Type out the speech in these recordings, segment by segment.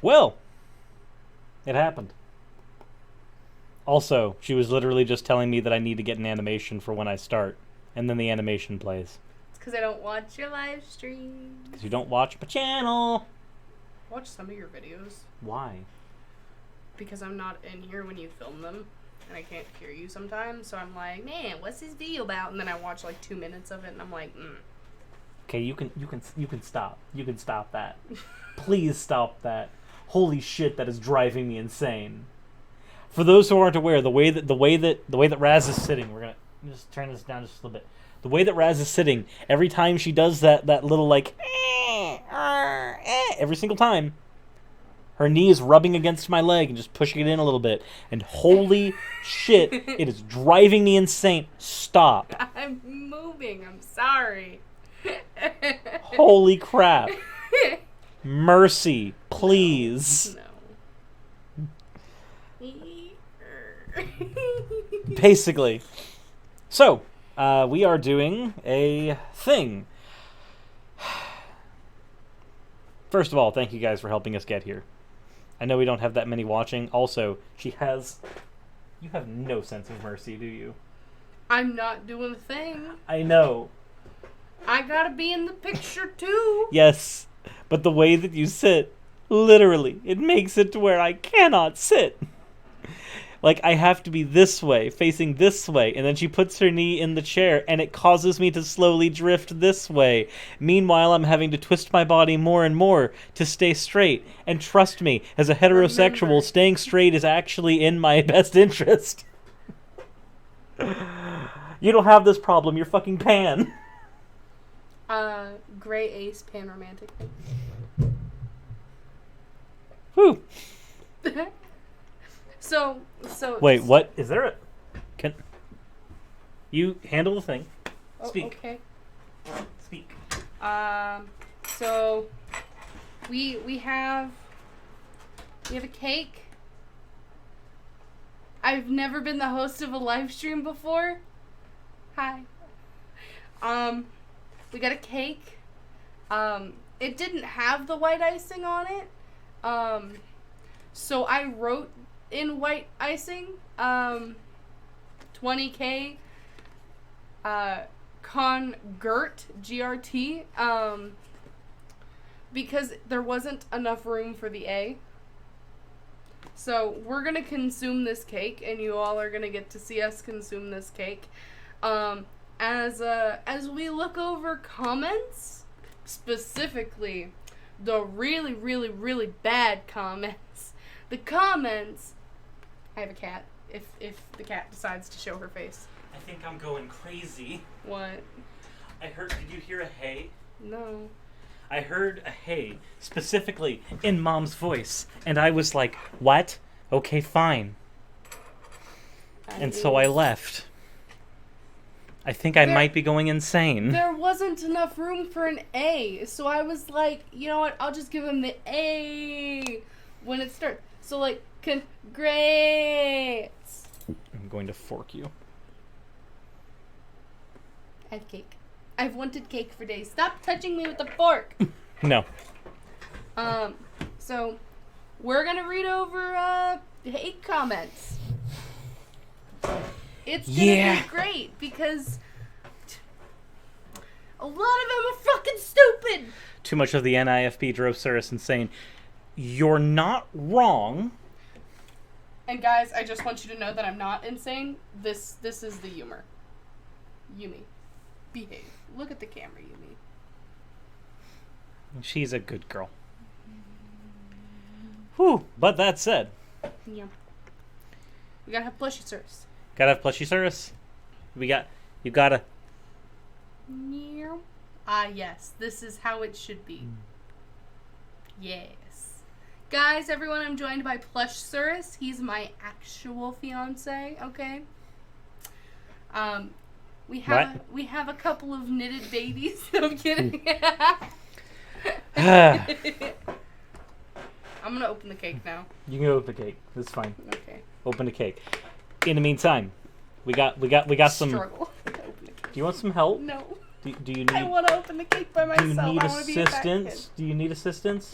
Well, it happened. Also, she was literally just telling me that I need to get an animation for when I start. And then the animation plays. It's because I don't watch your live streams. Because you don't watch my channel. Watch some of your videos. Why? Because I'm not in here when you film them. And I can't hear you sometimes. So I'm like, man, what's this video about? And then I watch like 2 minutes of it and I'm like, Okay, you can stop. You can stop that. Please stop that. Holy shit, that is driving me insane. For those who aren't aware, the way that Raz is sitting, we're gonna just turn this down just a little bit. The way that Raz is sitting, every time she does that little like every single time, her knee is rubbing against my leg and just pushing it in a little bit. And holy shit, it is driving me insane. Stop. I'm moving. I'm sorry. Holy crap. Mercy, please. No. Basically. So, we are doing a thing. First of all, thank you guys for helping us get here. I know we don't have that many watching. Also, she has... You have no sense of mercy, do you? I'm not doing a thing. I know. I gotta be in the picture too. Yes, but the way that you sit, literally, it makes it to where I cannot sit. Like, I have to be this way, facing this way, and then she puts her knee in the chair, and it causes me to slowly drift this way. Meanwhile, I'm having to twist my body more and more to stay straight. And trust me, as a heterosexual, staying straight is actually in my best interest. You don't have this problem, you're fucking pan. Gray ace pan romantic. Whew. So. Wait, what? Is there a... Can... You handle the thing. Speak. Okay. Speak. So we have a cake. I've never been the host of a live stream before. Hi. We got a cake. It didn't have the white icing on it. So I wrote in white icing, 20K, Gert, GRT, because there wasn't enough room for the A. So we're gonna consume this cake, and you all are gonna get to see us consume this cake. As we look over comments, specifically the really, really, really bad comments. The comments. I have a cat. If the cat decides to show her face. I think I'm going crazy. What? Did you hear a hey? No. I heard a hey, specifically in Mom's voice, and I was like, what? Okay, fine. And so I left. I think I might be going insane. There wasn't enough room for an A, so I was like, you know what, I'll just give him the A when it starts. So, like, congrats. I'm going to fork you. I have cake. I've wanted cake for days. Stop touching me with the fork. No. So, we're going to read over hate comments. It's going to be great because a lot of them are fucking stupid. Too much of the NIFP drove Cirrus insane. You're not wrong. And guys, I just want you to know that I'm not insane. This is the humor. Yumi, behave. Look at the camera, Yumi. She's a good girl. Whew. But that said. Yeah. We gotta have plushy Cirrus. Gotta have plushy Cirrus. You gotta. Yes. This is how it should be. Yes. Guys, everyone, I'm joined by Plush Cirrus. He's my actual fiance, okay? We have a couple of knitted babies. I'm kidding. I'm gonna open the cake now. You can open the cake. That's fine. Okay. Open the cake. In the meantime, we got some. Struggle. To open the cake. Do you want some help? No. Do you need? I want to open the cake by myself. Do you need I wanna be a fat assistance? kid. Do you need assistance?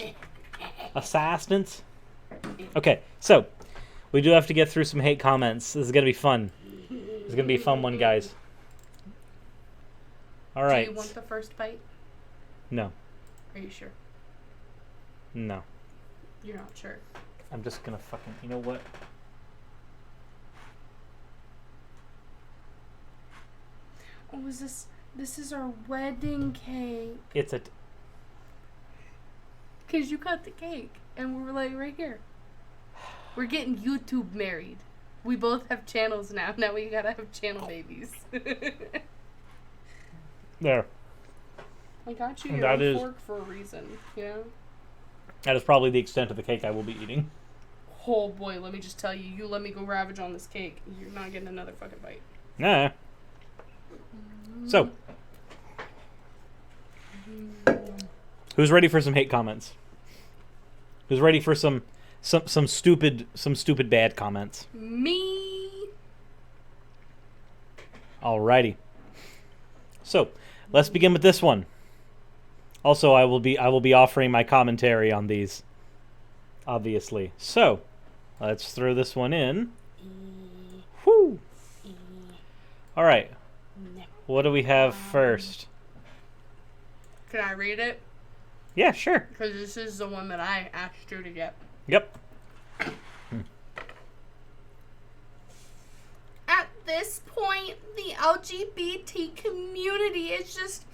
Assassins. Okay, so we do have to get through some hate comments. This is gonna be fun. This is gonna be a fun one, guys. All right. Do you want the first bite? No. Are you sure? No. You're not sure. I'm just gonna fucking. You know what? Oh, is this? This is our wedding cake. It's a. Cause you cut the cake, and we're like right here. We're getting YouTube married. We both have channels now. Now we gotta have channel babies. There. I got you And your that own is- fork for a reason, you know? That is probably the extent of the cake I will be eating. Oh boy, let me just tell you, you let me go ravage on this cake, you're not getting another fucking bite. Nah. So. Who's ready for some hate comments? Who's ready for some stupid bad comments? Me. Alrighty. So, let's begin with this one. Also, I will be offering my commentary on these, obviously. So, let's throw this one in. Whoo! All right. What do we have first? Can I read it? Yeah, sure. Because this is the one that I asked you to get. Yep. At this point, the LGBT community is just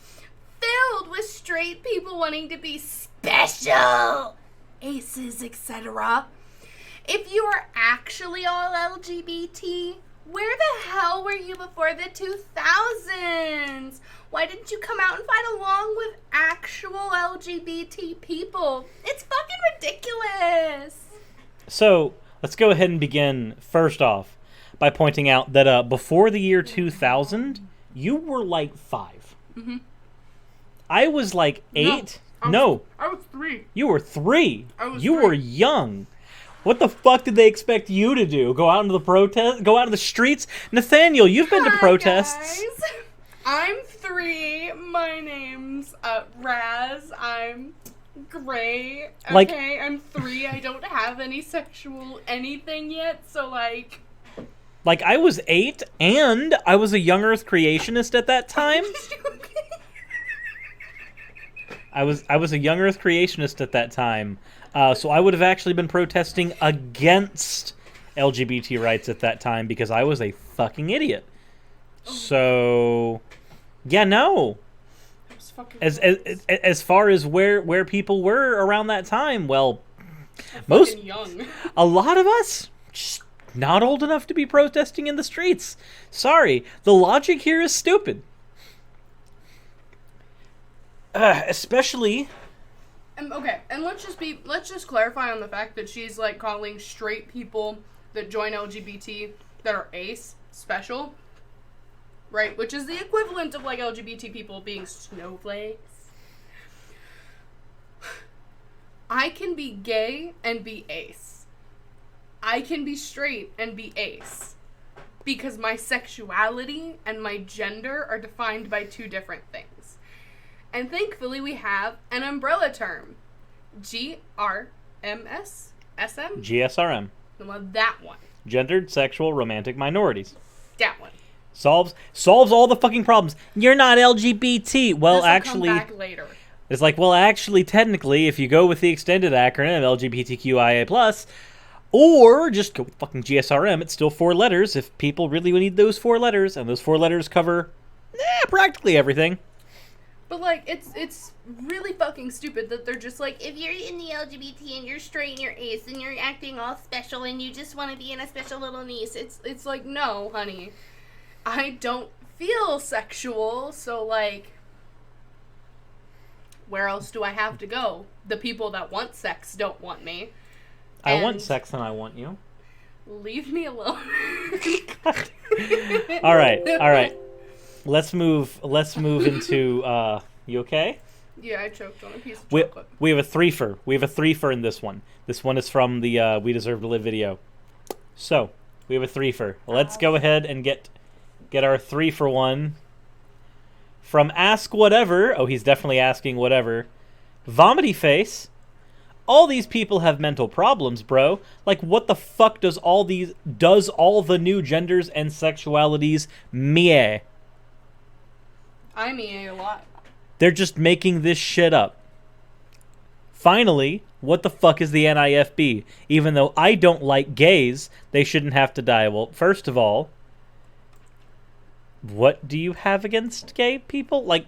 filled with straight people wanting to be special, aces, etc. If you are actually all LGBT, where the hell were you before the 2000s? Why didn't you come out and fight along with actual LGBT people? It's fucking ridiculous. So, let's go ahead and begin, first off, by pointing out that before the year 2000, you were like 5. Mm-hmm. I was like 8. No. I was 3. You were 3. You 3. were young. What the fuck did they expect you to do? Go out into the protest? Go out into the streets? Nathaniel, you've been to protests. Guys. I'm 3. My name's Raz. I'm gray. Okay, Like- I'm 3. I don't have any sexual anything yet, so like... Like, I was 8, and I was a young Earth creationist at that time. I was a young Earth creationist at that time. So I would have actually been protesting against LGBT rights at that time because I was a fucking idiot. So, yeah, no. As far as where people were around that time, well, most young. a lot of us just not old enough to be protesting in the streets. Sorry, the logic here is stupid. Especially. Okay, and let's just clarify on the fact that she's like calling straight people that join LGBT that are ace special, right? Which is the equivalent of like LGBT people being snowflakes. I can be gay and be ace. I can be straight and be ace. Because my sexuality and my gender are defined by 2 different things. And thankfully we have an umbrella term. GRMS? SM? GSRM. Well, that one. Gendered Sexual Romantic Minorities. That one. Solves all the fucking problems. You're not LGBT. Well, This'll actually, come back later. it's like, well, actually, technically, if you go with the extended acronym LGBTQIA+, or just go with fucking GSRM, it's still 4 letters if people really need those 4 letters, and those 4 letters cover practically everything. But like, it's really fucking stupid that they're just like, if you're in the LGBT and you're straight and you're ace and you're acting all special and you just want to be in a special little niece. It's like, no, honey. I don't feel sexual, so like, where else do I have to go? The people that want sex don't want me. I want sex and I want you. Leave me alone. All right. Let's move into you okay? Yeah, I choked on a piece of We chocolate. have a threefer. We have a threefer in this one. This one is from the We Deserve to Live video. So, we have a threefer. Let's go ahead and get our 3-for-1 from Ask Whatever. Oh, he's definitely asking whatever. Vomity Face. all these people have mental problems, bro. Like, what the fuck does all the new genders and sexualities mean? I mean a lot. They're just making this shit up. Finally, what the fuck is the NIFB? Even though I don't like gays, they shouldn't have to die. Well, first of all, what do you have against gay people? Like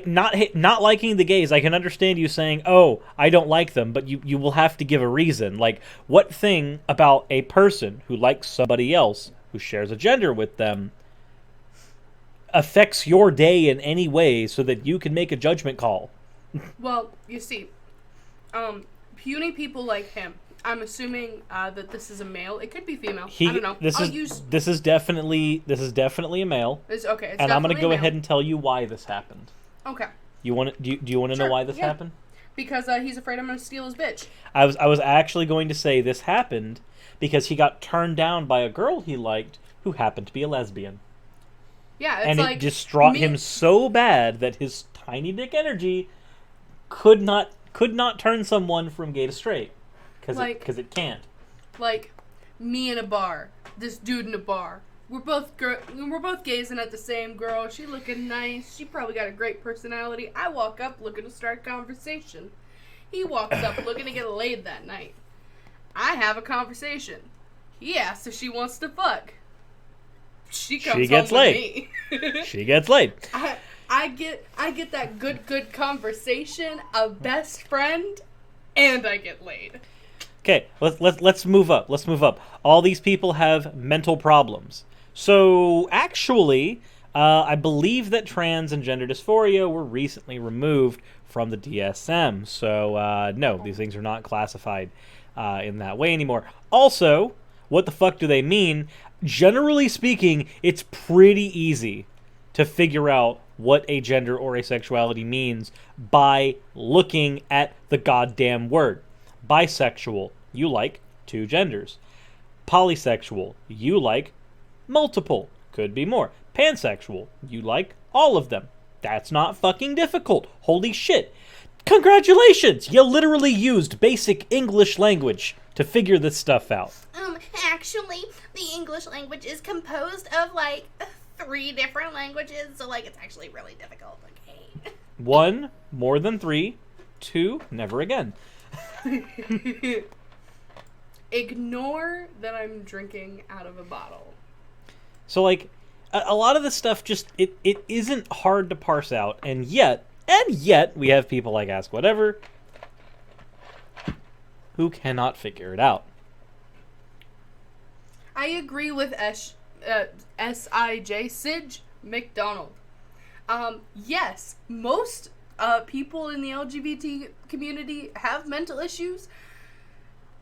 not liking the gays. I can understand you saying, "Oh, I don't like them," but you will have to give a reason. Like, what thing about a person who likes somebody else who shares a gender with them affects your day in any way so that you can make a judgment call? Well, you see, puny people like him. I'm assuming that this is a male. It could be female. I don't know. This is definitely a male. Okay. And I'm gonna go ahead and tell you why this happened. Okay. You want to? Do you want to know why this happened? Because he's afraid I'm gonna steal his bitch. I was actually going to say this happened because he got turned down by a girl he liked who happened to be a lesbian. Yeah, it's and like, it distraught him so bad that his tiny dick energy could not turn someone from gay to straight. Because it can't. Like, me in a bar, this dude in a bar. We're both gazing at the same girl. She looking nice. She probably got a great personality. I walk up looking to start a conversation. He walks up looking to get laid that night. I have a conversation. He asks if she wants to fuck. She gets laid. She gets laid. I get that good conversation, a best friend, and I get laid. Okay, let's move up. Let's move up. All these people have mental problems. So actually, I believe that trans and gender dysphoria were recently removed from the DSM. So no, these things are not classified in that way anymore. Also, what the fuck do they mean? Generally speaking, it's pretty easy to figure out what a gender or a sexuality means by looking at the goddamn word. Bisexual, you like 2 genders. Polysexual, you like multiple, could be more. Pansexual, you like all of them. That's not fucking difficult. Holy shit. Congratulations! You literally used basic English language to figure this stuff out. Actually, the English language is composed of, 3 different languages, so, it's actually really difficult. Okay. 1, more than 3. 2, never again. Ignore that I'm drinking out of a bottle. So, a lot of this stuff just, it isn't hard to parse out, and yet, we have people like Ask Whatever who cannot figure it out. I agree with S.I.J. Sidge McDonald. Yes, most people in the LGBT community have mental issues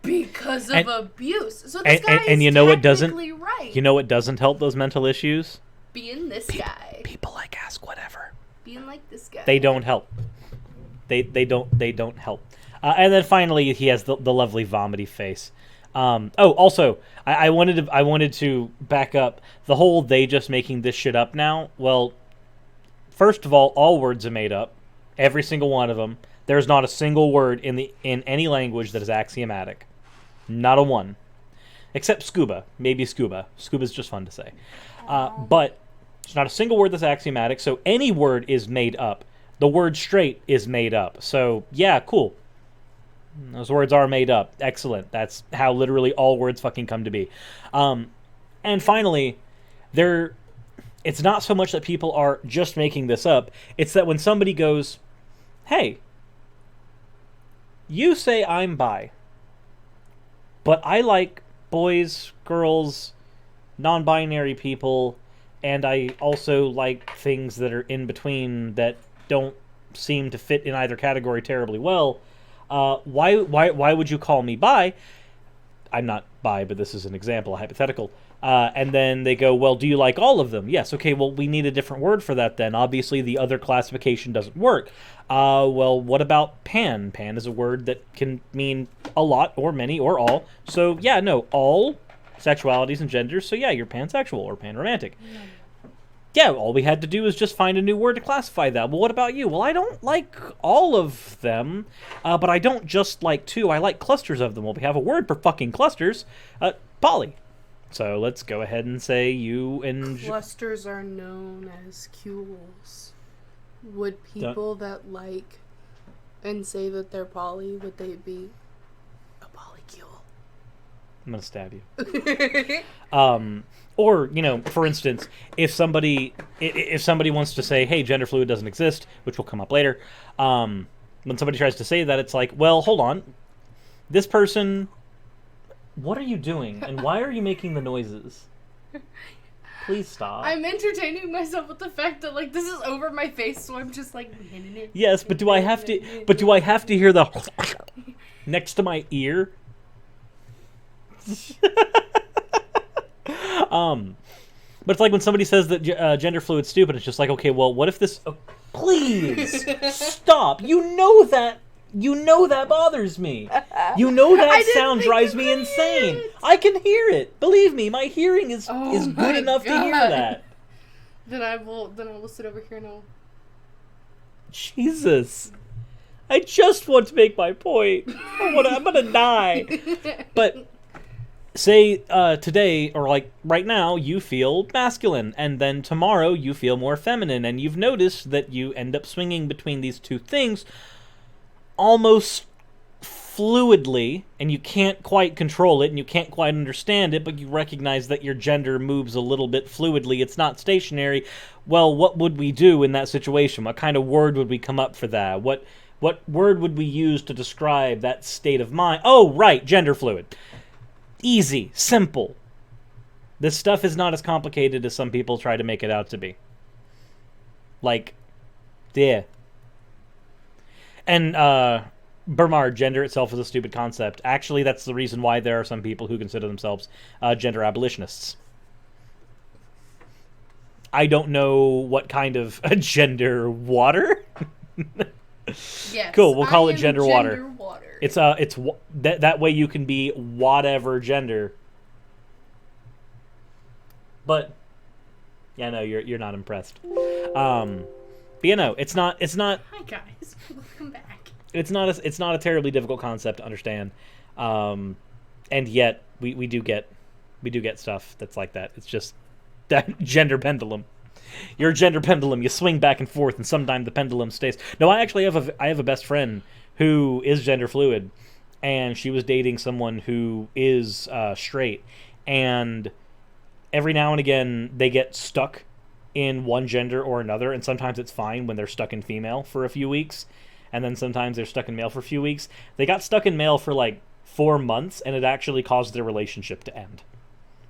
because of abuse. So this guy is you know what doesn't right. You know what doesn't help those mental issues? Being this guy. People like Ask Whatever. Being like this guy. They don't help. They don't help. And then finally, he has the lovely vomity face. Also, I wanted to back up the whole they just making this shit up now. Well, first of all words are made up, every single one of them. There's not a single word in any language that is axiomatic, not a one, except scuba. Maybe scuba. Scuba's just fun to say, but there's not a single word that's axiomatic. So any word is made up. The word straight is made up. So yeah, cool. Those words are made up. Excellent. That's how literally all words fucking come to be. And finally, it's not so much that people are just making this up. It's that when somebody goes, hey, you say I'm bi, but I like boys, girls, non-binary people, and I also like things that are in between that don't seem to fit in either category terribly well. Why would you call me bi? I'm not bi, but this is an example, a hypothetical. And then they go, well, do you like all of them? Yes. Okay, well, we need a different word for that then. Obviously, the other classification doesn't work. Well, what about pan? Pan is a word that can mean a lot or many or all. So, yeah, no, all sexualities and genders. So, yeah, you're pansexual or panromantic. yeah, all we had to do is just find a new word to classify that. Well, what about you? Well, I don't like all of them, but I don't just like two. I like clusters of them. Well, we have a word for fucking clusters. Poly. So let's go ahead and say you and... Clusters are known as cules. Would people that like and say that they're poly, would they be a polycule? I'm gonna stab you. Or, you know, for instance, if somebody wants to say, hey, gender fluid doesn't exist, which will come up later, when somebody tries to say that, it's like, well, hold on. This person... What are you doing? And why are you making the noises? Please stop. I'm entertaining myself with the fact that, like, this is over my face, so I'm just like... Yes, but do I have to hear the... next to my ear? But it's like when somebody says that gender fluid's stupid, it's just like, okay, well, what if this... Oh, please! Stop! You know that bothers me. You know that sound drives me insane. I can hear it. Believe me, my hearing is good enough to hear that. Then I will sit over here and I'll... Jesus. I just want to make my point. I'm gonna die. But say today, or like right now, you feel masculine, and then tomorrow you feel more feminine, and you've noticed that you end up swinging between these two things almost fluidly, and you can't quite control it, and you can't quite understand it, but you recognize that your gender moves a little bit fluidly. It's not stationary. Well, what would we do in that situation? What kind of word would we come up for that? What word would we use to describe that state of mind? Oh, right, gender fluid. Easy, simple. This stuff is not as complicated as some people try to make it out to be. Like, yeah. And, Bernard, gender itself is a stupid concept. Actually, that's the reason why there are some people who consider themselves gender abolitionists. I don't know what kind of gender water? Yes. Cool, we'll call it gender water. Water. It's that way you can be whatever gender. But yeah, no, you're not impressed. But you know, it's not. Hi guys, welcome back. It's not a terribly difficult concept to understand, and yet we do get stuff that's like that. It's just that gender pendulum. You're a gender pendulum. You swing back and forth, and sometimes the pendulum stays. No, I actually have a best friend who is gender fluid, and she was dating someone who is straight, and every now and again they get stuck in one gender or another, and sometimes it's fine when they're stuck in female for a few weeks, and then sometimes they're stuck in male for a few weeks. They got stuck in male for like 4 months, and it actually caused their relationship to end.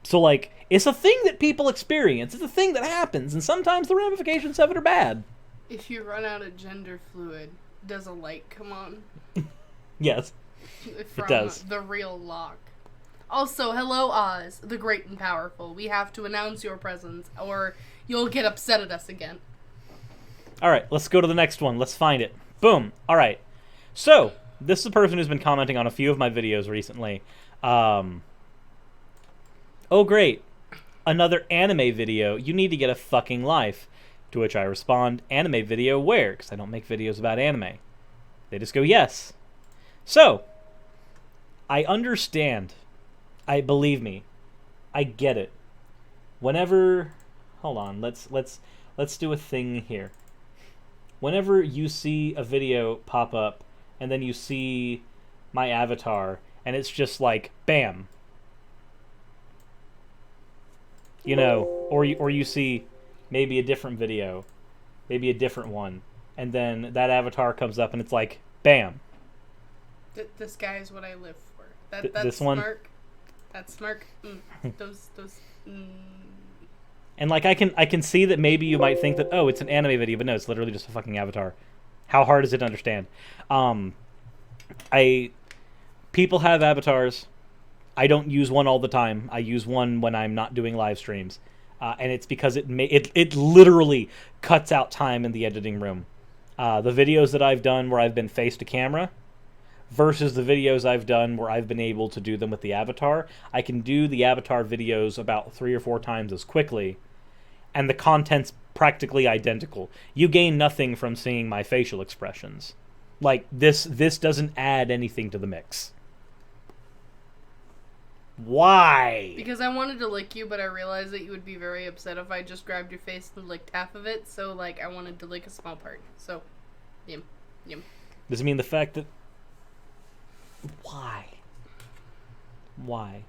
So, like, it's a thing that people experience. It's a thing that happens, and sometimes the ramifications of it are bad. If you run out of gender fluid, does a light come on? Yes, From it does. The real lock. Also, hello Oz, the great and powerful. We have to announce your presence, or you'll get upset at us again. Alright, let's go to the next one. Let's find it. Boom. Alright. So, this is a person who's been commenting on a few of my videos recently. Oh, great. Another anime video. You need to get a fucking life. To which I respond, anime video where? Because I don't make videos about anime. They just go, yes. So, I understand. Believe me. I get it. Whenever... Hold on. Let's do a thing here. Whenever you see a video pop up, and then you see my avatar, and it's just like, bam. You know, or you see maybe a different video, maybe a different one, and then that avatar comes up and it's like, bam. This guy is what I live for. This smirk, one? That smirk. Those. And like I can see that maybe you might think that, oh, it's an anime video, but no, it's literally just a fucking avatar. How hard is it to understand? People have avatars. I don't use one all the time. I use one when I'm not doing live streams, and it's because it literally cuts out time in the editing room. The videos that I've done where I've been face to camera versus the videos I've done where I've been able to do them with the avatar, I can do the avatar videos about 3 or 4 times as quickly, and the content's practically identical. You gain nothing from seeing my facial expressions. Like, this doesn't add anything to the mix. Why? Because I wanted to lick you, but I realized that you would be very upset if I just grabbed your face and licked half of it, so, like, I wanted to lick a small part. So, yum. Does it mean the fact that... Why? Why?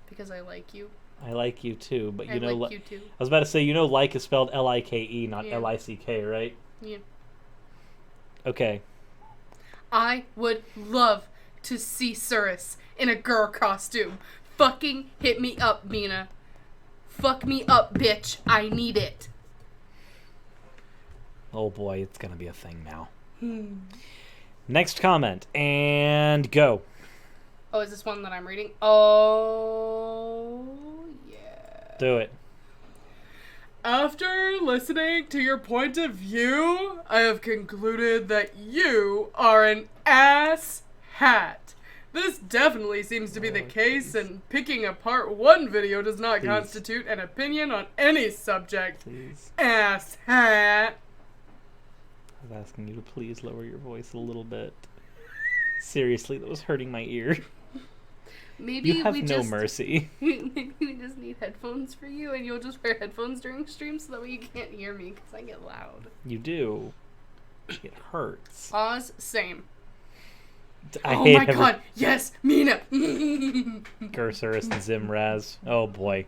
Because I like you. I like you too, but I like you too. I was about to say, like is spelled L-I-K-E, not Yeah. L-I-C-K, right? Yeah. Okay. I would love to see Cirrus in a girl costume. Fucking hit me up, Mina. Fuck me up, bitch. I need it. Oh boy, it's gonna be a thing now. Next comment, and go. Oh, is this one that I'm reading? Oh, yeah. Do it. After listening to your point of view, I have concluded that you are an ass hat. This definitely seems to be the case, and picking apart one video does not constitute an opinion on any subject. Please. Ass hat. I was asking you to please lower your voice a little bit. Seriously, that was hurting my ear. Maybe You have we no just, mercy. Maybe we just need headphones for you, and you'll just wear headphones during streams so that way you can't hear me, because I get loud. You do. It hurts. Oz, same. I Oh hate my god, yes, Mina! Cursor and Zimraz. Oh boy.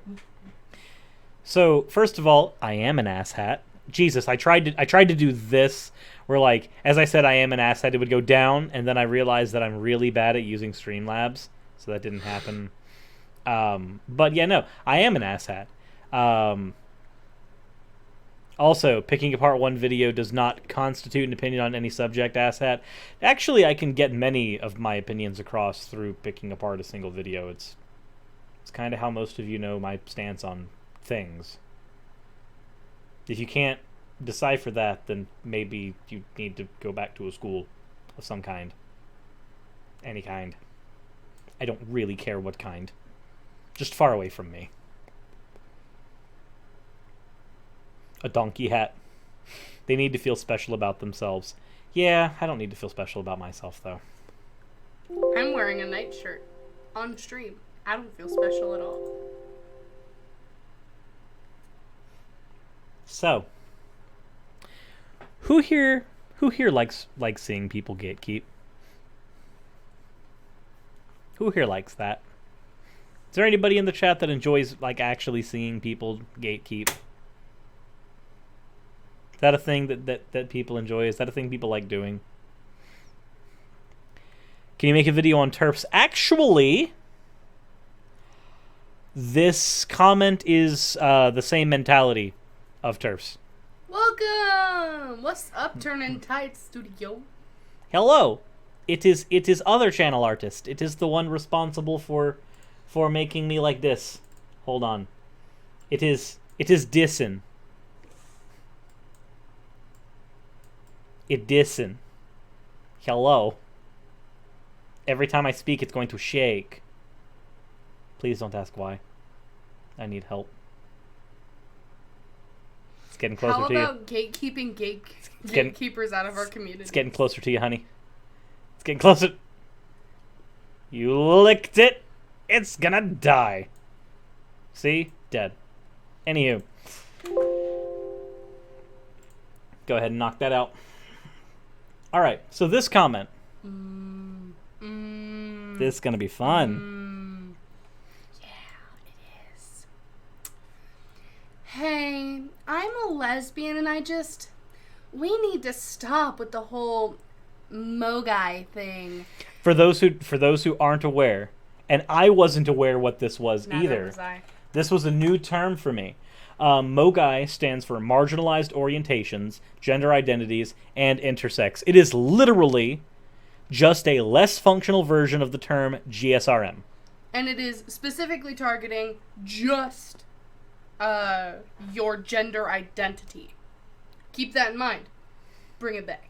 So, first of all, I am an asshat. Jesus, I tried to do this where, like, as I said I am an asshat, it would go down, and then I realized that I'm really bad at using Streamlabs, so that didn't happen. But yeah, no, I am an asshat. Also, picking apart one video does not constitute an opinion on any subject, asshat. Actually, I can get many of my opinions across through picking apart a single video. It's kind of how most of you know my stance on things. If you can't decipher that, then maybe you need to go back to a school of some kind. Any kind. I don't really care what kind. Just far away from me. A donkey hat. They need to feel special about themselves. Yeah, I don't need to feel special about myself, though. I'm wearing a nightshirt on stream. I don't feel special at all. So, who here likes seeing people gatekeep? Who here likes that? Is there anybody in the chat that enjoys, like, actually seeing people gatekeep? Is that a thing that people enjoy? Is that a thing people like doing? Can you make a video on TERFs? Actually, this comment is the same mentality of TERFs. Welcome! What's up, Turnin' Tide Studio? Hello! It is other channel artist. It is the one responsible for making me like this. Hold on. It is Dissin. It Dissin. Hello. Every time I speak, it's going to shake. Please don't ask why. I need help. It's getting closer to you. How about gatekeeping gatekeepers out of our community? It's getting closer to you, honey. It's getting closer. You licked it. It's gonna die. See? Dead. Anywho. Go ahead and knock that out. Alright, so this comment. This is gonna be fun. Yeah, it is. Hey, I'm a lesbian and we need to stop with the whole Mogai thing. For those who aren't aware, and I wasn't aware what this was Neither either. was I. This was a new term for me. Mogai stands for marginalized orientations, gender identities, and intersex. It is literally just a less functional version of the term GSRM. And it is specifically targeting just your gender identity. Keep that in mind. Bring it back.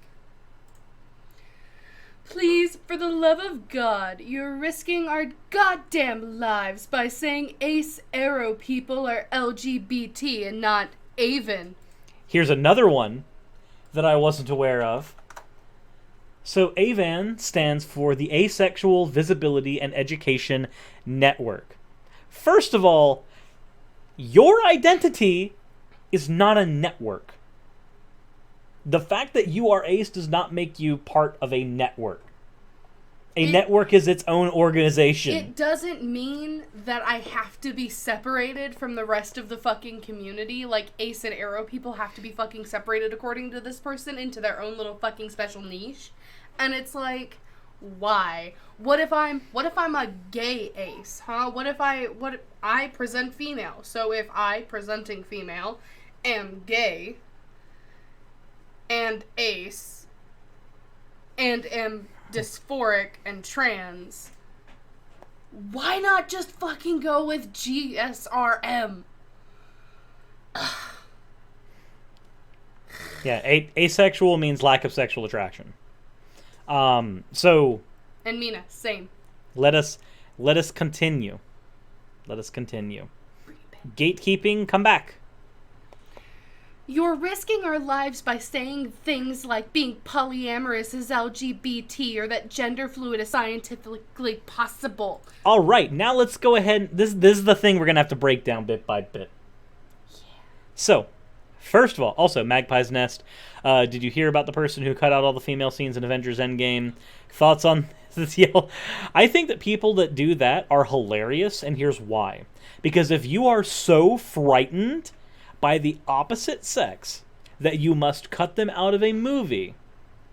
Please, for the love of God, you're risking our goddamn lives by saying ace arrow people are LGBT and not AVEN. Here's another one that I wasn't aware of. So AVAN stands for the Asexual Visibility and Education Network. First of all, your identity is not a network. The fact that you are ace does not make you part of a network. Network is its own organization. It doesn't mean that I have to be separated from the rest of the fucking community. Like, ace and arrow people have to be fucking separated according to this person into their own little fucking special niche. And it's like, why? What if I'm a gay ace, huh? What if I present female? So if I, presenting female, am gay and ace and am dysphoric and trans, why not just fucking go with GSRM? Yeah, asexual means lack of sexual attraction. So And Mina, same. let us continue. Let us continue. Gatekeeping, come back. You're risking our lives by saying things like being polyamorous is LGBT or that gender fluid is scientifically possible. All right, now let's go ahead. This is the thing we're going to have to break down bit by bit. Yeah. So, first of all, also, Magpie's Nest. Did you hear about the person who cut out all the female scenes in Avengers Endgame? Thoughts on this? I think that people that do that are hilarious, and here's why. Because if you are so frightened by the opposite sex that you must cut them out of a movie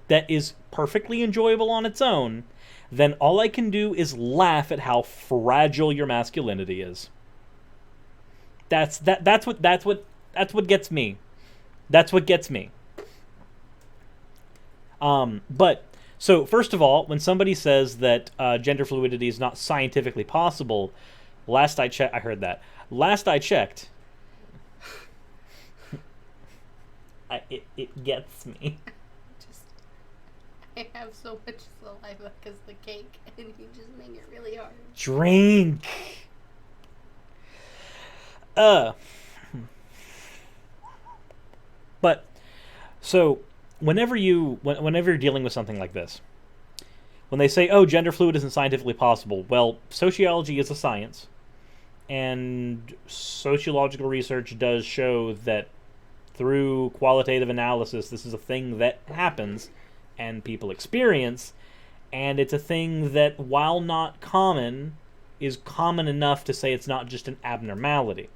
that is perfectly enjoyable on its own, then all I can do is laugh at how fragile your masculinity is. That's what gets me. That's what gets me. But so first of all, when somebody says that gender fluidity is not scientifically possible, last I checked, it gets me. I have so much saliva because the cake, and you just make it really hard. Drink. But so whenever you're dealing with something like this, when they say, "Oh, gender fluid isn't scientifically possible," well, sociology is a science, and sociological research does show that through qualitative analysis, this is a thing that happens and people experience, and it's a thing that, while not common, is common enough to say it's not just an abnormality.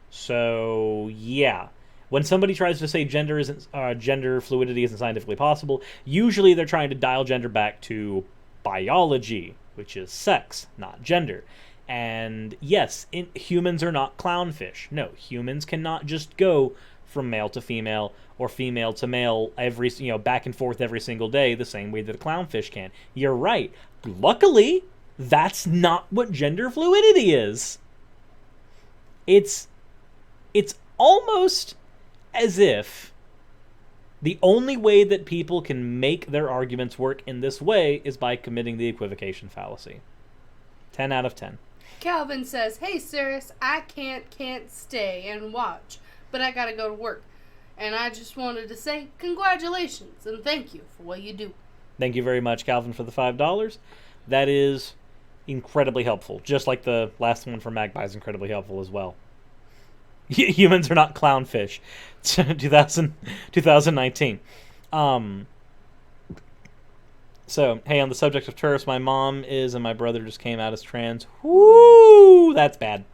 So, yeah. When somebody tries to say gender fluidity isn't scientifically possible, usually they're trying to dial gender back to biology, which is sex, not gender. And yes, humans are not clownfish. No, humans cannot just go from male to female or female to male back and forth every single day the same way that a clownfish can. You're right. Luckily, that's not what gender fluidity is. It's almost as if the only way that people can make their arguments work in this way is by committing the equivocation fallacy. 10 out of 10. Calvin says, "Hey, Cyrus, I can't stay and watch, but I gotta go to work. And I just wanted to say congratulations and thank you for what you do." Thank you very much, Calvin, for the $5. That is incredibly helpful. Just like the last one from Magpie is incredibly helpful as well. Humans are not clownfish. 2019. So, hey, on the subject of TERFs, my mom is, and my brother just came out as trans. Woo! That's bad.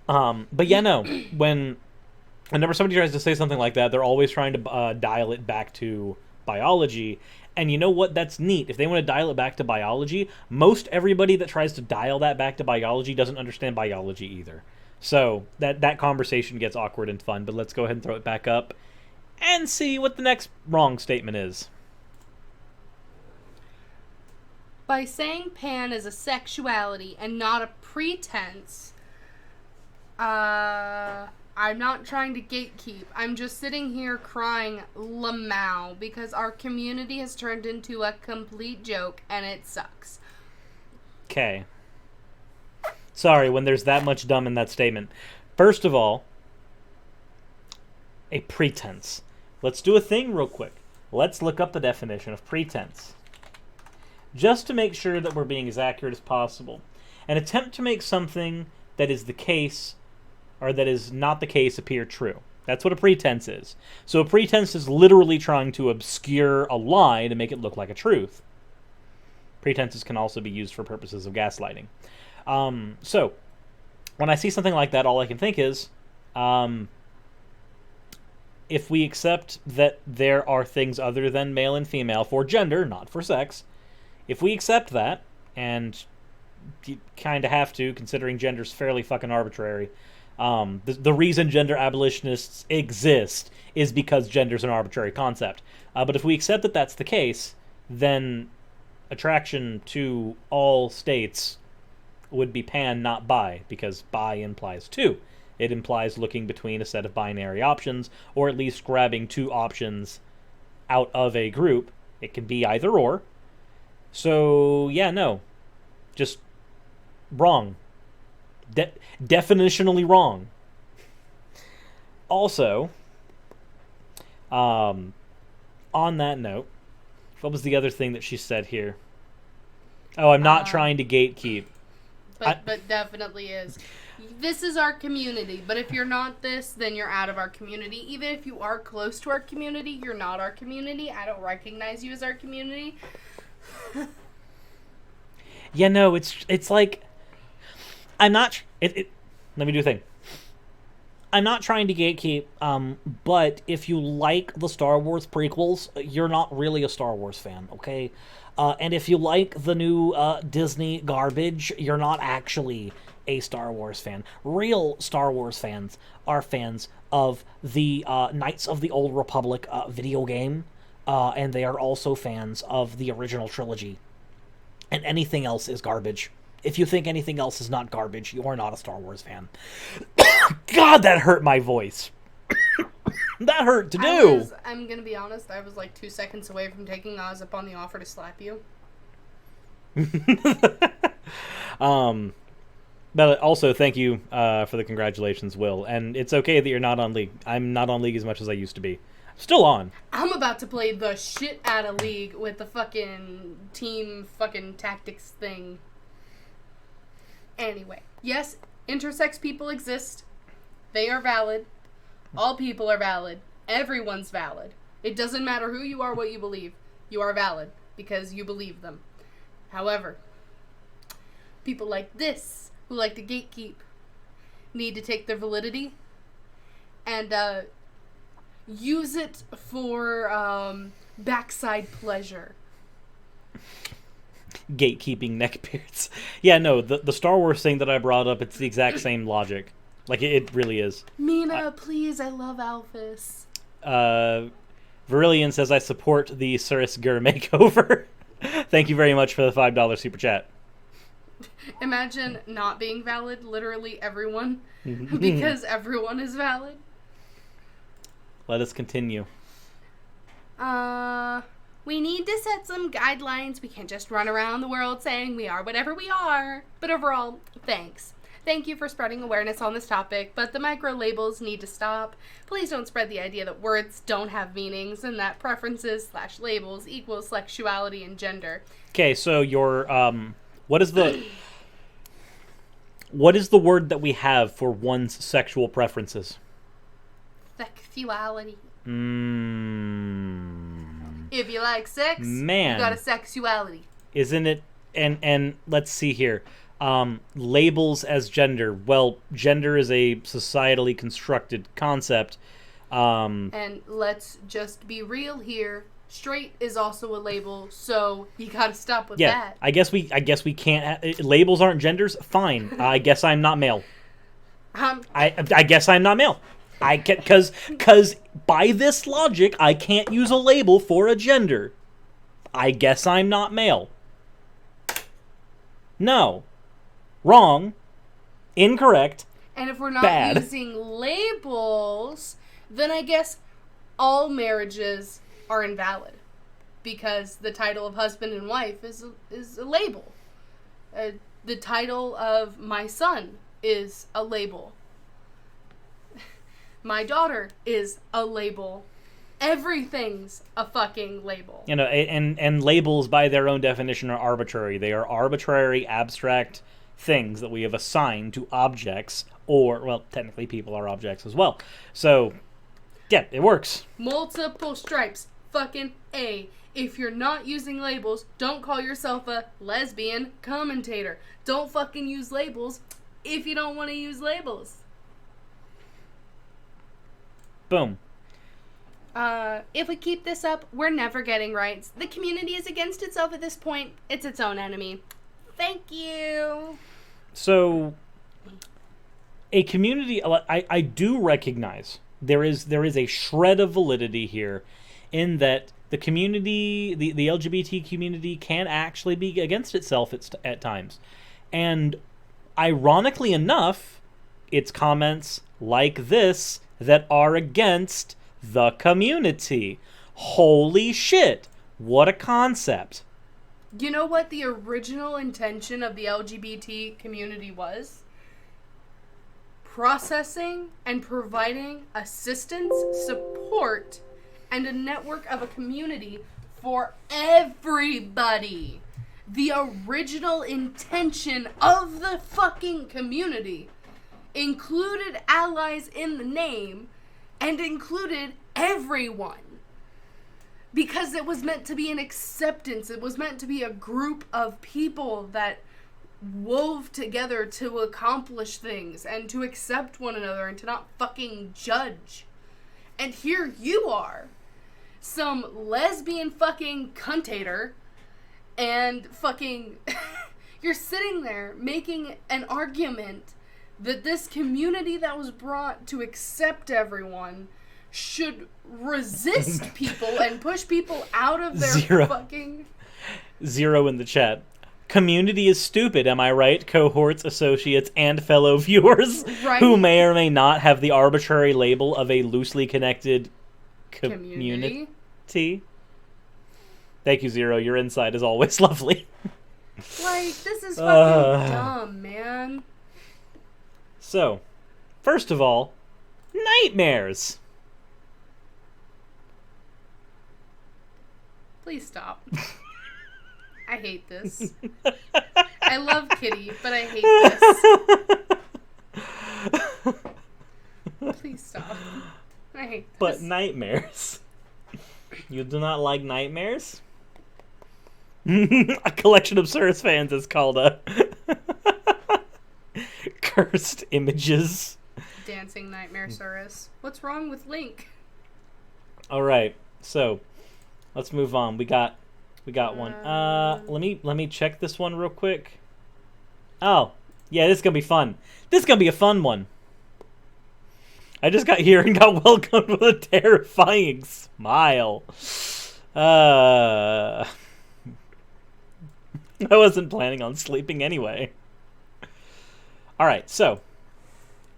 But yeah, no. Whenever somebody tries to say something like that, they're always trying to dial it back to biology. And you know what? That's neat. If they want to dial it back to biology, most everybody that tries to dial that back to biology doesn't understand biology either. So that conversation gets awkward and fun. But let's go ahead and throw it back up and see what the next wrong statement is. By saying pan is a sexuality and not a pretense, I'm not trying to gatekeep. I'm just sitting here crying lamau because our community has turned into a complete joke and it sucks. Okay. Sorry, when there's that much dumb in that statement. First of all, A pretense. Let's do a thing real quick. Let's look up the definition of pretense. Just to make sure that we're being as accurate as possible. An attempt to make something that is the case, or that is not the case, appear true. That's what a pretense is. So a pretense is literally trying to obscure a lie to make it look like a truth. Pretenses can also be used for purposes of gaslighting. So, when I see something like that, all I can think is, if we accept that there are things other than male and female for gender, not for sex, if we accept that, and you kind of have to, considering gender's fairly fucking arbitrary, the reason gender abolitionists exist is because gender's an arbitrary concept. But if we accept that that's the case, then attraction to all states would be pan, not bi, because bi implies two. It implies looking between a set of binary options, or at least grabbing two options out of a group. It can be either or. So, yeah, no. Just wrong. Definitionally wrong. Also, on that note, what was the other thing that she said here? Oh, I'm not trying to gatekeep. But definitely is. This is our community, but if you're not this, then you're out of our community. Even if you are close to our community, you're not our community. I don't recognize you as our community. Yeah, no, it's like, I'm not, let me do a thing. I'm not trying to gatekeep, but if you like the Star Wars prequels, you're not really a Star Wars fan, okay? And if you like the new Disney garbage, you're not actually a Star Wars fan. Real Star Wars fans are fans of the Knights of the Old Republic video game, and they are also fans of the original trilogy. And anything else is garbage. If you think anything else is not garbage, you are not a Star Wars fan. God, that hurt my voice. That hurt to do. I'm gonna be honest, I was like 2 seconds away from taking Oz up on the offer to slap you. But also, thank you for the congratulations, Will. And it's okay that you're not on League. I'm not on League as much as I used to be. Still on. I'm about to play the shit out of League with the fucking team fucking tactics thing. Anyway, yes, intersex people exist. They are valid. All people are valid. Everyone's valid. It doesn't matter who you are, what you believe. You are valid because you believe them. However, people like this, who like to gatekeep, need to take their validity and use it for backside pleasure. Gatekeeping neckbeards. Yeah, no, the Star Wars thing that I brought up, it's the exact same logic. Like, it really is. Mina, please, I love Alphys. Virillion says, I support the Surisgur makeover. Thank you very much for the $5 super chat. Imagine not being valid, literally everyone, because everyone is valid. Let us continue. We need to set some guidelines. We can't just run around the world saying we are whatever we are. But overall, thanks. Thank you for spreading awareness on this topic, but the micro labels need to stop. Please don't spread the idea that words don't have meanings and that preferences/labels equals sexuality and gender. Okay, so your what is the word that we have for one's sexual preferences? Sexuality. If you like sex, man, you got a sexuality. Isn't it? And let's see here. Labels as gender. Well, gender is a societally constructed concept. And let's just be real here. Straight is also a label, so you gotta stop with that. I guess we can't. Labels aren't genders. Fine. I guess I'm not male. I guess I'm not male. I can, cause by this logic, I can't use a label for a gender. I guess I'm not male. No. Wrong. Incorrect. And if we're not bad. using labels, then I guess all marriages are invalid. Because the title of husband and wife is a label. The title of my son is a label. My daughter is a label. Everything's a fucking label. You know, and labels by their own definition are arbitrary. They are arbitrary, abstract things that we have assigned to objects, or, well, technically people are objects as well. So, yeah, it works. Multiple stripes. Fucking A. If you're not using labels, don't call yourself a lesbian commentator. Don't fucking use labels if you don't want to use labels. Boom. If we keep this up, we're never getting rights. The community is against itself at this point. It's its own enemy. Thank you. So, a community, I do recognize there is a shred of validity here in that the community, the LGBT community can actually be against itself at times. And ironically enough, it's comments like this that are against the community. Holy shit. What a concept. You know what the original intention of the LGBT community was? Processing and providing assistance, support, and a network of a community for everybody. The original intention of the fucking community included allies in the name and included everyone. Because it was meant to be an acceptance. It was meant to be a group of people that wove together to accomplish things and to accept one another and to not fucking judge. And here you are, some lesbian fucking cuntator, and fucking you're sitting there making an argument that this community that was brought to accept everyone should resist people and push people out of their fucking... Zero in the chat. Community is stupid, am I right? Cohorts, associates, and fellow viewers Right? who may or may not have the arbitrary label of a loosely connected community. Thank you, Zero. Your insight is always lovely. Like, this is fucking dumb, man. So, first of all, nightmares. Please stop. I hate this. I love Kitty, but I hate this. Please stop. I hate this. But nightmares. You do not like nightmares? A collection of Cirrus fans is called a cursed images. Dancing Nightmare Cirrus. What's wrong with Link? Alright, so let's move on. We got one. Let me check this one real quick. Oh, yeah, this is gonna be fun. This is gonna be a fun one. I just got here and got welcomed with a terrifying smile. I wasn't planning on sleeping anyway. Alright, so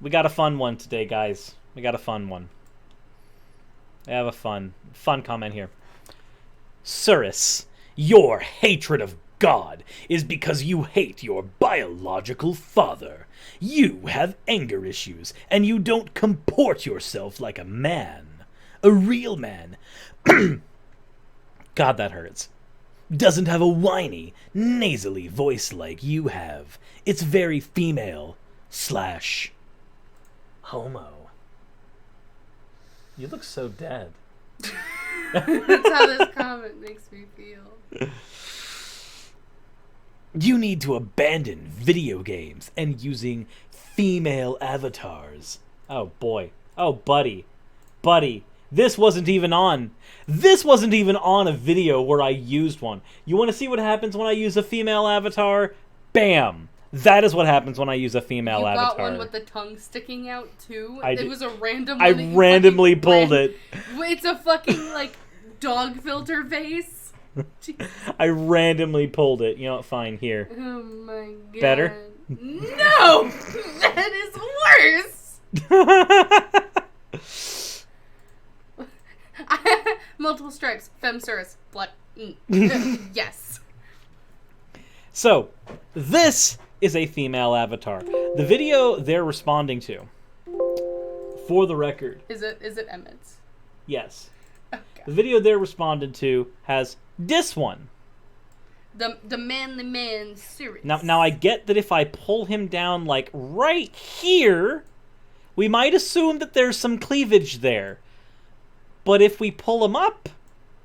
we got a fun one today, guys. We got a fun one. I have a fun comment here. Cirrus, your hatred of God is because you hate your biological father. You have anger issues, and you don't comport yourself like a man. A real man. God, that hurts. Doesn't have a whiny, nasally voice like you have. It's very female / homo. You look so dead. That's how this comment makes me feel. You need to abandon video games and using female avatars. Oh boy. Oh buddy. Buddy. This wasn't even on a video where I used one. You want to see what happens when I use a female avatar? Bam! That is what happens when I use a female avatar. You got one with the tongue sticking out too? It was a random I one that you randomly fucking pulled it. It's a fucking, like, dog filter face. I randomly pulled it. You know what? Fine, here. Oh my god. Better? No! That is worse! Multiple stripes. Femsurus. Blood. Yes. So, this is a female avatar. The video they're responding to For the record. Is it Emmett's? Yes. Okay. The video they're responded to has this one. The man series. Now I get that if I pull him down, like, right here, we might assume that there's some cleavage there. But if we pull him up,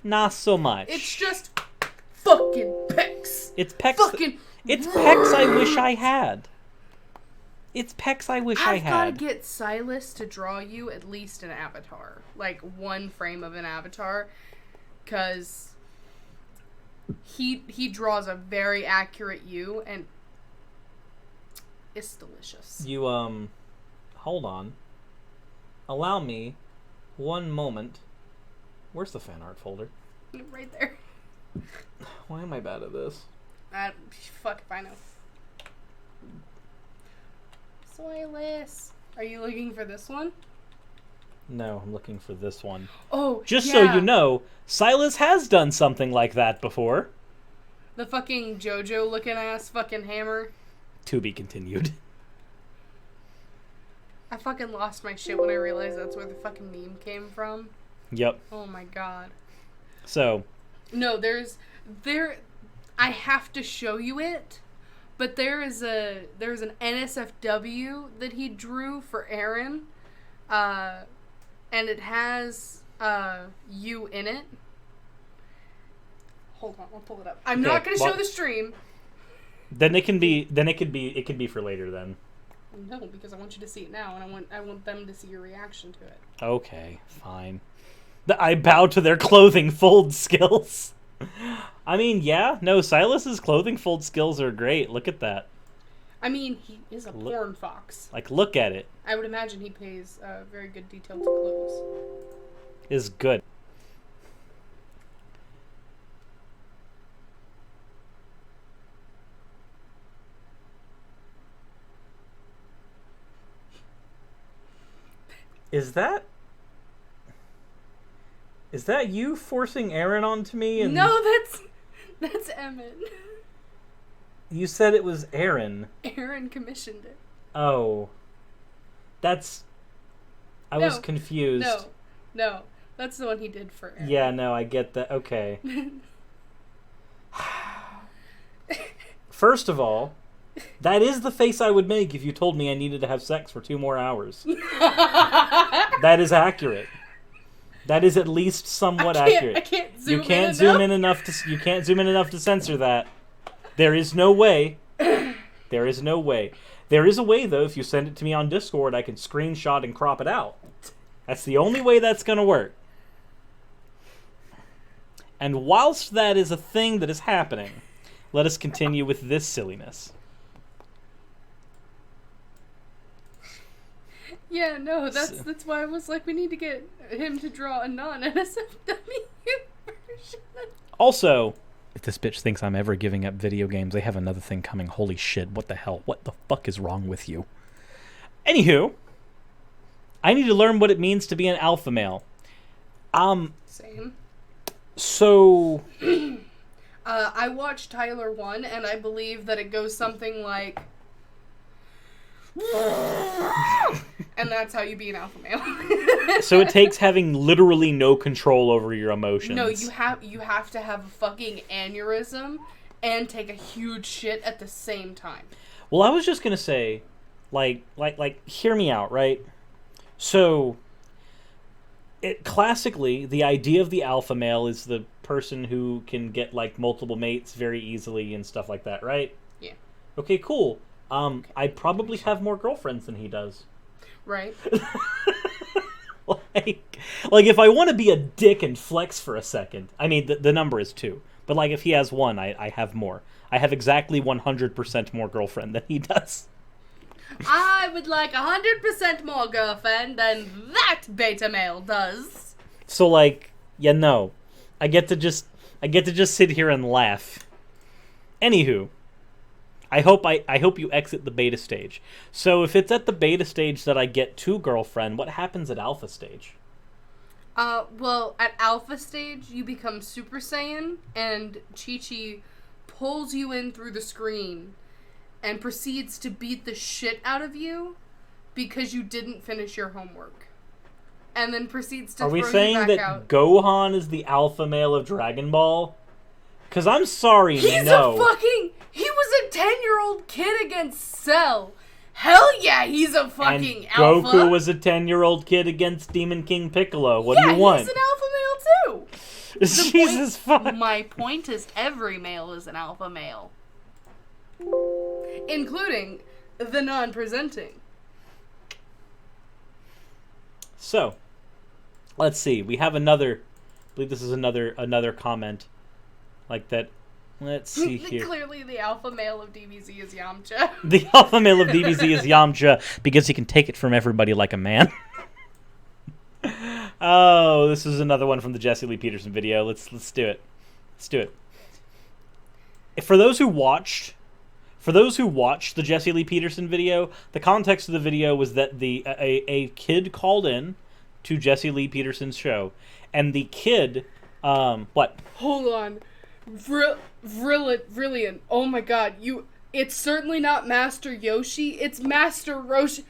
not so much. It's just fucking pecs. It's pecs. Fucking. It's pecs I wish I had. It's pecs I wish I I've gotta had. get Silas to draw you at least an avatar. Like, one frame of an avatar. Because he draws a very accurate you, and it's delicious. You, hold on. Allow me one moment. Where's the fan art folder? Right there. Why am I bad at this? Fuck if I know. Silas. Are you looking for this one? No, I'm looking for this one. Oh, Just yeah. so you know, Silas has done something like that before. The fucking JoJo looking ass fucking hammer. To be continued. I fucking lost my shit when I realized that's where the fucking meme came from. Yep. Oh my god. So. No, I have to show you it, but there's an NSFW that he drew for Aaron, and it has you in it. Hold on, I'll pull it up. I'm not gonna show the stream. Then it can be for later then. No, because I want you to see it now, and I want them to see your reaction to it. Okay, fine. I bow to their clothing fold skills. I mean, yeah, no, Silas's clothing fold skills are great. Look at that. I mean, he is a porn fox. Like, look at it. I would imagine he pays very good detail to clothes. Is good. Is that you forcing Aaron onto me? And No, that's Emmett. You said it was Aaron. Aaron commissioned it. Oh. I was confused. No. That's the one he did for Aaron. Yeah, no, I get that. Okay. First of all, that is the face I would make if you told me I needed to have sex for 2 more hours. That is accurate. That is at least somewhat accurate. I can't zoom You can't in zoom in enough to censor that. There is no way. There is no way. There is a way, though. If you send it to me on Discord, I can screenshot and crop it out. That's the only way that's going to work. And whilst that is a thing that is happening, let us continue with this silliness. Yeah, no, that's why I was like, we need to get him to draw a non-NSFW version. Also, if this bitch thinks I'm ever giving up video games, they have another thing coming. Holy shit, what the hell? What the fuck is wrong with you? Anywho, I need to learn what it means to be an alpha male. Same. So... I watched Tyler 1, and I believe that it goes something like... and that's how you be an alpha male. So it takes having literally no control over your emotions. No, you have to have a fucking aneurysm and take a huge shit at the same time. Well, I was just gonna say, like, hear me out, right? So, classically, the idea of the alpha male is the person who can get, like, multiple mates very easily and stuff like that, right? Yeah. Okay, cool. I probably have more girlfriends than he does. Right. like if I want to be a dick and flex for a second, I mean, the number is 2. But, like, if he has 1, I have more. I have exactly 100% more girlfriend than he does. I would like 100% more girlfriend than that beta male does. So, like, yeah, no. I get to just sit here and laugh. Anywho, I hope you exit the beta stage. So if it's at the beta stage that I get 2 girlfriend, what happens at alpha stage? Well, at alpha stage, you become Super Saiyan, and Chi-Chi pulls you in through the screen and proceeds to beat the shit out of you because you didn't finish your homework. and then proceeds to Are we throw you saying back that out. Gohan is the alpha male of Dragon Ball? Because I'm sorry, He was a 10-year-old kid against Cell. Hell yeah, he's a fucking and alpha. Goku was a 10-year-old kid against Demon King Piccolo. What do you want? Yeah, he's an alpha male too. Jesus fuck. My point is every male is an alpha male. Including the non-presenting. So, let's see. We have another, I believe this is another comment like that. Let's see here. Clearly the alpha male of DBZ is Yamcha. The alpha male of DBZ is Yamcha because he can take it from everybody like a man. Oh, this is another one from the Jesse Lee Peterson video. Let's do it. Let's do it. For those who watched the Jesse Lee Peterson video, the context of the video was that a kid called in to Jesse Lee Peterson's show, and the kid, what? Hold on. Brilliant. Oh my god, it's certainly not Master Yoshi, it's Master Roshi.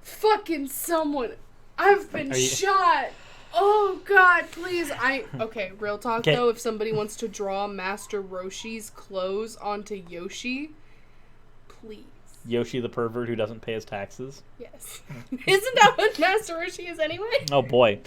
Fucking someone. I've been shot. Oh god, please. Okay, real talk though, if somebody wants to draw Master Roshi's clothes onto Yoshi, please. Yoshi the pervert who doesn't pay his taxes? Yes. Isn't that what Master Roshi is anyway? Oh boy.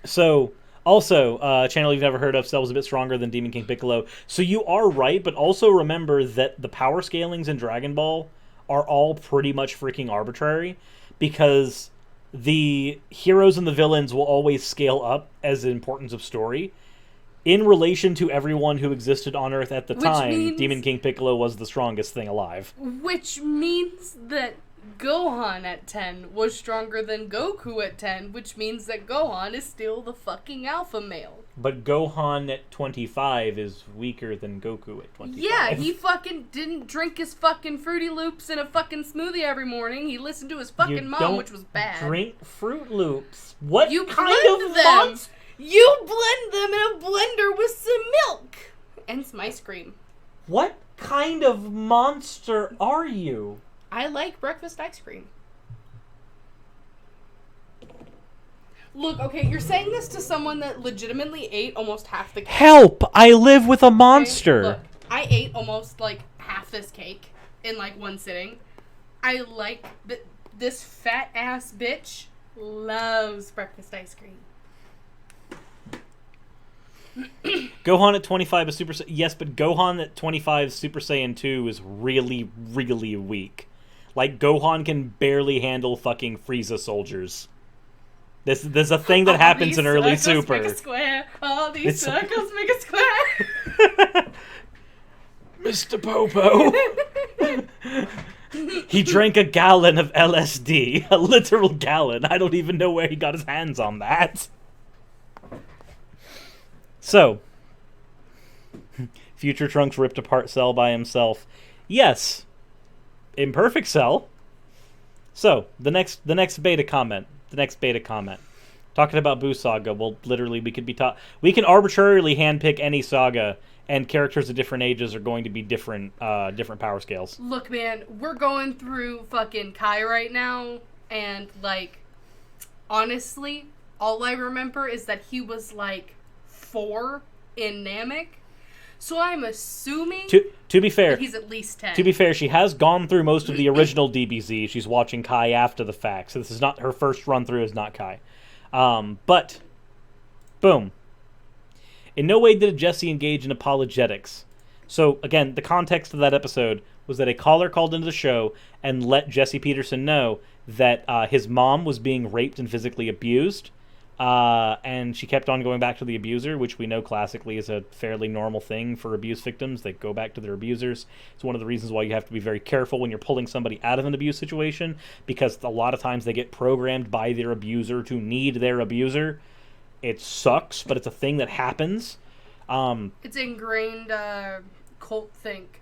So also, a channel you've never heard of, Cell was a bit stronger than Demon King Piccolo. So you are right, but also remember that the power scalings in Dragon Ball are all pretty much freaking arbitrary, because the heroes and the villains will always scale up as the importance of story. In relation to everyone who existed on Earth at the time, Demon King Piccolo was the strongest thing alive. Which means that Gohan at 10 was stronger than Goku at 10, which means that Gohan is still the fucking alpha male. But Gohan at 25 is weaker than Goku at 25. Yeah, he fucking didn't drink his fucking Fruity Loops in a fucking smoothie every morning. He listened to his fucking mom, which was bad. Drink Fruit Loops. What you kind of monster? You blend them in a blender with some milk and some ice cream. What kind of monster are you? I like breakfast ice cream. Look, okay, you're saying this to someone that legitimately ate almost half the cake. Help! I live with a monster! Okay? Look, I ate almost, half this cake in, one sitting. I like... This fat-ass bitch loves breakfast ice cream. Gohan at 25 is Super Saiyan... Yes, but Gohan at 25 Super Saiyan 2 is really, really weak. Gohan can barely handle fucking Frieza soldiers. There's a thing that happens in early Super. Make a square. All these circles make a square. Mr. Popo. He drank a gallon of LSD. A literal gallon. I don't even know where he got his hands on that. So, Future Trunks ripped apart Cell by himself. Yes. Imperfect Cell. So, the next beta comment. Talking about Boo Saga. Well, literally, we can arbitrarily handpick any saga, and characters of different ages are going to be different power scales. Look, man, we're going through fucking Kai right now, and, honestly, all I remember is that he was, 4 in Namek. So I'm assuming to be fair, he's at least 10. To be fair, she has gone through most of the original DBZ. She's watching Kai after the fact, so this is not her first run through. Is not Kai, but boom. In no way did Jesse engage in apologetics. So again, the context of that episode was that a caller called into the show and let Jesse Peterson know that his mom was being raped and physically abused. And she kept on going back to the abuser, which we know classically is a fairly normal thing for abuse victims. They go back to their abusers. It's one of the reasons why you have to be very careful when you're pulling somebody out of an abuse situation, because a lot of times they get programmed by their abuser to need their abuser. It sucks, but it's a thing that happens. It's ingrained cult think.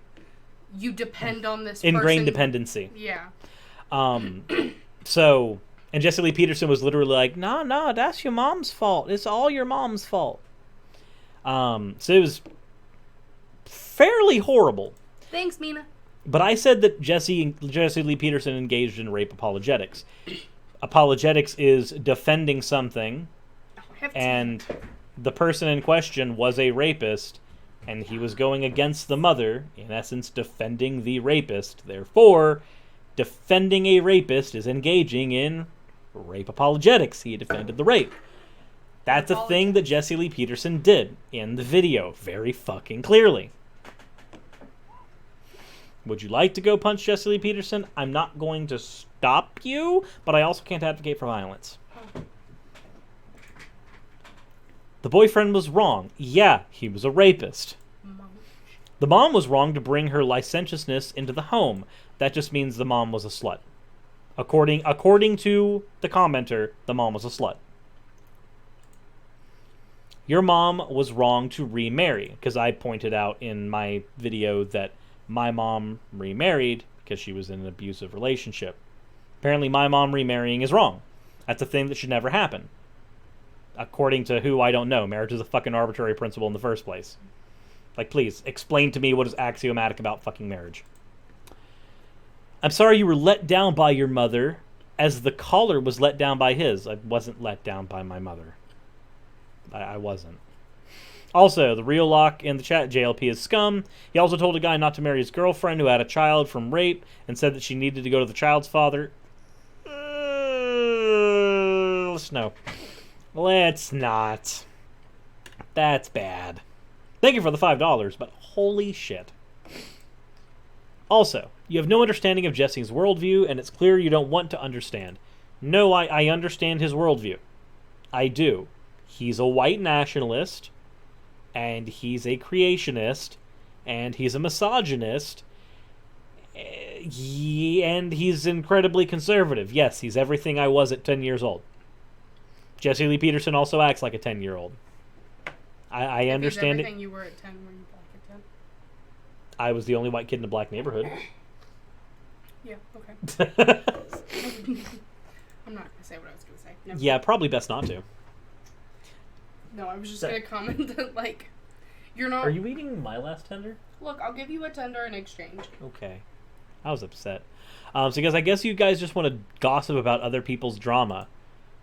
You depend on this ingrained person. Dependency. Yeah. So... And Jesse Lee Peterson was literally like, no, that's your mom's fault. It's all your mom's fault. So it was fairly horrible. Thanks, Mina. But I said that Jesse Lee Peterson engaged in rape apologetics. Apologetics is defending something, Hefty. and the person in question was a rapist, and he was going against the mother, in essence defending the rapist. Therefore, defending a rapist is engaging in rape apologetics. He defended the rape. That's a thing that Jesse Lee Peterson did in the video, very fucking clearly. Would you like to go punch Jesse Lee Peterson? I'm not going to stop you, but I also can't advocate for violence. The boyfriend was wrong. Yeah, he was a rapist. The mom was wrong to bring her licentiousness into the home. That just means the mom was a slut. According to the commenter, the mom was a slut. Your mom was wrong to remarry, because I pointed out in my video that my mom remarried because she was in an abusive relationship. Apparently my mom remarrying is wrong. That's a thing that should never happen. According to who, I don't know. Marriage is a fucking arbitrary principle in the first place. Like, please, explain to me what is axiomatic about fucking marriage. I'm sorry you were let down by your mother, as the caller was let down by his. I wasn't let down by my mother. I wasn't. Also, the real lock in the chat, JLP is scum. He also told a guy not to marry his girlfriend who had a child from rape and said that she needed to go to the child's father. No. Let's not. That's bad. Thank you for the $5, but holy shit. Also, you have no understanding of Jesse's worldview, and it's clear you don't want to understand. No, I understand his worldview. I do. He's a white nationalist, and he's a creationist, and he's a misogynist, and he's incredibly conservative. Yes, he's everything I was at 10 years old. Jesse Lee Peterson also acts like a 10-year-old. I understand everything you were at 10, were you black at 10? I was the only white kid in a black neighborhood. Yeah, okay. I'm not going to say what I was going to say. Never Yeah, probably best not to. No, I was just going to comment that, like, you're not... Are you eating my last tender? Look, I'll give you a tender in exchange. Okay. I was upset. So, guys, I guess you guys just want to gossip about other people's drama.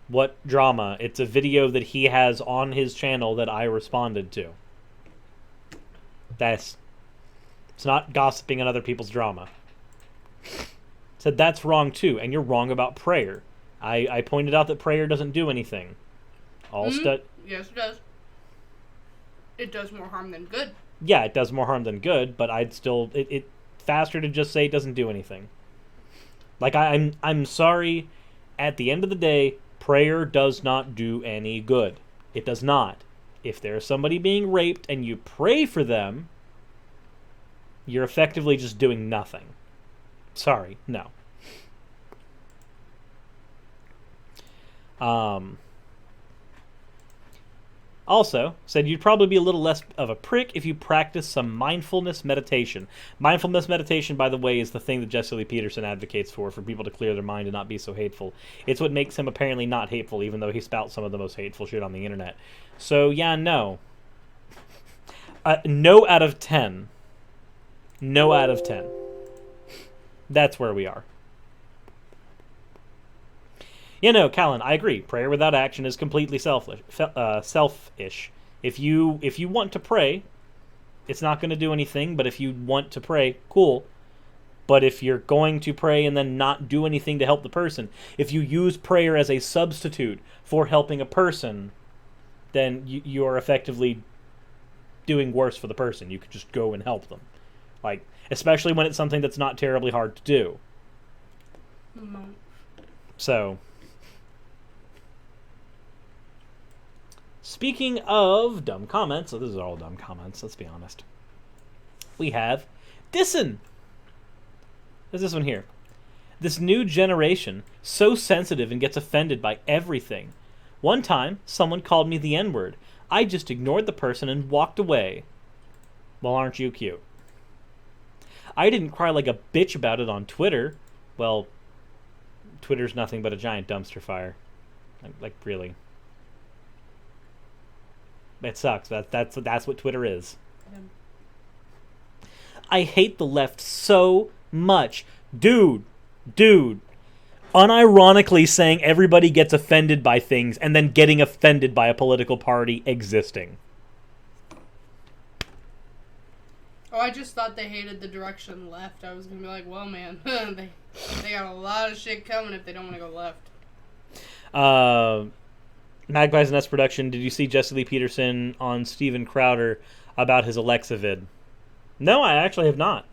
What drama? It's a video that he has on his channel that I responded to. It's not gossiping on other people's drama. Said that's wrong too, and you're wrong about prayer. I pointed out that prayer doesn't do anything. Yes, it does. It does more harm than good. Yeah, it does more harm than good, but I'd still it faster to just say it doesn't do anything. Like I'm sorry, at the end of the day, prayer does not do any good. It does not. If there's somebody being raped and you pray for them, you're effectively just doing nothing. Sorry, no. Also, said you'd probably be a little less of a prick if you practice some mindfulness meditation. Mindfulness meditation, by the way, is the thing that Jesse Lee Peterson advocates for people to clear their mind and not be so hateful. It's what makes him apparently not hateful, even though he spouts some of the most hateful shit on the internet. So, yeah, no. No out of 10. No out of 10. That's where we are. You know, Callan, I agree. Prayer without action is completely selfish. If you want to pray, it's not going to do anything. But if you want to pray, cool. But if you're going to pray and then not do anything to help the person, if you use prayer as a substitute for helping a person, then you're effectively doing worse for the person. You could just go and help them. Like, especially when it's something that's not terribly hard to do. No. So... Speaking of dumb comments, so this is all dumb comments, let's be honest. We have Dissin. There's this one here. This new generation, so sensitive and gets offended by everything. One time, someone called me the N-word. I just ignored the person and walked away. Well, aren't you cute? I didn't cry like a bitch about it on Twitter. Well, Twitter's nothing but a giant dumpster fire. Like really. It sucks. That's what Twitter is. Yeah. I hate the left so much. Dude. unironically saying everybody gets offended by things and then getting offended by a political party existing. Oh, I just thought they hated the direction left. I was gonna be like, well, man, they got a lot of shit coming if they don't want to go left. Magpies Nest Production, did you see Jesse Lee Peterson on Steven Crowder about his Alexa vid? No, I actually have not.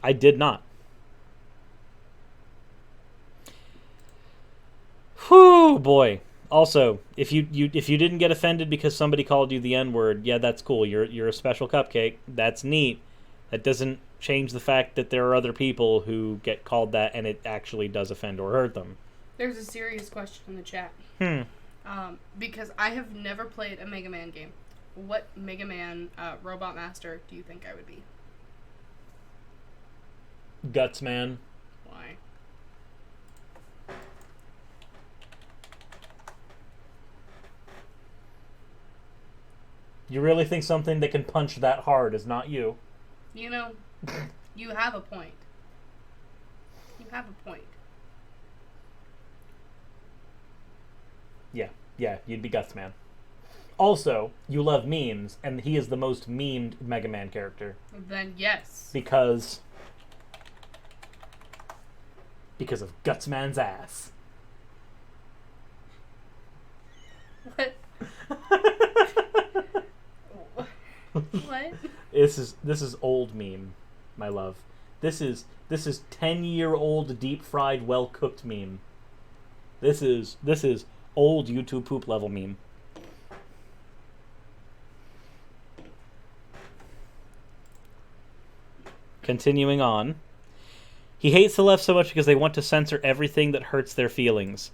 I did not. Whew, boy. Also, if you didn't get offended because somebody called you the N-word, yeah, that's cool. You're a special cupcake. That's neat. That doesn't change the fact that there are other people who get called that and it actually does offend or hurt them. There's a serious question in the chat. Because I have never played a Mega Man game. What Mega Man Robot Master do you think I would be? Guts Man. Why? You really think something that can punch that hard is not you? You know, you have a point. You have a point. Yeah, you'd be Guts Man. Also, you love memes, and he is the most memed Mega Man character. Then yes. Because of Guts Man's ass. What? What? This is old meme, my love. This is 10-year-old deep fried well cooked meme. This is old YouTube poop level meme. Continuing on. He hates the left so much because they want to censor everything that hurts their feelings.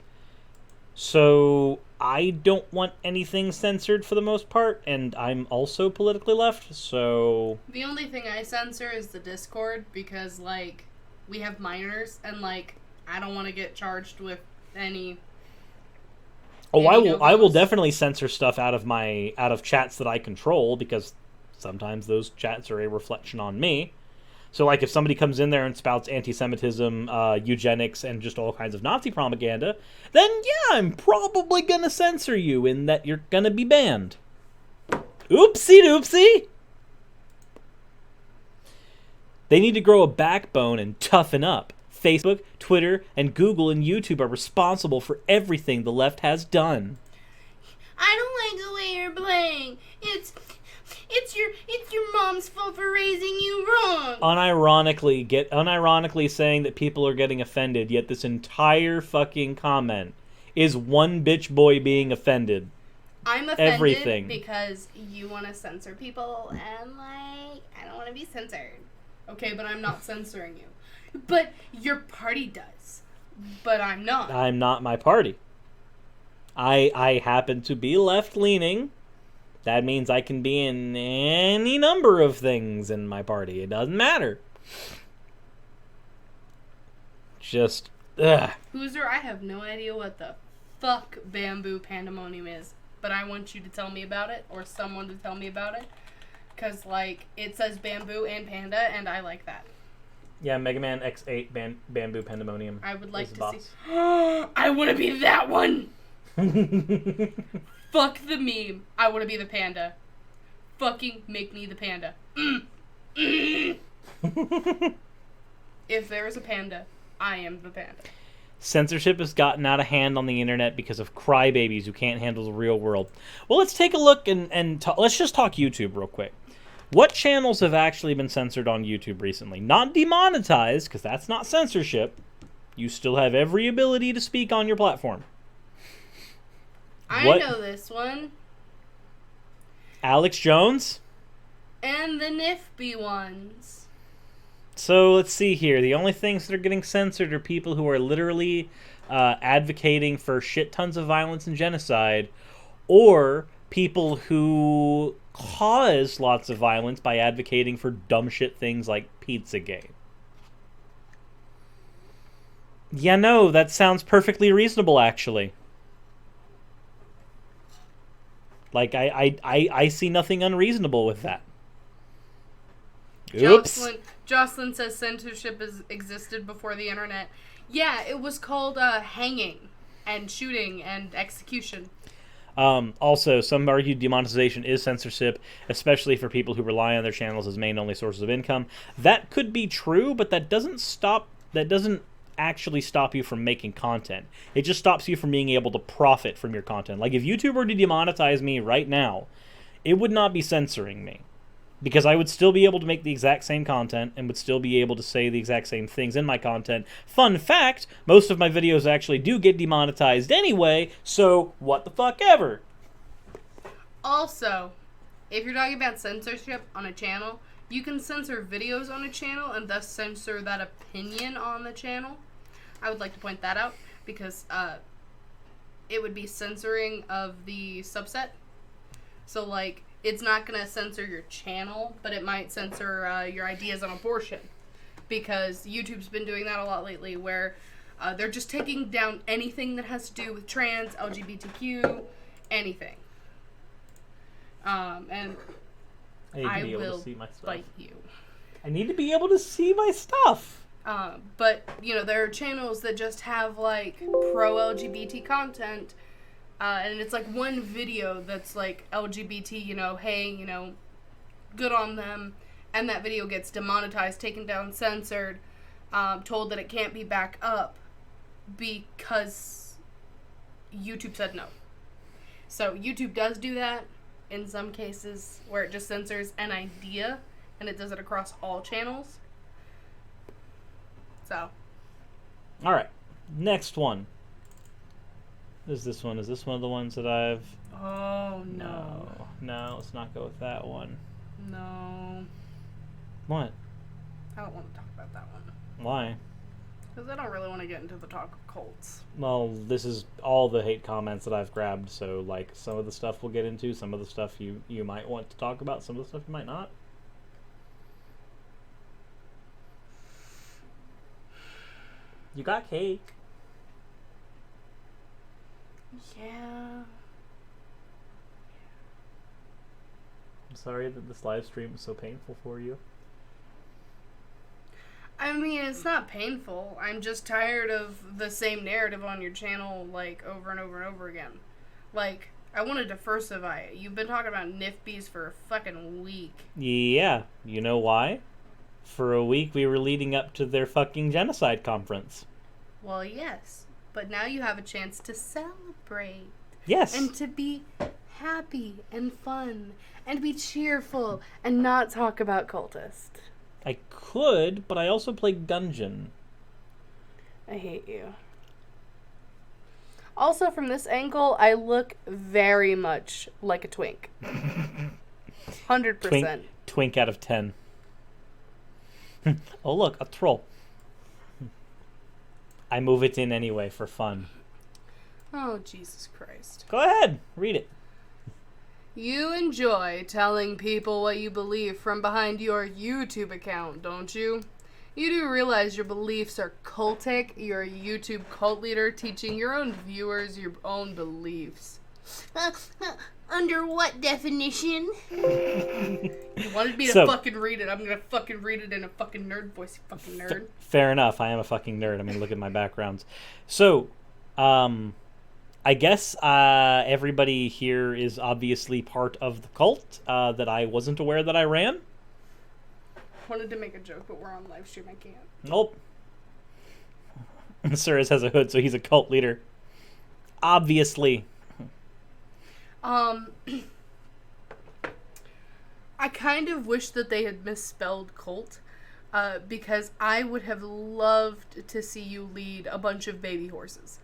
So I don't want anything censored for the most part, and I'm also politically left, so... The only thing I censor is the Discord, because, like, we have minors, and, like, I don't want to get charged with any... Oh, I will definitely censor stuff out of chats that I control, because sometimes those chats are a reflection on me. So, like, if somebody comes in there and spouts anti-Semitism, eugenics, and just all kinds of Nazi propaganda, then, yeah, I'm probably gonna censor you in that you're gonna be banned. Oopsie-doopsie! They need to grow a backbone and toughen up. Facebook, Twitter, and Google and YouTube are responsible for everything the left has done. I don't like the way you're playing. It's your mom's fault for raising you wrong. Unironically saying that people are getting offended, yet this entire fucking comment is one bitch boy being offended. I'm offended everything. Because you want to censor people, and, like, I don't want to be censored. Okay, but I'm not censoring you. But your party does. But I'm not. I'm not my party. I happen to be left-leaning. That means I can be in any number of things in my party. It doesn't matter. Just, ugh. Boozer, I have no idea what the fuck bamboo pandemonium is. But I want you to tell me about it, or someone to tell me about it. Because, like, it says bamboo and panda, and I like that. Yeah, Mega Man X8 Bamboo Pandemonium. I would like to see... I want to be that one! Fuck the meme. I want to be the panda. Fucking make me the panda. If there is a panda, I am the panda. Censorship has gotten out of hand on the internet because of crybabies who can't handle the real world. Well, let's take a look and let's just talk YouTube real quick. What channels have actually been censored on YouTube recently? Not demonetized, because that's not censorship. You still have every ability to speak on your platform. I know this one. Alex Jones? And the NIFB ones. So, let's see here. The only things that are getting censored are people who are literally advocating for shit tons of violence and genocide, or people who cause lots of violence by advocating for dumb shit things like Pizzagate. Yeah, no, that sounds perfectly reasonable, actually. Like, I see nothing unreasonable with that. Oops. Jocelyn says censorship has existed before the internet. Yeah, it was called hanging and shooting and execution. Also, some argue demonetization is censorship, especially for people who rely on their channels as main only sources of income. That could be true, but that doesn't actually stop you from making content. It just stops you from being able to profit from your content. Like, if YouTube were to demonetize me right now, it would not be censoring me, because I would still be able to make the exact same content and would still be able to say the exact same things in my content. Fun fact, most of my videos actually do get demonetized anyway, so what the fuck ever. Also, if you're talking about censorship on a channel, you can censor videos on a channel and thus censor that opinion on the channel. I would like to point that out because it would be censoring of the subset. So, like, it's not going to censor your channel, but it might censor your ideas on abortion. Because YouTube's been doing that a lot lately, where they're just taking down anything that has to do with trans, LGBTQ, anything. And I will bite you. I need to be able to see my stuff. But, you know, there are channels that just have, like, pro-LGBT content, and it's like one video that's like LGBT, you know, hey, you know, good on them, and that video gets demonetized, taken down, censored, told that it can't be back up because YouTube said no. So YouTube does do that in some cases where it just censors an idea and it does it across all channels. So. All right, next one. Is this one? Is this one of the ones that I've... Oh, no. No, let's not go with that one. No. What? I don't want to talk about that one. Why? Because I don't really want to get into the talk of cults. Well, this is all the hate comments that I've grabbed, so, like, some of the stuff we'll get into, some of the stuff you might want to talk about, some of the stuff you might not. You got cake. Yeah. I'm sorry that this live stream is so painful for you. I mean, it's not painful. I'm just tired of the same narrative on your channel, like, over and over and over again. Like, I want to diversify it. You've been talking about NIFBs for a fucking week. Yeah. You know why? For a week we were leading up to their fucking genocide conference. Well, yes. But now you have a chance to celebrate. Yes. And to be happy and fun and be cheerful and not talk about cultists. I could, but I also play Gungeon. I hate you. Also, from this angle, I look very much like a twink. 100%. Twink out of 10. Oh, look, a troll. I move it in anyway for fun. Oh, Jesus Christ. Go ahead, read it. You enjoy telling people what you believe from behind your YouTube account, don't you? You do realize your beliefs are cultic. You're a YouTube cult leader teaching your own viewers your own beliefs. Under what definition? You wanted me to fucking read it. I'm gonna fucking read it in a fucking nerd voice, you fucking nerd. Fair enough. I am a fucking nerd. I mean, look at my backgrounds. So, I guess everybody here is obviously part of the cult that I wasn't aware that I ran. Wanted to make a joke, but we're on live stream. I can't. Nope. Cyrus has a hood, so he's a cult leader. Obviously. I kind of wish that they had misspelled cult, because I would have loved to see you lead a bunch of baby horses.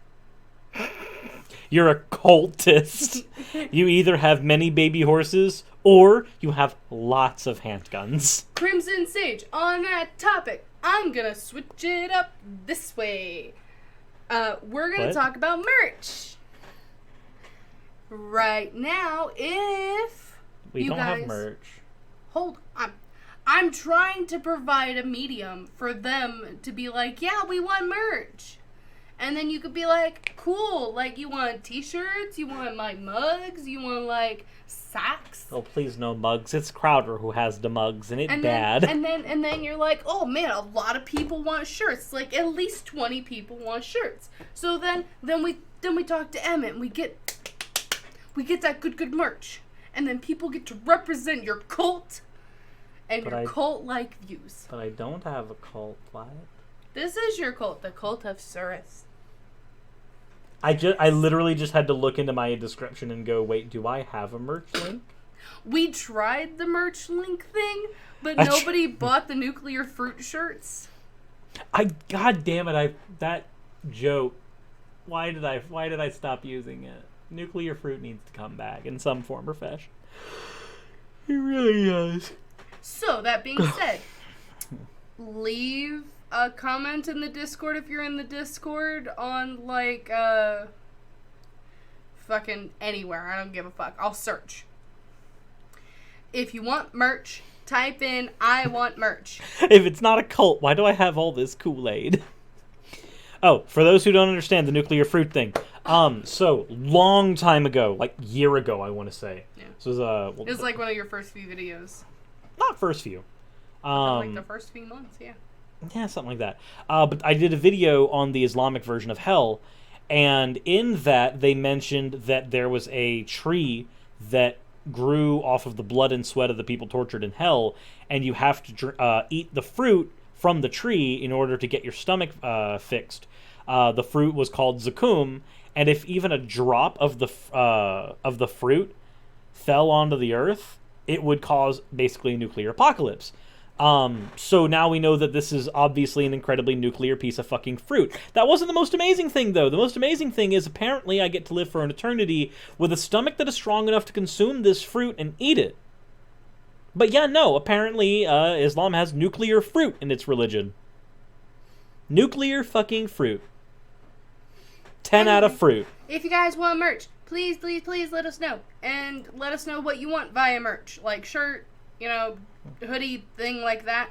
You're a cultist. You either have many baby horses or you have lots of handguns. Crimson Sage, on that topic, I'm gonna switch it up this way. We're gonna talk about merch. Right now, if we you don't guys have merch. Hold on. I'm trying to provide a medium for them to be like, yeah, we want merch. And then you could be like, cool, like, you want t-shirts, you want, like, mugs, you want, like, socks. Oh, please no mugs. It's Crowder who has the mugs, and bad. And then you're like, oh, man, a lot of people want shirts. Like, at least 20 people want shirts. So then we talk to Emmett, and we get that good merch. And then people get to represent your cult and cult-like views. But I don't have a cult, Wyatt. This is your cult, the cult of Surus. I literally just had to look into my description and go, wait, do I have a merch link? We tried the merch link thing, but nobody bought the nuclear fruit shirts. God damn it, that joke. Why did I stop using it? Nuclear fruit needs to come back in some form or fashion. It really does. So, that being said, leave a comment in the Discord if you're in the Discord on, like, fucking anywhere. I don't give a fuck. I'll search. If you want merch, type in, I want merch. If it's not a cult, why do I have all this Kool-Aid? Oh, for those who don't understand the nuclear fruit thing. So, long time ago, like year ago, I want to say. Yeah. This was, it was like one of your first few videos. Not first few. Like the first few months, yeah. Yeah, something like that. But I did a video on the Islamic version of hell, and in that they mentioned that there was a tree that grew off of the blood and sweat of the people tortured in hell, and you have to eat the fruit from the tree in order to get your stomach fixed. The fruit was called zakum, and if even a drop of the fruit fell onto the earth, it would cause basically a nuclear apocalypse. So now we know that this is obviously an incredibly nuclear piece of fucking fruit. That wasn't the most amazing thing, though. The most amazing thing is apparently I get to live for an eternity with a stomach that is strong enough to consume this fruit and eat it. But yeah, no, apparently Islam has nuclear fruit in its religion. Nuclear fucking fruit. 10 out of fruit. If you guys want merch, please let us know. And let us know what you want via merch. Like shirt, hoodie, thing like that.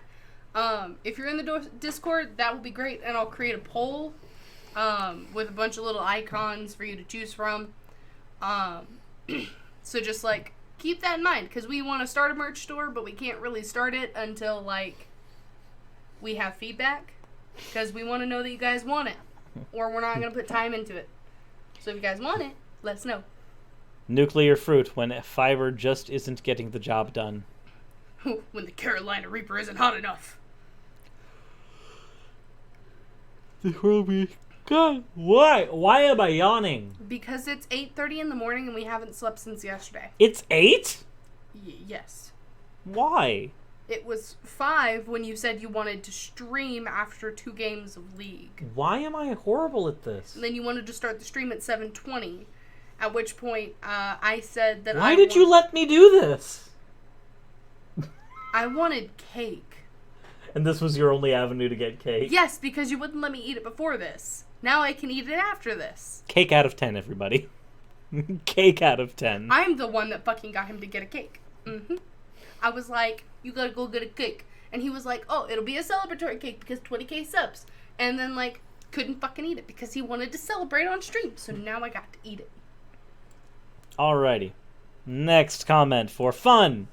If you're in the Discord, that would be great. And I'll create a poll with a bunch of little icons for you to choose from. So just, like, keep that in mind. Because we want to start a merch store, but we can't really start it until, like, we have feedback. Because we want to know that you guys want it. Or we're not going to put time into it. So if you guys want it, let us know. Nuclear fruit when fiber just isn't getting the job done. When the Carolina Reaper isn't hot enough. God, why? Why am I yawning? Because it's 8:30 in the morning and we haven't slept since yesterday. It's 8? Yes. Why? It was 5 when you said you wanted to stream after 2 games of League. Why am I horrible at this? And then you wanted to start the stream at 7:20. At which point, I said that Why did you let me do this? I wanted cake. And this was your only avenue to get cake? Yes, because you wouldn't let me eat it before this. Now I can eat it after this. Cake out of 10, everybody. Cake out of 10. I'm the one that fucking got him to get a cake. I was like, you gotta go get a cake. And he was like, oh, it'll be a celebratory cake because 20k subs. And then, like, couldn't fucking eat it because he wanted to celebrate on stream. So now I got to eat it. Alrighty. Next comment for fun.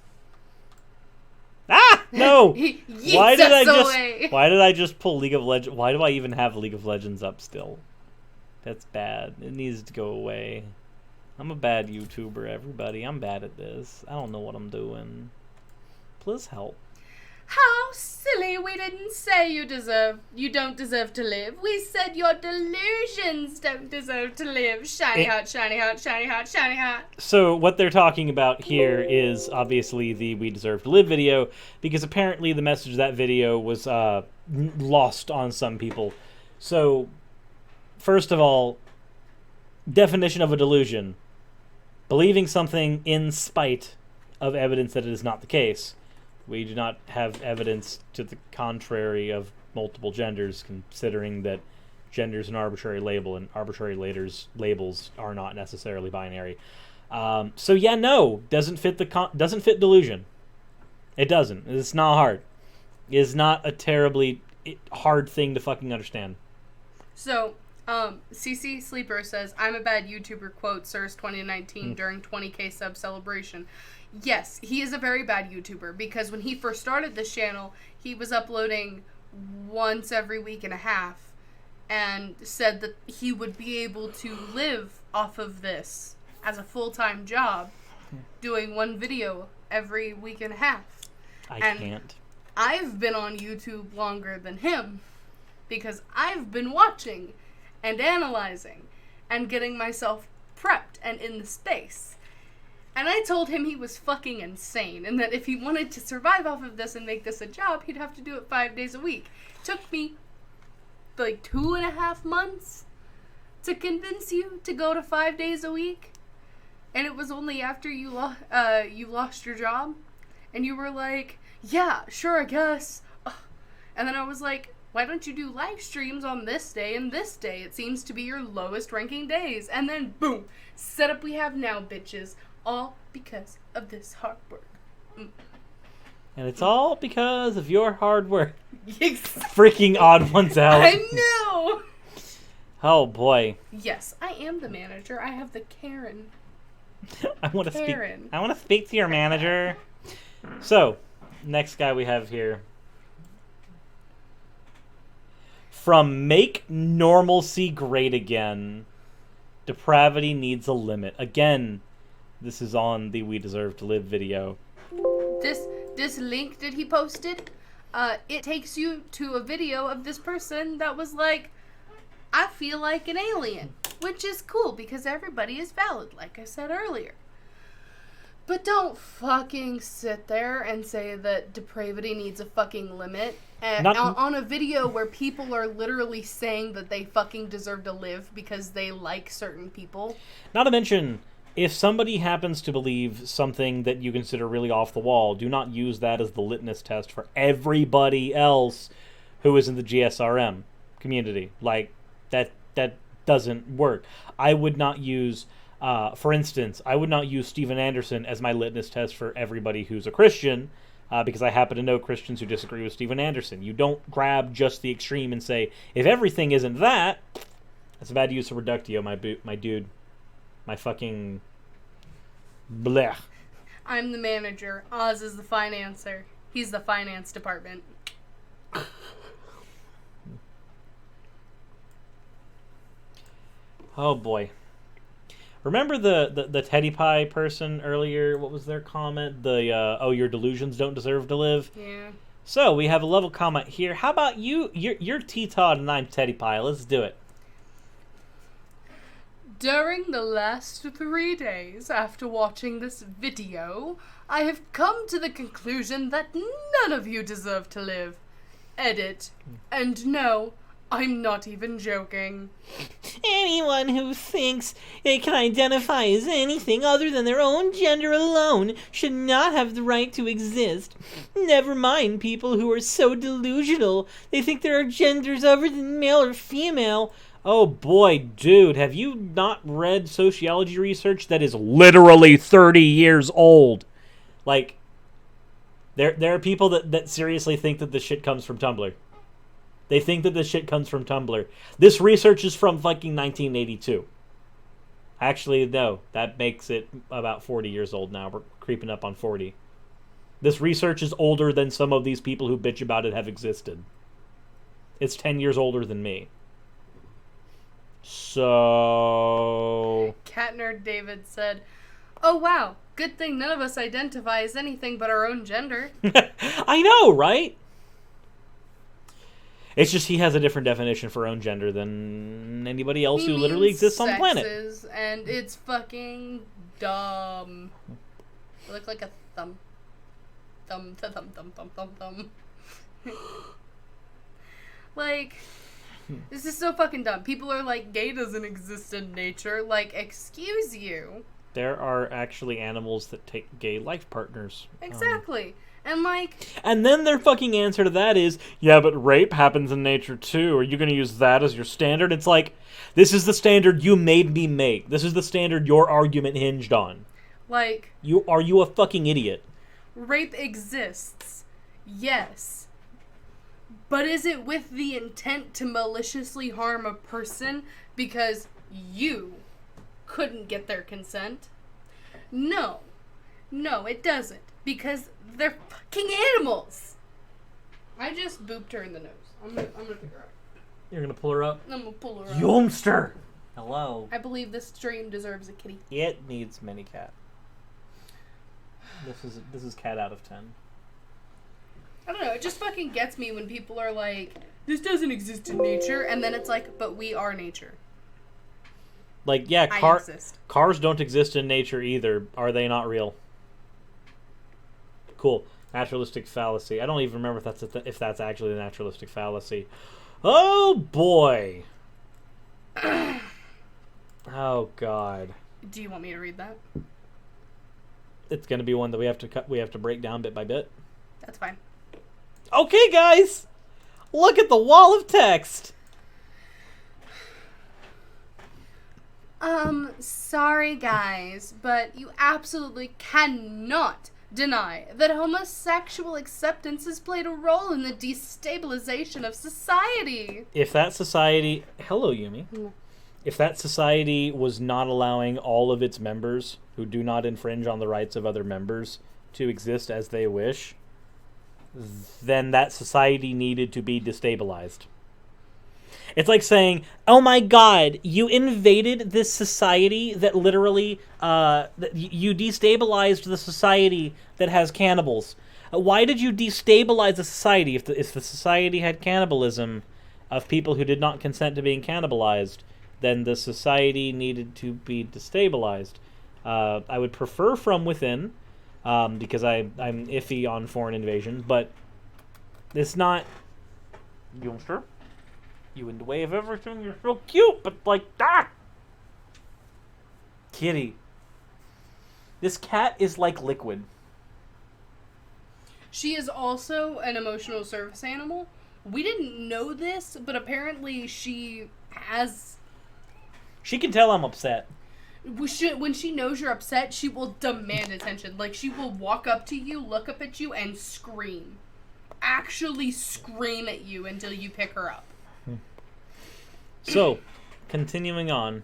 Ah! No! Why did I just pull League of Legends? Why do I even have League of Legends up still? That's bad. It needs to go away. I'm a bad YouTuber, everybody. I'm bad at this. I don't know what I'm doing. Please help. How silly. We didn't say you don't deserve to live. We said your delusions don't deserve to live. Shiny hot, shiny hot, shiny hot, shiny hot. So what they're talking about here is obviously the We Deserve to Live video, because apparently the message of that video was lost on some people. So, first of all, definition of a delusion. Believing something in spite of evidence that it is not the case. We do not have evidence to the contrary of multiple genders, considering that gender is an arbitrary label, and arbitrary labels are not necessarily binary. So yeah, no, doesn't fit delusion. It doesn't. It's not hard. It's not a terribly hard thing to fucking understand. So CC Sleeper says, I'm a bad YouTuber, quote, Sirs 2019 during 20k sub celebration. Yes, he is a very bad YouTuber, because when he first started this channel, he was uploading once every week and a half, and said that he would be able to live off of this as a full-time job, doing one video every week and a half. I can't. I've been on YouTube longer than him, because I've been watching and analyzing and getting myself prepped and in the space. And I told him he was fucking insane, and that if he wanted to survive off of this and make this a job, he'd have to do it 5 days a week. It took me like 2.5 months to convince you to go to 5 days a week. And it was only after you lost your job, and you were like, yeah, sure, I guess. And then I was like, why don't you do live streams on this day and this day? It seems to be your lowest ranking days. And then, boom, setup we have now, bitches. All because of this hard work. And it's all because of your hard work. Exactly. Freaking odd ones out. I know. Oh, boy. Yes, I am the manager. I have the Karen. I want to Karen. speak. I want to speak to your manager. So, next guy we have here. From Make Normalcy Great Again, depravity needs a limit. Again, this is on the We Deserve to Live video. This link that he posted, it takes you to a video of this person that was like, I feel like an alien, which is cool because everybody is valid, like I said earlier. But don't fucking sit there and say that depravity needs a fucking limit on a video where people are literally saying that they fucking deserve to live because they like certain people. Not to mention, if somebody happens to believe something that you consider really off the wall, do not use that as the litmus test for everybody else who is in the GSRM community. Like, that doesn't work. I would not use... for instance, I would not use Steven Anderson as my litmus test for everybody who's a Christian, because I happen to know Christians who disagree with Steven Anderson. You don't grab just the extreme and say, if everything isn't that, that's a bad use of reductio, my dude. My fucking... blech. I'm the manager. Oz is the financer. He's the finance department. Oh, boy. Remember the Teddy Pie person earlier? What was their comment? Oh, your delusions don't deserve to live? Yeah. So, we have a level comment here. How about you? You're T-Todd and I'm Teddy Pie. Let's do it. During the last 3 days after watching this video, I have come to the conclusion that none of you deserve to live. Edit. And no, I'm not even joking. Anyone who thinks they can identify as anything other than their own gender alone should not have the right to exist. Never mind people who are so delusional they think there are genders other than male or female. Oh boy, dude, have you not read sociology research that is literally 30 years old? Like, there are people that seriously think that this shit comes from Tumblr. They think that this shit comes from Tumblr. This research is from fucking 1982. Actually, no, that makes it about 40 years old now. We're creeping up on 40. This research is older than some of these people who bitch about it have existed. It's 10 years older than me. So... Cat Nerd David said, oh wow, good thing none of us identify as anything but our own gender. I know, right? It's just he has a different definition for own gender than anybody else who literally exists on the planet. And it's fucking dumb. I look like a thumb. Thumb. Like... This is so fucking dumb. People are like, gay doesn't exist in nature. Like, excuse you. There are actually animals that take gay life partners. Exactly. And like... And then their fucking answer to that is, yeah, but rape happens in nature too. Are you going to use that as your standard? It's like, this is the standard you made me make. This is the standard your argument hinged on. Like... Are you a fucking idiot? Rape exists. Yes. But is it with the intent to maliciously harm a person because you couldn't get their consent? No. No, it doesn't. Because they're fucking animals. I just booped her in the nose. I'm gonna pick her up. You're gonna pull her up? I'm gonna pull her up. Youngster! Hello. I believe this stream deserves a kitty. It needs mini cat. This is cat out of 10. I don't know, it just fucking gets me when people are like, this doesn't exist in nature, and then it's like, but we are nature. Like, yeah, I exist. Cars don't exist in nature either. Are they not real? Cool. Naturalistic fallacy. I don't even remember if that's actually the naturalistic fallacy. Oh boy. Oh god. Do you want me to read that? It's gonna be one that we have to break down bit by bit. That's fine. Okay, guys. Look at the wall of text. Sorry guys, but you absolutely cannot deny that homosexual acceptance has played a role in the destabilization of society. If that society... Hello, Yumi. If that society was not allowing all of its members who do not infringe on the rights of other members to exist as they wish, then that society needed to be destabilized. It's like saying, oh my god, you invaded this society that literally, you destabilized the society that has cannibals. Why did you destabilize the society if the society had cannibalism of people who did not consent to being cannibalized? Then the society needed to be destabilized. I would prefer from within, because I'm iffy on foreign invasion, but it's not... Youngster? You in the way of everything, you're so cute, but like, Kitty. This cat is like liquid. She is also an emotional service animal. We didn't know this, but apparently she has... She can tell I'm upset. When she knows you're upset, she will demand attention. Like, she will walk up to you, look up at you, and scream. Actually scream at you until you pick her up. So, continuing on.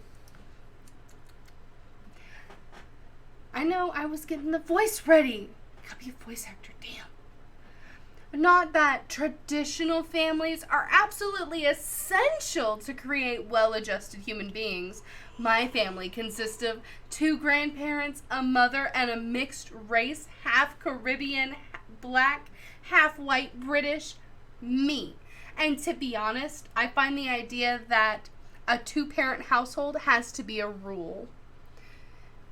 I know, I was getting the voice ready. Gotta be a voice actor, damn. Not that traditional families are absolutely essential to create well-adjusted human beings. My family consists of 2 grandparents, a mother, and a mixed race, half Caribbean, black, half white, British, me. And to be honest, I find the idea that a 2-parent household has to be a rule.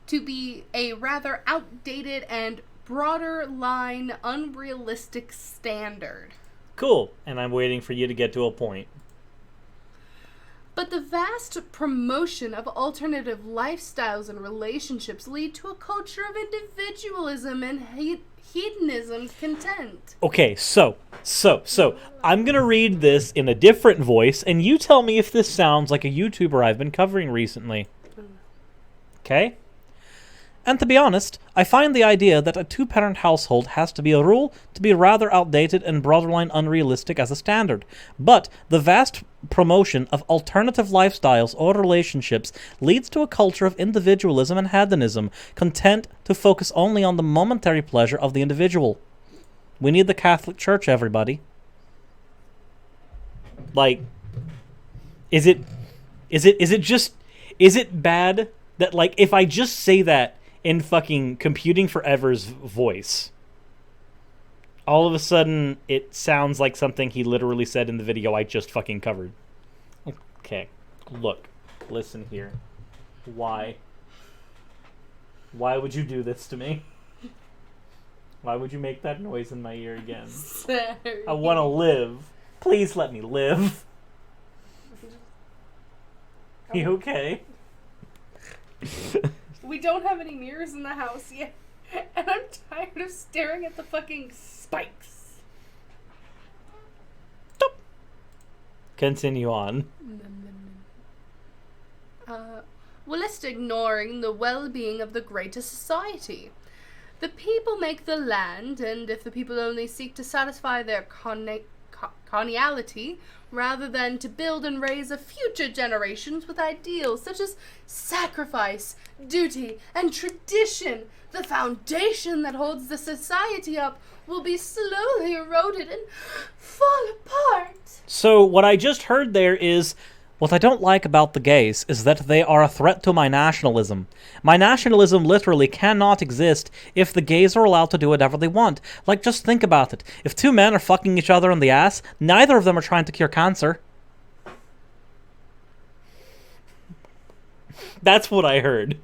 To be a rather outdated and broader line, unrealistic standard. Cool. And I'm waiting for you to get to a point. But the vast promotion of alternative lifestyles and relationships lead to a culture of individualism and hedonism content. Okay, so, I'm gonna read this in a different voice, and you tell me if this sounds like a YouTuber I've been covering recently. Okay? And to be honest, I find the idea that a 2-parent household has to be a rule to be rather outdated and borderline unrealistic as a standard. But the vast promotion of alternative lifestyles or relationships leads to a culture of individualism and hedonism, content to focus only on the momentary pleasure of the individual. We need the Catholic Church, everybody. Like, is it bad that, like, if I just say that in fucking Computing Forever's voice, all of a sudden it sounds like something he literally said in the video I just fucking covered? Okay, look, listen here. Why? Why would you do this to me? Why would you make that noise in my ear again? Sorry. I want to live. Please let me live. You okay? We don't have any mirrors in the house yet, and I'm tired of staring at the fucking spikes. Continue on. Whilst ignoring the well-being of the greater society. The people make the land, and if the people only seek to satisfy their coloniality, rather than to build and raise a future generations with ideals such as sacrifice, duty, and tradition. The foundation that holds the society up will be slowly eroded and fall apart. So what I just heard there is, what I don't like about the gays is that they are a threat to my nationalism. My nationalism literally cannot exist if the gays are allowed to do whatever they want. Like, just think about it. If two men are fucking each other in the ass, neither of them are trying to cure cancer. That's what I heard.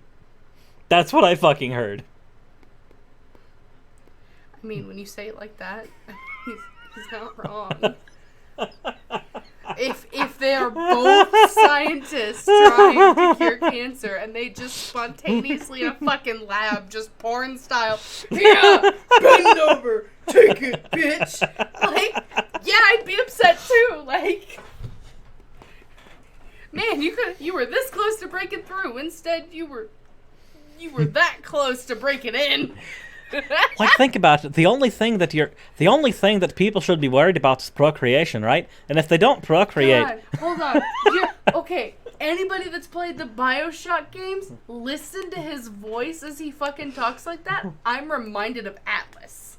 That's what I heard. I mean, when you say it like that, he's not wrong. If they are both scientists trying to cure cancer and they just spontaneously in a fucking lab, just porn style, yeah, bend over, take it, bitch. Like, yeah, I'd be upset too. Like, man, you were this close to breaking through. Instead, you were that close to breaking in. Like, think about it. The only thing that people should be worried about is procreation, right? And if they don't procreate, God, hold on. Okay, anybody that's played the BioShock games, listen to his voice as he fucking talks like that. I'm reminded of Atlas.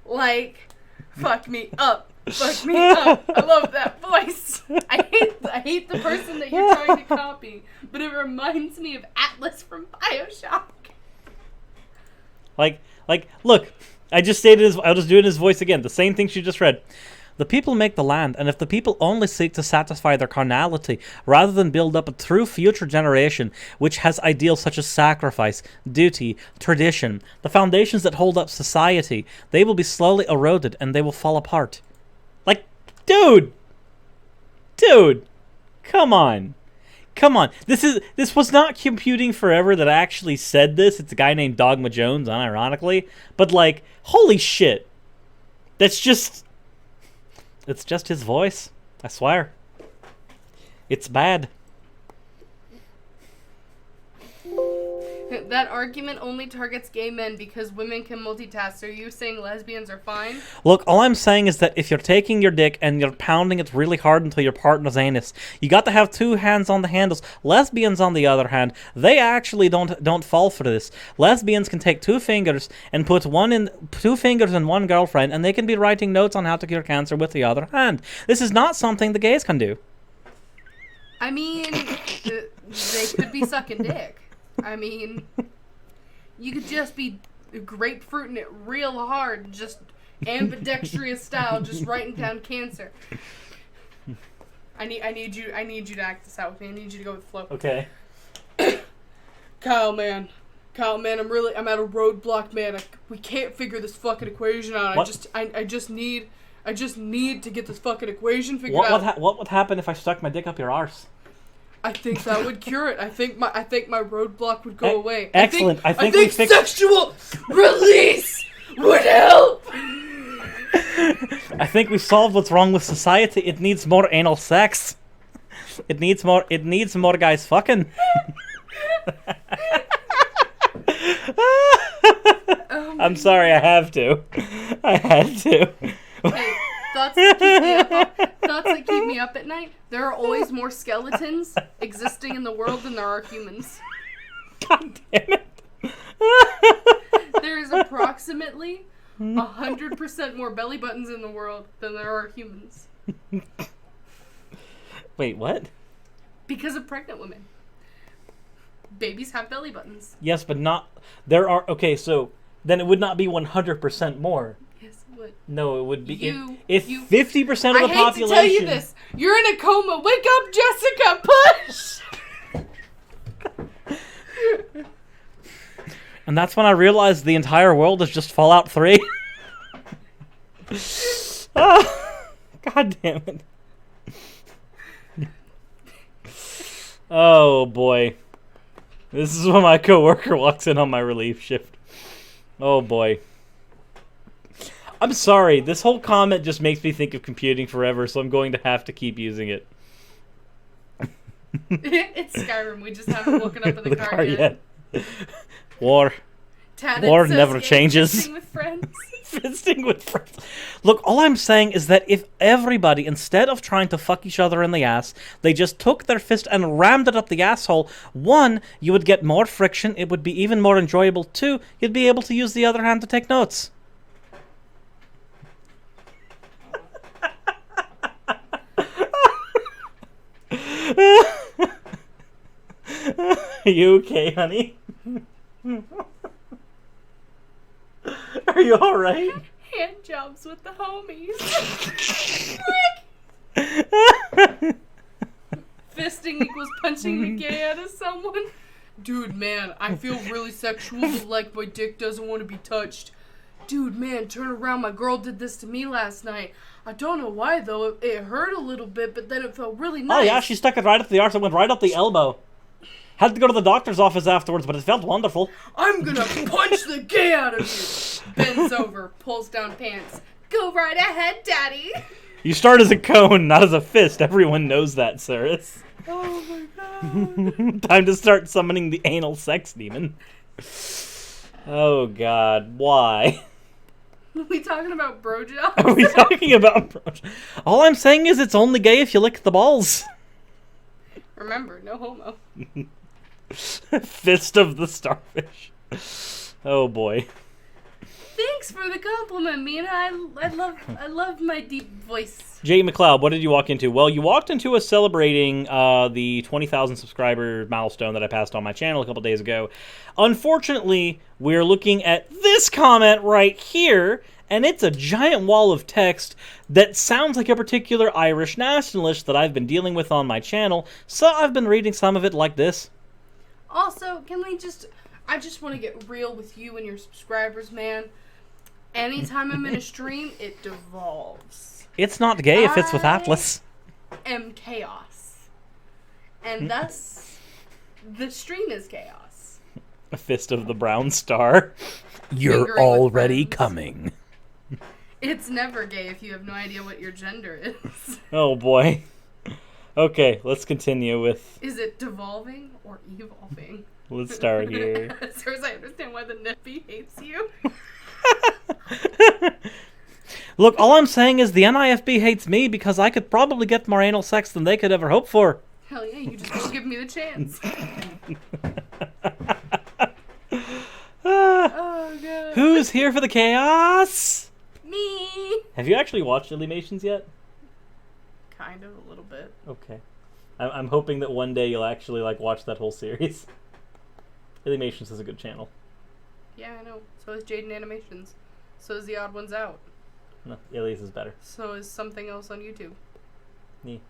Like, fuck me up. Fuck me up. I love that voice. I hate the person that you're trying to copy, but it reminds me of Atlas from BioShock. Like, look, I'll just do it in his voice again. The same thing she just read. The people make the land, and if the people only seek to satisfy their carnality, rather than build up a true future generation, which has ideals such as sacrifice, duty, tradition, the foundations that hold up society, they will be slowly eroded, and they will fall apart. Like, dude, come on. This was not Computing Forever that actually said this. It's a guy named Dogma Jones, unironically. But, like, holy shit. It's just his voice. I swear. It's bad. That argument only targets gay men because women can multitask. So are you saying lesbians are fine? Look, all I'm saying is that if you're taking your dick and you're pounding it really hard until your partner's anus, you got to have two hands on the handles. Lesbians, on the other hand, they actually don't fall for this. Lesbians can take two fingers and put two fingers in one girlfriend, and they can be writing notes on how to cure cancer with the other hand. This is not something the gays can do. I mean, they could be sucking dick. I mean, you could just be grapefruiting it real hard, just ambidextrous style, just writing down cancer. I need you to act this out with me. I need you to go with the flow. Okay. Kyle, man, I'm at a roadblock, man. We can't figure this fucking equation out. What? I just need to get this fucking equation figured out. What would happen if I stuck my dick up your arse? I think that would cure it. I think my roadblock would go away. Excellent. I think sexual release would help. I think we solved what's wrong with society. It needs more anal sex. It needs more guys fucking. I'm sorry, I had to. Hey, thoughts that keep me up at night. There are always more skeletons existing in the world than there are humans. God damn it. There is approximately 100% more belly buttons in the world than there are humans. Wait, what? Because of pregnant women. Babies have belly buttons. Yes, but not... There are... Okay, so... Then it would not be 100% more. Yes, it would. No, it would be... If 50% of the population... I hate to tell you this. You're in a coma. Wake up, Jessica. Push! And that's when I realized the entire world is just Fallout 3. Oh, God damn it. Oh, boy. This is when my coworker walks in on my relief shift. Oh, boy. I'm sorry. This whole comment just makes me think of Computing Forever, so I'm going to have to keep using it. It's Skyrim. We just haven't woken up in the car yet. War Tatted never changes. With friends. Fisting with friends. Look, all I'm saying is that if everybody, instead of trying to fuck each other in the ass, they just took their fist and rammed it up the asshole, one, you would get more friction, it would be even more enjoyable. Two, you'd be able to use the other hand to take notes. Are you okay, honey? Are you alright? Hand jobs with the homies. Fisting equals punching the gay out of someone. Dude, man, I feel really sexual, but like my dick doesn't want to be touched. Dude, man, turn around. My girl did this to me last night. I don't know why, though. It hurt a little bit, but then it felt really nice. Oh, yeah, she stuck it right up the arse. It went right up the elbow. Had to go to the doctor's office afterwards, but it felt wonderful. I'm gonna punch the gay out of you. Bends over, pulls down pants. Go right ahead, daddy. You start as a cone, not as a fist. Everyone knows that, Cyrus. Oh my god. Time to start summoning the anal sex demon. Oh, God. Why? Are we talking about bro jobs? Are we talking about... All I'm saying is it's only gay if you lick the balls. Remember, no homo. Fist of the starfish. Oh, boy. Thanks for the compliment, Mina. I love my deep voice. Jay McLeod, what did you walk into? Well, you walked into us celebrating the 20,000 subscriber milestone that I passed on my channel a couple days ago. Unfortunately, we're looking at this comment right here, and it's a giant wall of text that sounds like a particular Irish nationalist that I've been dealing with on my channel, so I've been reading some of it like this. Also, I just want to get real with you and your subscribers, man. Anytime I'm in a stream, it devolves. It's not gay if it's with Atlas. Am chaos. And thus, the stream is chaos. A fist of the brown star. You're Fingering with already friends. coming. It's never gay if you have no idea what your gender is. Oh, boy. Okay, let's continue with... Is it devolving or evolving? Let's start here. So as I understand why the Nippy hates you. Look, all I'm saying is the NIFB hates me because I could probably get more anal sex than they could ever hope for. Hell yeah, you just won't give me the chance. Oh, God. Who's here for the chaos? Me. Have you actually watched Illuminations yet? Kind of, a little bit. Okay. I'm hoping that one day you'll actually watch that whole series. Illuminations is a good channel. Yeah, I know. So is Jaden Animations. So is The Odd Ones Out. No, Illy's is better. So is something else on YouTube. Me.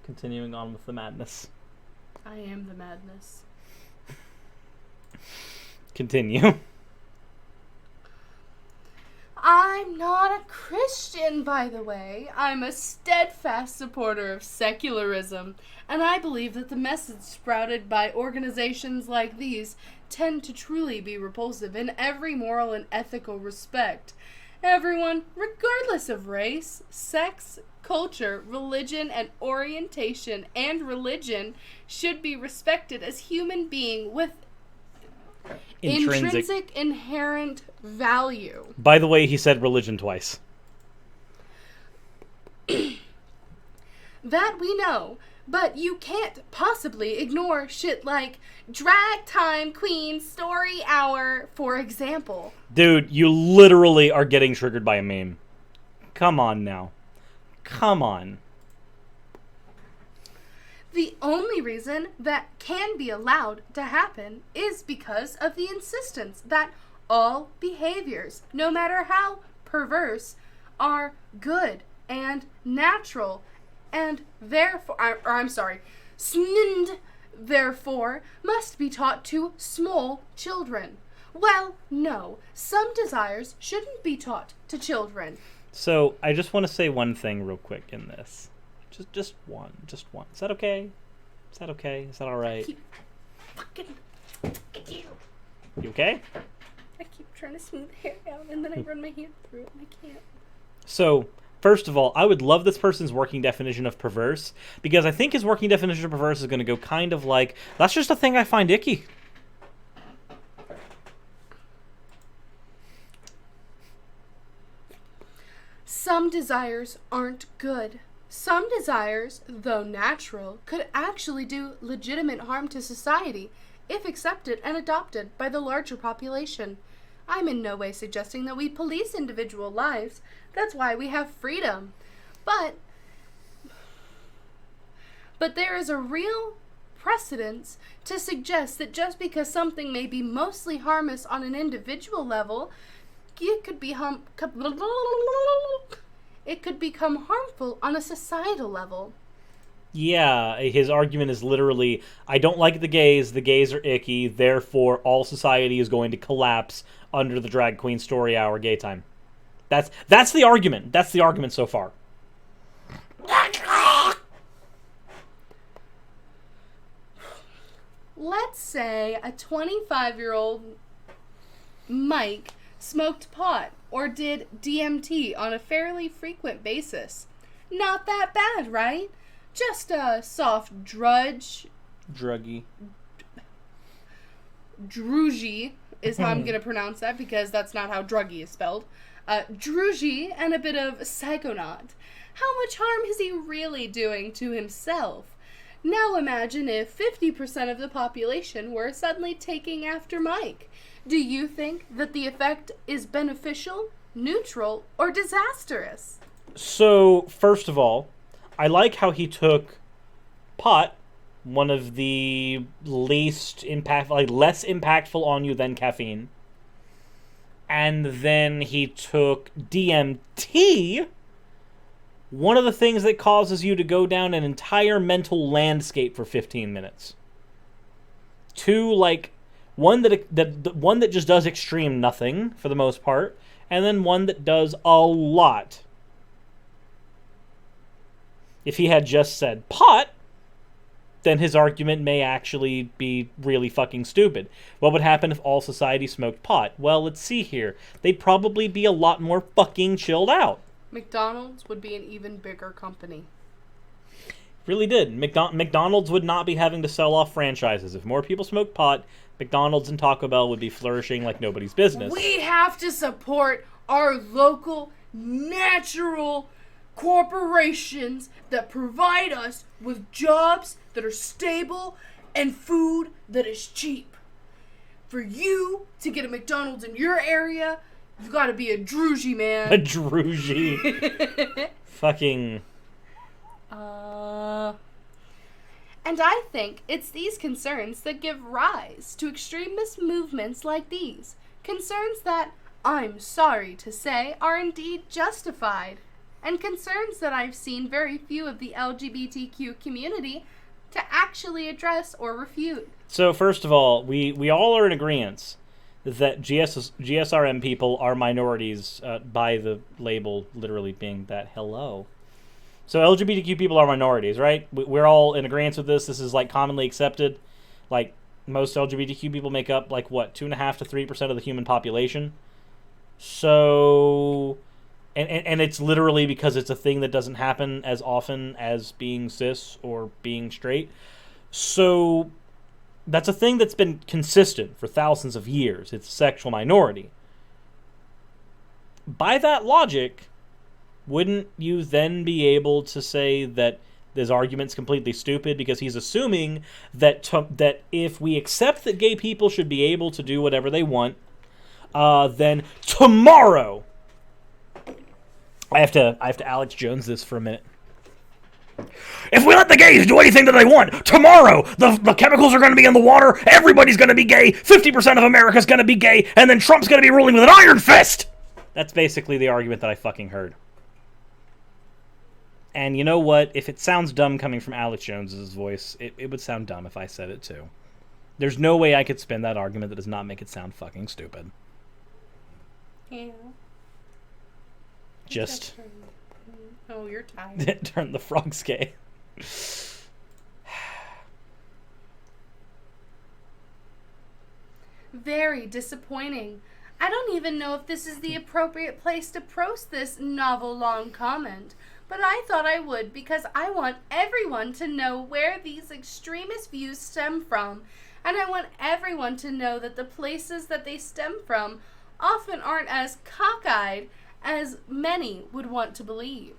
Continuing on with the madness. I am the madness. Continue. I'm not a Christian, by the way. I'm a steadfast supporter of secularism, and I believe that the message sprouted by organizations like these tend to truly be repulsive in every moral and ethical respect. Everyone, regardless of race, sex, culture, religion, and orientation, and religion, should be respected as human beings with intrinsic inherent value. By the way, he said religion twice. That we know, but you can't possibly ignore shit like Drag Time Queen Story Hour, for example. Dude, you literally are getting triggered by a meme. Come on now. Come on. The only reason that can be allowed to happen is because of the insistence that all behaviors, no matter how perverse, are good and natural, and therefore, therefore must be taught to small children. Well, no, some desires shouldn't be taught to children. So, I just want to say one thing real quick in this. Just one. Is that okay? Is that okay? Is that alright? Keep fucking at you. You okay? I keep trying to smooth the hair out, and then I run my hand through it, and I can't. So, first of all, I would love this person's working definition of perverse, because I think his working definition of perverse is going to go kind of like, that's just a thing I find icky. Some desires aren't good. Some desires, though natural, could actually do legitimate harm to society if accepted and adopted by the larger population. I'm in no way suggesting that we police individual lives. That's why we have freedom. But there is a real precedence to suggest that just because something may be mostly harmless on an individual level, it could become harmful on a societal level. Yeah, his argument is literally, I don't like the gays are icky, therefore all society is going to collapse under the drag queen story hour gay time. That's the argument. That's the argument so far. Let's say a 25-year-old Mike smoked pot or did DMT on a fairly frequent basis. Not that bad, right? Just a soft droogie is how I'm going to pronounce that because that's not how druggie is spelled. Droogie and a bit of psychonaut. How much harm is he really doing to himself? Now imagine if 50% of the population were suddenly taking after Mike. Do you think that the effect is beneficial, neutral, or disastrous? So, first of all, I like how he took pot, one of the less impactful on you than caffeine, and then he took DMT, one of the things that causes you to go down an entire mental landscape for 15 minutes. Two, one that just does extreme nothing for the most part, and then one that does a lot. If he had just said pot, then his argument may actually be really fucking stupid. What would happen if all society smoked pot? Well, let's see here. They'd probably be a lot more fucking chilled out. McDonald's would be an even bigger company. Really did. McDonald's would not be having to sell off franchises. If more people smoked pot, McDonald's and Taco Bell would be flourishing like nobody's business. We have to support our local, natural corporations that provide us with jobs that are stable and food that is cheap. For you to get a McDonald's in your area, you've got to be a droogie, man. A droogie. Fucking... And I think it's these concerns that give rise to extremist movements like these. Concerns that, I'm sorry to say, are indeed justified. And concerns that I've seen very few of the LGBTQ community to actually address or refute. So first of all, we all are in agreement that GSRM people are minorities by the label literally being that hello. So LGBTQ people are minorities, right? We're all in agreement with this. This is commonly accepted. Most LGBTQ people make up 2.5% to 3% of the human population. So, and it's literally because it's a thing that doesn't happen as often as being cis or being straight. So that's a thing that's been consistent for thousands of years. It's a sexual minority. By that logic, wouldn't you then be able to say that this argument's completely stupid because he's assuming that that if we accept that gay people should be able to do whatever they want, then tomorrow I have to Alex Jones this for a minute. If we let the gays do anything that they want, tomorrow the chemicals are going to be in the water, everybody's going to be gay, 50% of America's going to be gay, and then Trump's going to be ruling with an iron fist! That's basically the argument that I fucking heard. And you know what? If it sounds dumb coming from Alex Jones's voice, it would sound dumb if I said it too. There's no way I could spin that argument that does not make it sound fucking stupid. Yeah. Just... Oh, you're tired. Turn the frogs gay. Very disappointing. I don't even know if this is the appropriate place to post this novel long comment, but I thought I would because I want everyone to know where these extremist views stem from, and I want everyone to know that the places that they stem from often aren't as cockeyed as many would want to believe.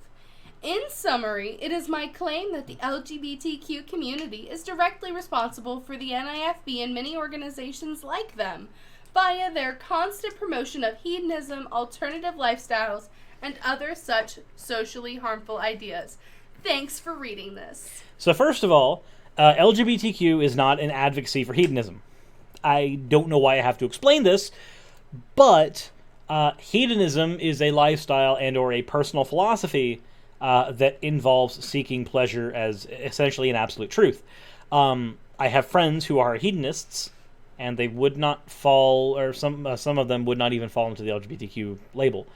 In summary, it is my claim that the LGBTQ community is directly responsible for the NIFB and many organizations like them via their constant promotion of hedonism, alternative lifestyles, and other such socially harmful ideas. Thanks for reading this. So first of all, LGBTQ is not an advocacy for hedonism. I don't know why I have to explain this, but hedonism is a lifestyle and or a personal philosophy that involves seeking pleasure as essentially an absolute truth. I have friends who are hedonists, and they would not fall, or some of them would not even fall into the LGBTQ label.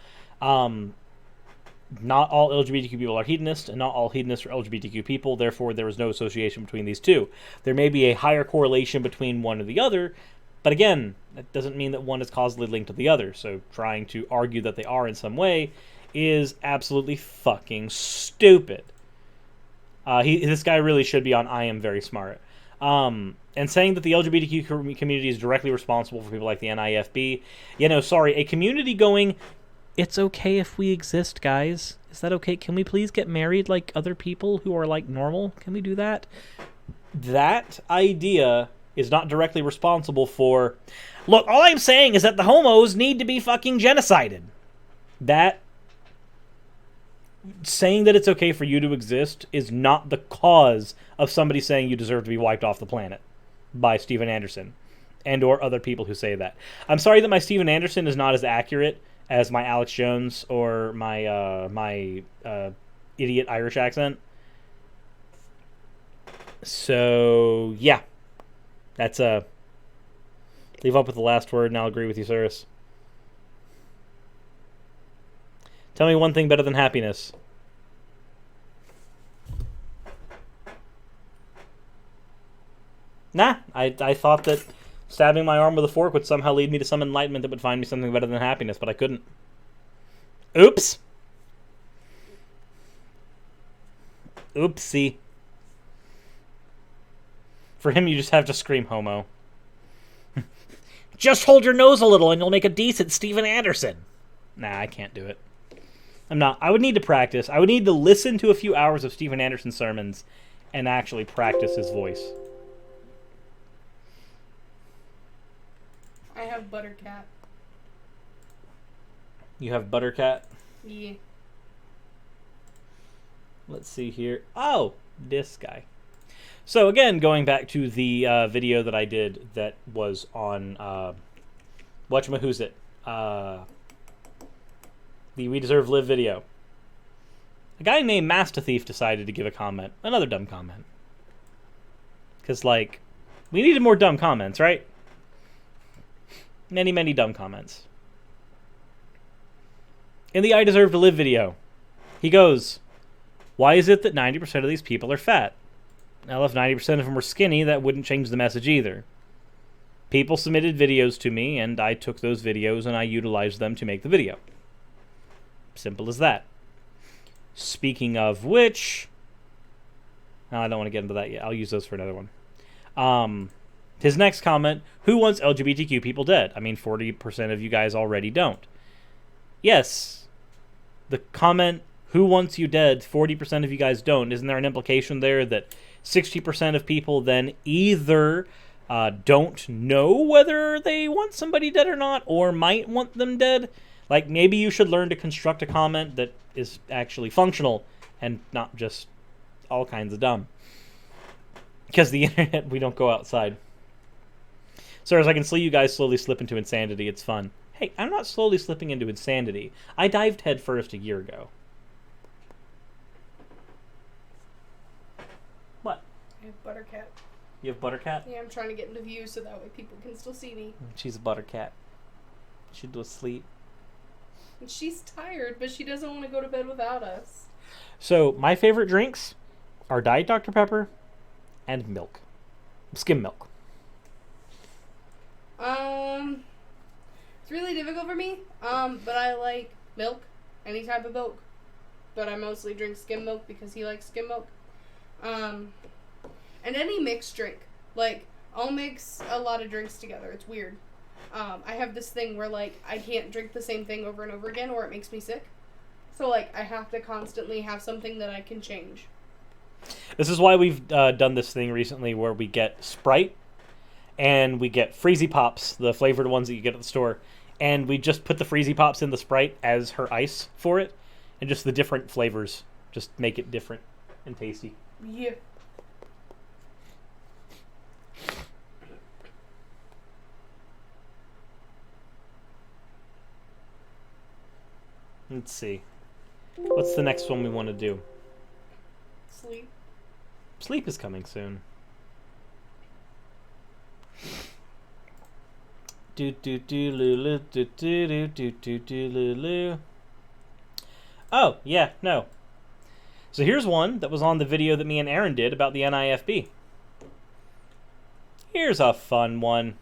Not all LGBTQ people are hedonists, and not all hedonists are LGBTQ people. Therefore, there is no association between these two. There may be a higher correlation between one or the other, but again, that doesn't mean that one is causally linked to the other. So trying to argue that they are in some way is absolutely fucking stupid. This guy really should be on I Am Very Smart. And saying that the LGBTQ community is directly responsible for people like the NIFB, sorry, a community going, it's okay if we exist, guys. Is that okay? Can we please get married like other people who are like normal? Can we do that? That idea is not directly responsible for, look, all I'm saying is that the homos need to be fucking genocided. That saying that it's okay for you to exist is not the cause of somebody saying you deserve to be wiped off the planet by Steven Anderson and or other people who say that. I'm sorry that my Steven Anderson is not as accurate as my Alex Jones or my idiot Irish accent. So, yeah. That's leave up with the last word, and I'll agree with you, Cyrus. Tell me one thing better than happiness. Nah, I thought that stabbing my arm with a fork would somehow lead me to some enlightenment that would find me something better than happiness, but I couldn't. Oops. Oopsie. For him, you just have to scream homo. Just hold your nose a little and you'll make a decent Steven Anderson. Nah, I can't do it. I'm not. I would need to practice. I would need to listen to a few hours of Steven Anderson sermons and actually practice his voice. I have Buttercat. You have Buttercat? Yeah. Let's see here. Oh, this guy. So again, going back to the video that I did that was on whatchamahoosit, the We Deserve Live video. A guy named Master Thief decided to give a comment. Another dumb comment. Because, like, we needed more dumb comments, right? Many, many dumb comments. In the I Deserve to Live video, he goes, why is it that 90% of these people are fat? Now, if 90% of them were skinny, that wouldn't change the message either. People submitted videos to me, and I took those videos and I utilized them to make the video. Simple as that. Speaking of which, I don't want to get into that yet. I'll use those for another one. His next comment, who wants LGBTQ people dead? I mean, 40% of you guys already don't. Yes. The comment, who wants you dead, 40% of you guys don't. Isn't there an implication there that 60% of people then either don't know whether they want somebody dead or not, or might want them dead? Like, maybe you should learn to construct a comment that is actually functional and not just all kinds of dumb. Because the internet, we don't go outside. So as I can see you guys slowly slip into insanity, it's fun. Hey, I'm not slowly slipping into insanity. I dived headfirst a year ago. What? I have Buttercat. You have Buttercat? Yeah, I'm trying to get into view so that way people can still see me. She's a Buttercat. She'll do a sleep. And she's tired, but she doesn't want to go to bed without us. So, my favorite drinks are Diet Dr. Pepper and milk. Skim milk. It's really difficult for me, but I like milk, any type of milk. But I mostly drink skim milk because he likes skim milk. And any mixed drink. Like, I'll mix a lot of drinks together. It's weird. I have this thing where, like, I can't drink the same thing over and over again or it makes me sick. So, like, I have to constantly have something that I can change. This is why we've done this thing recently where we get Sprite and we get Freezy Pops, the flavored ones that you get at the store, and we just put the Freezy Pops in the Sprite as her ice for it, and just the different flavors just make it different and tasty. Yeah. Let's see. What's the next one we want to do? Sleep. Sleep is coming soon. Oh, yeah, no. So here's one that was on the video that me and Aaron did about the NIFB. Here's a fun one.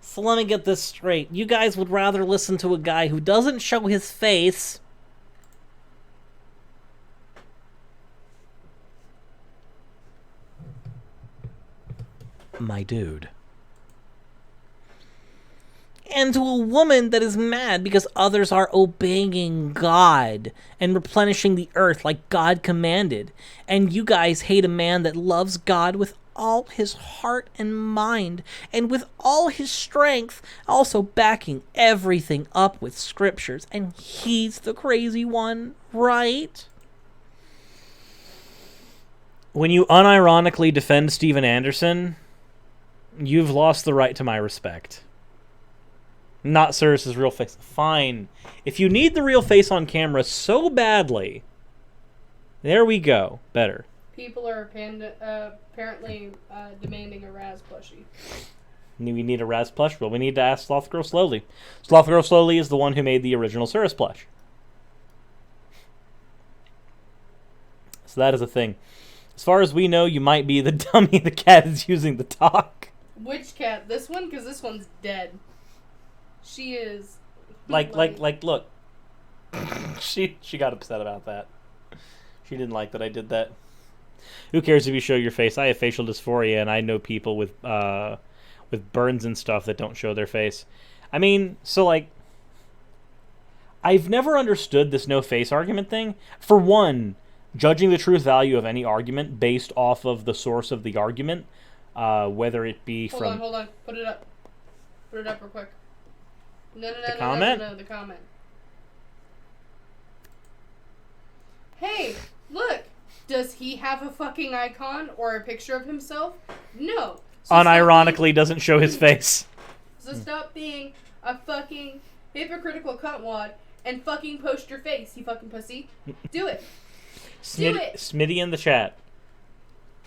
So let me get this straight. You guys would rather listen to a guy who doesn't show his face. My dude. And to a woman that is mad because others are obeying God and replenishing the earth like God commanded. And you guys hate a man that loves God with all his heart and mind and with all his strength, also backing everything up with scriptures. And he's the crazy one, right? When you unironically defend Steven Anderson, you've lost the right to my respect. Not Cyrus's real face. Fine. If you need the real face on camera so badly, there we go. Better. People are apparently demanding a Raz plushie. We need a Raz plush. Well, we need to ask Sloth Grow Slowly. Sloth Grow Slowly is the one who made the original Cyrus plush. So that is a thing. As far as we know, you might be the dummy the cat is using to talk. Which cat? This one? Because this one's dead. She is... Like, look. She got upset about that. She didn't like that I did that. Who cares if you show your face? I have facial dysphoria, and I know people with burns and stuff that don't show their face. I mean, so, like... I've never understood this no face argument thing. For one, judging the truth value of any argument based off of the source of the argument, whether it be from... Hold on. Put it up. Put it up real quick. No, the comment. Hey, look! Does he have a fucking icon or a picture of himself? No. So unironically doesn't show his face. So stop being a fucking hypocritical cuntwad and fucking post your face, you fucking pussy. Do it. Do it. Smitty in the chat.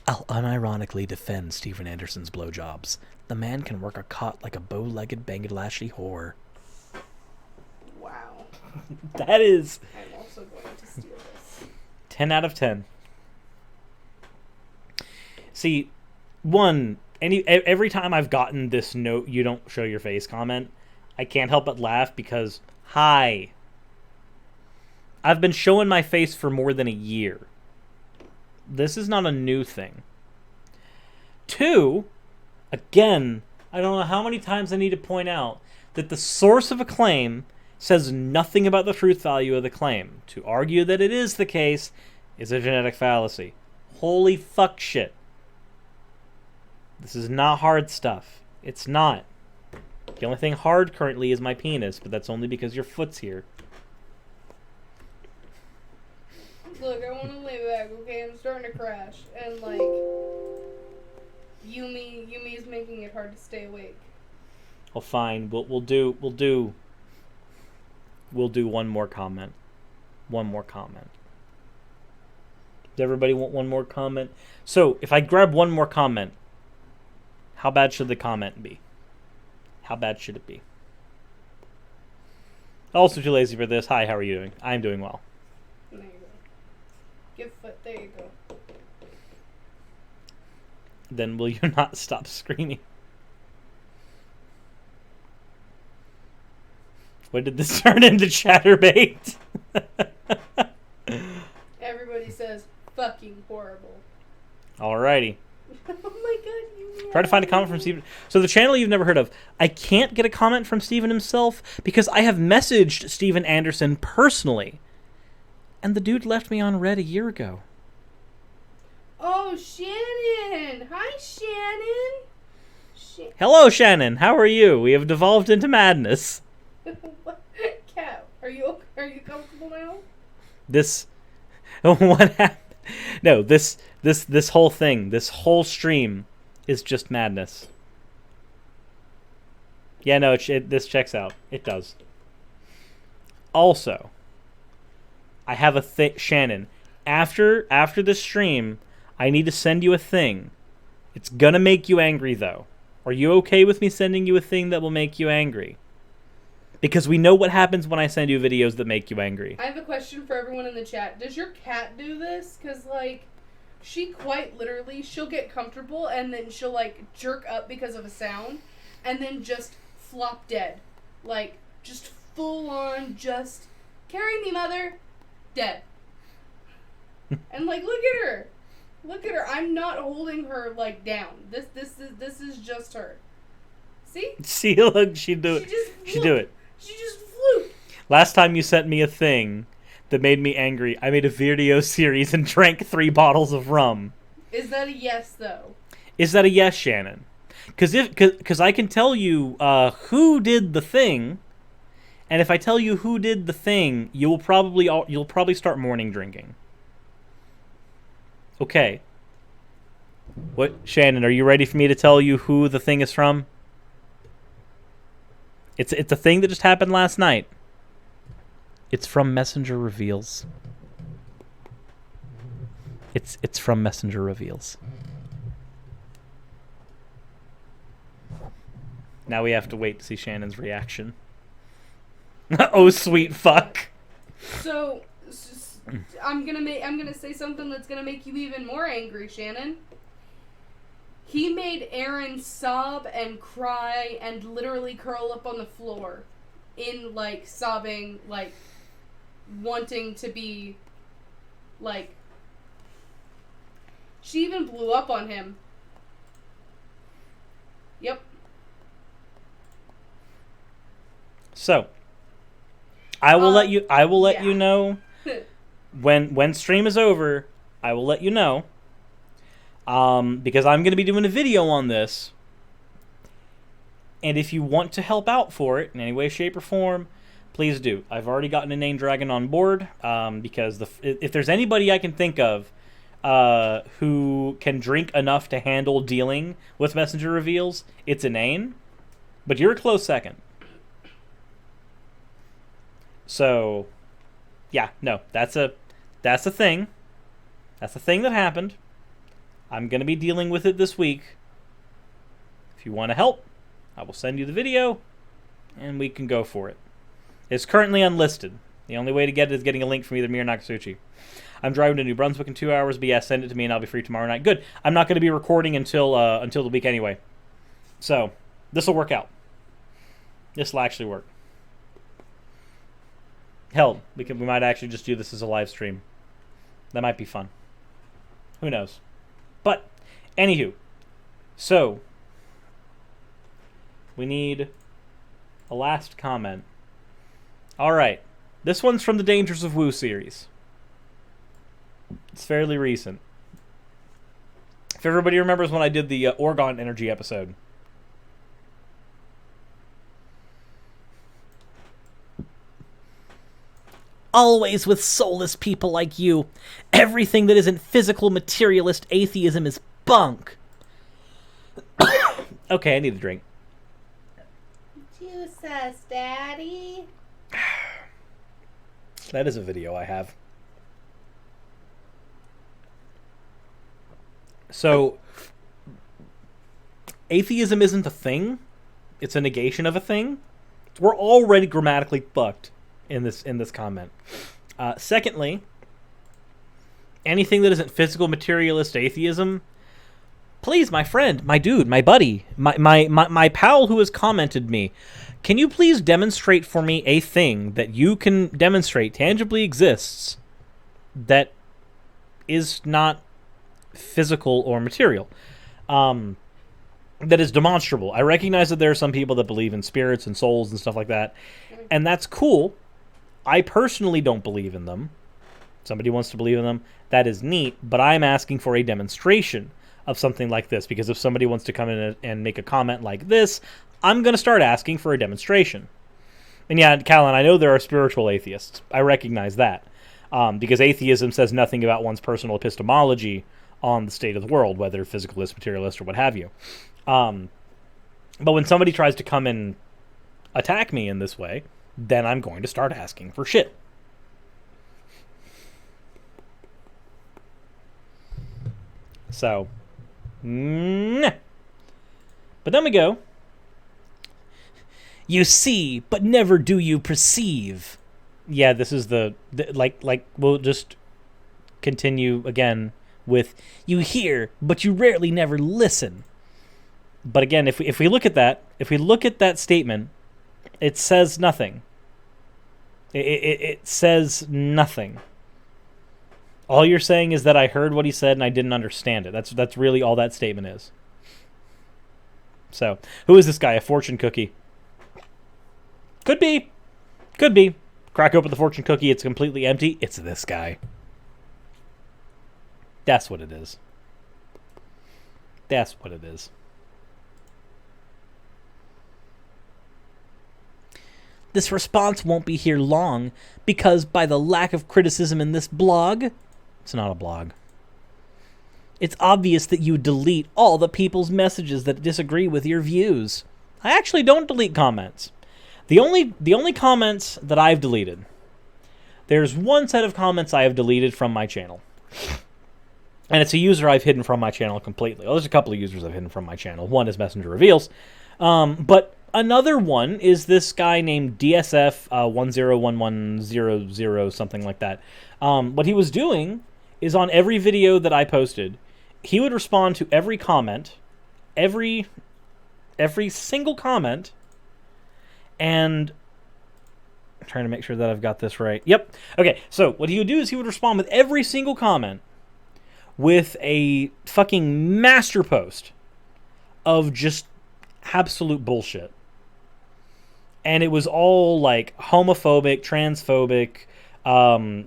I'll unironically defend Steven Anderson's blowjobs. The man can work a cot like a bow-legged Bangladeshi whore. Wow. That is... I'm also going to steal this. 10 out of 10. See, every time I've gotten this note, you don't show your face comment, I can't help but laugh because, hi. I've been showing my face for more than a year. This is not a new thing. 2, again, I don't know how many times I need to point out that the source of a claim says nothing about the truth value of the claim. To argue that it is the case is a genetic fallacy. Holy fuck shit. This is not hard stuff. It's not. The only thing hard currently is my penis, but that's only because your foot's here. Look, I want to lay back, okay? I'm starting to crash. And, like, Yumi's making it hard to stay awake. Well, fine. We'll do one more comment. One more comment. Does everybody want one more comment? So, if I grab one more comment, how bad should the comment be? How bad should it be? Also too lazy for this. Hi, how are you doing? I'm doing well. There you go. Give foot. There you go. Then will you not stop screaming? When did this turn into chatterbait? Everybody says fucking horrible. Alrighty. Oh my god, Try to find a comment from Steven. So the channel you've never heard of. I can't get a comment from Steven himself because I have messaged Steven Anderson personally. And the dude left me on red a year ago. Oh, Shannon! Hi, Shannon! Hello, Shannon. How are you? We have devolved into madness. Cat, are you comfortable now? What happened? No, this whole thing, this whole stream is just madness. Yeah, no, this checks out. It does. Also, I have a thing, Shannon. After this stream, I need to send you a thing. It's gonna make you angry, though. Are you okay with me sending you a thing that will make you angry? Because we know what happens when I send you videos that make you angry. I have a question for everyone in the chat. Does your cat do this? Because, like, she quite literally, she'll get comfortable and then she'll, like, jerk up because of a sound and then just flop dead. Like, just full on, just, carry me, mother, dead. And, like, look at her. Look at her. I'm not holding her, like, down. This is just her. See? See, look, she do it. She do it. She just flew. Last time you sent me a thing that made me angry, I made a video series and drank 3 bottles of rum. Is that a yes, though? Is that a yes, Shannon? Because I can tell you who did the thing, and if I tell you who did the thing, you'll probably start morning drinking. Okay. What, Shannon? Are you ready for me to tell you who the thing is from? It's a thing that just happened last night. It's from Messenger Reveals. It's from Messenger Reveals. Now we have to wait to see Shannon's reaction. Oh, sweet fuck. So, I'm gonna say something that's gonna make you even more angry, Shannon. He made Aaron sob and cry and literally curl up on the floor in, like, sobbing, like, wanting to be, like... She even blew up on him. Yep. So, I will let you know when stream is over. I will let you know. Because I'm going to be doing a video on this. And if you want to help out for it in any way, shape, or form, please do. I've already gotten a name dragon on board, because if there's anybody I can think of who can drink enough to handle dealing with Messenger Reveals, it's Inane. But you're a close second. So, yeah, no, that's a thing. That's a thing that happened. I'm going to be dealing with it this week. If you want to help, I will send you the video, and we can go for it. It's currently unlisted. The only way to get it is getting a link from either me or Nakasuchi. I'm driving to New Brunswick in 2 hours, but yeah, send it to me and I'll be free tomorrow night. Good. I'm not going to be recording until the week anyway. So, this will work out. This will actually work. Hell, we might actually just do this as a live stream. That might be fun. Who knows? But, anywho, so, we need a last comment. Alright, this one's from the Dangers of Woo series. It's fairly recent. If everybody remembers when I did the Orgon Energy episode. Always with soulless people like you. Everything that isn't physical materialist atheism is bunk. Okay, I need a drink. Juice us, Daddy. That is a video I have. So, atheism isn't a thing. It's a negation of a thing. We're already grammatically fucked in this comment. Secondly, anything that isn't physical materialist atheism, please, my friend, my dude, my buddy, my pal who has commented me, can you please demonstrate for me a thing that you can demonstrate tangibly exists that is not physical or material? that is demonstrable. I recognize that there are some people that believe in spirits and souls and stuff like that, and that's cool. I personally don't believe in them. Somebody wants to believe in them, that is neat, but I'm asking for a demonstration of something like this, because if somebody wants to come in and make a comment like this, I'm going to start asking for a demonstration. And yeah, Callan, I know there are spiritual atheists. I recognize that. Because atheism says nothing about one's personal epistemology on the state of the world, whether physicalist, materialist, or what have you. But when somebody tries to come and attack me in this way, then I'm going to start asking for shit. So, but then we go. You see, but never do you perceive. Yeah, this is the like we'll just continue again with you hear, but you rarely never listen. But again, if we look at that statement, it says nothing. It says nothing. All you're saying is that I heard what he said and I didn't understand it. That's really all that statement is. So, who is this guy? A fortune cookie? Could be. Could be. Crack open the fortune cookie, it's completely empty. It's this guy. That's what it is. That's what it is. This response won't be here long because by the lack of criticism in this blog, it's not a blog. It's obvious that you delete all the people's messages that disagree with your views. I actually don't delete comments. The only comments that I've deleted, there's one set of comments I have deleted from my channel. And it's a user I've hidden from my channel completely. Well, there's a couple of users I've hidden from my channel. One is Messenger Reveals. But another one is this guy named DSF 101100, something like that. What he was doing is on every video that I posted, he would respond to every comment, every single comment, and I'm trying to make sure that I've got this right. Yep. Okay, so what he would do is he would respond with every single comment with a fucking master post of just absolute bullshit. And it was all like homophobic, transphobic,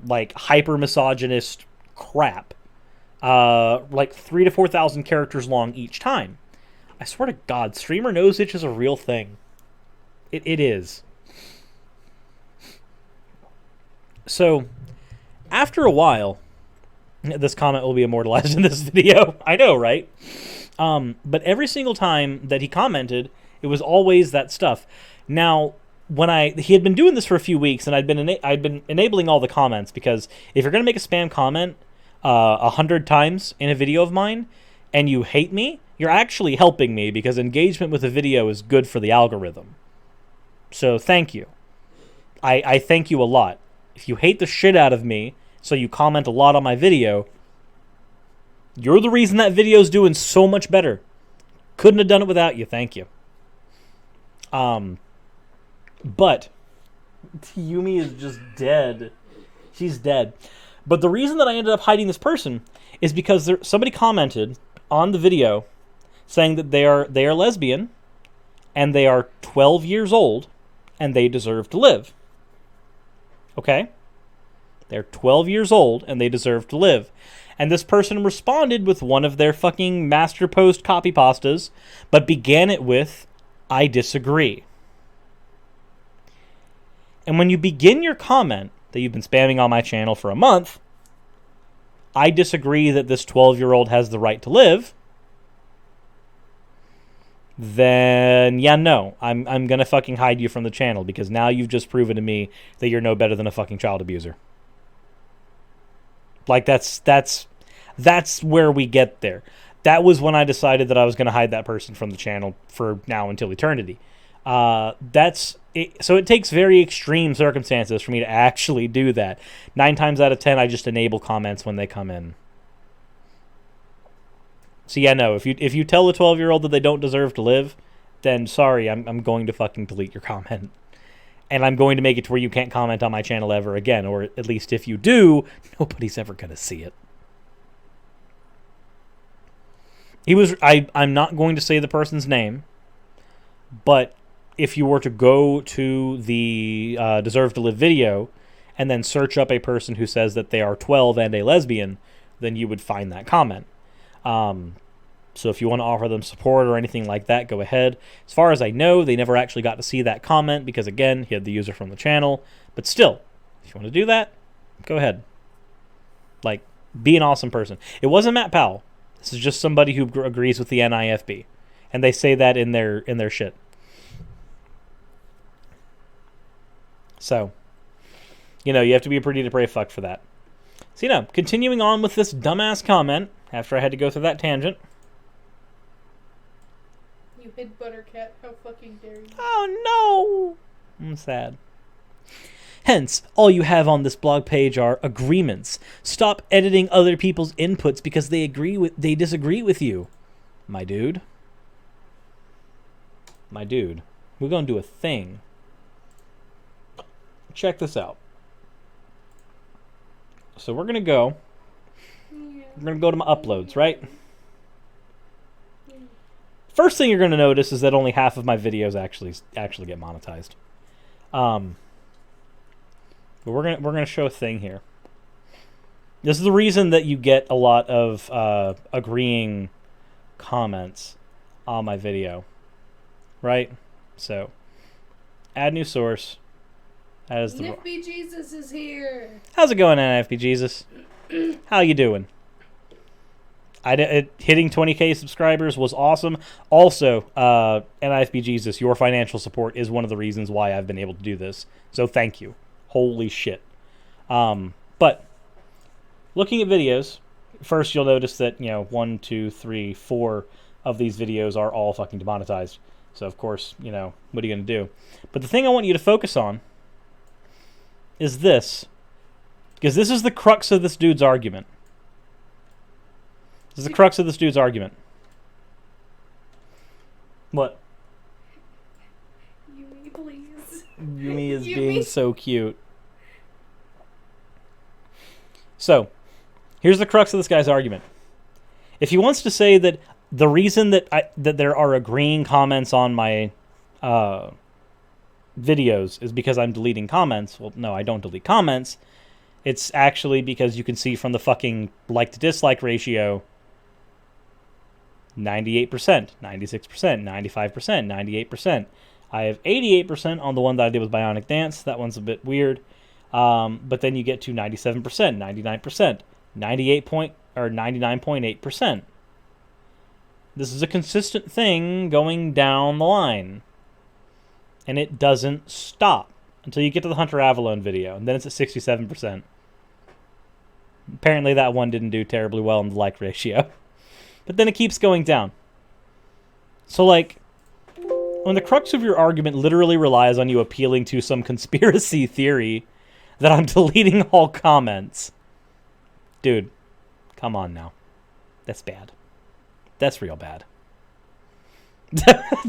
like hyper misogynist crap. Like 3,000 to 4,000 characters long each time. I swear to God, streamer nose itch is a real thing. It is. So, after a while, this comment will be immortalized in this video. I know, right? But every single time that he commented, it was always that stuff. Now, he had been doing this for a few weeks, and I'd been enabling all the comments, because if you're going to make a spam comment 100 times in a video of mine, and you hate me, you're actually helping me, because engagement with a video is good for the algorithm. So thank you. I thank you a lot. If you hate the shit out of me, so you comment a lot on my video, you're the reason that video's doing so much better. Couldn't have done it without you. Thank you. But Yumi is just dead. She's dead. But the reason that I ended up hiding this person is because somebody commented on the video saying that they are lesbian and they are 12 years old and they deserve to live. Okay? They're 12 years old and they deserve to live. And this person responded with one of their fucking master post copy pastas, but began it with, I disagree. And when you begin your comment that you've been spamming on my channel for a month, I disagree that this 12-year-old has the right to live, then yeah, no, I'm gonna fucking hide you from the channel, because now you've just proven to me that you're no better than a fucking child abuser. Like that's where we get there. That was when I decided that I was gonna hide that person from the channel for now until eternity. That's it. So it takes very extreme circumstances for me to actually do that. 9 times out of 10, I just enable comments when they come in. So yeah, no, if you tell a 12-year-old that they don't deserve to live, then sorry, I'm going to fucking delete your comment. And I'm going to make it to where you can't comment on my channel ever again, or at least if you do, nobody's ever going to see it. He was. I'm not going to say the person's name, but if you were to go to the Deserve to Live video and then search up a person who says that they are 12 and a lesbian, then you would find that comment. So if you want to offer them support or anything like that, go ahead. As far as I know, they never actually got to see that comment because, again, he had the user from the channel. But still, if you want to do that, go ahead. Like, be an awesome person. It wasn't Matt Powell. This is just somebody who agrees with the NIFB. And they say that in their shit. So, you have to be a pretty depraved fuck for that. So, continuing on with this dumbass comment, after I had to go through that tangent. You hid Buttercat. How fucking dare you? Oh, no! I'm sad. Hence, all you have on this blog page are agreements. Stop editing other people's inputs because they disagree with you. My dude. We're going to do a thing. Check this out. So we're going to go. We're going to go to my uploads, right? First thing you're going to notice is that only half of my videos actually get monetized. But we're gonna show a thing here. This is the reason that you get a lot of agreeing comments on my video, right? So, add new source. NFB Jesus is here. How's it going, NFB Jesus? How you doing? Hitting 20k subscribers was awesome. Also, NIFB Jesus, your financial support is one of the reasons why I've been able to do this. So thank you. Holy shit. But looking at videos, first you'll notice that 1, 2, 3, 4 of these videos are all fucking demonetized. So of course, what are you gonna do? But the thing I want you to focus on is this, because this is the crux of this dude's argument. This is the crux of this dude's argument. What? Yumi, please. Yumi is being so cute. So, here's the crux of this guy's argument. If he wants to say that the reason that there are agreeing comments on my videos is because I'm deleting comments, well, no, I don't delete comments. It's actually because you can see from the fucking like to dislike ratio, 98%, 96%, 95%, 98%. I have 88% on the one that I did with Bionic Dance. That one's a bit weird. But then you get to 97%, 99%, 99.8%. This is a consistent thing going down the line. And it doesn't stop until you get to the Hunter Avalone video. And then it's at 67%. Apparently that one didn't do terribly well in the like ratio. But then it keeps going down. So, when the crux of your argument literally relies on you appealing to some conspiracy theory that I'm deleting all comments. Dude, come on now. That's bad. That's real bad.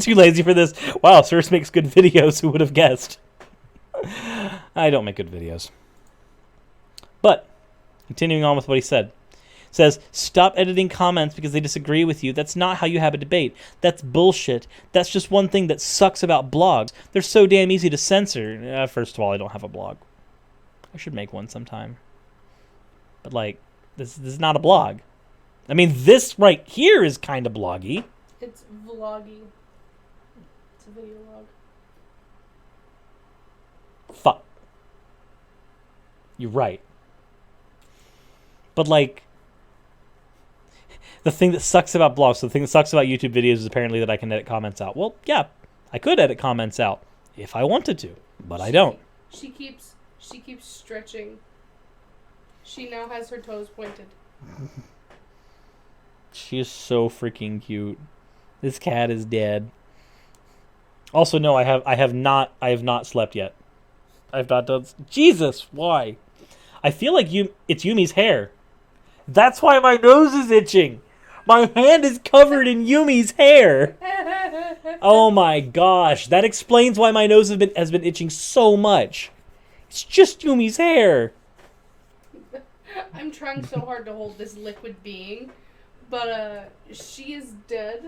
Too lazy for this. Wow, Source makes good videos. Who would have guessed? I don't make good videos. But, continuing on with what he said. Says, stop editing comments because they disagree with you. That's not how you have a debate. That's bullshit. That's just one thing that sucks about blogs. They're so damn easy to censor. First of all, I don't have a blog. I should make one sometime. But, this is not a blog. I mean, this right here is kind of bloggy. It's vloggy. It's a video log. Fuck. You're right. But, the thing that sucks about blogs, so the thing that sucks about YouTube videos is apparently that I can edit comments out. Well, yeah, I could edit comments out if I wanted to, but I don't. She keeps stretching. She now has her toes pointed. She is so freaking cute. This cat is dead. Also, no, I have not slept yet. I've not done. Jesus, why? I feel like it's Yumi's hair. That's why my nose is itching. My hand is covered in Yumi's hair. Oh my gosh, that explains why my nose has been itching so much. It's just Yumi's hair. I'm trying so hard to hold this liquid being, But she is dead.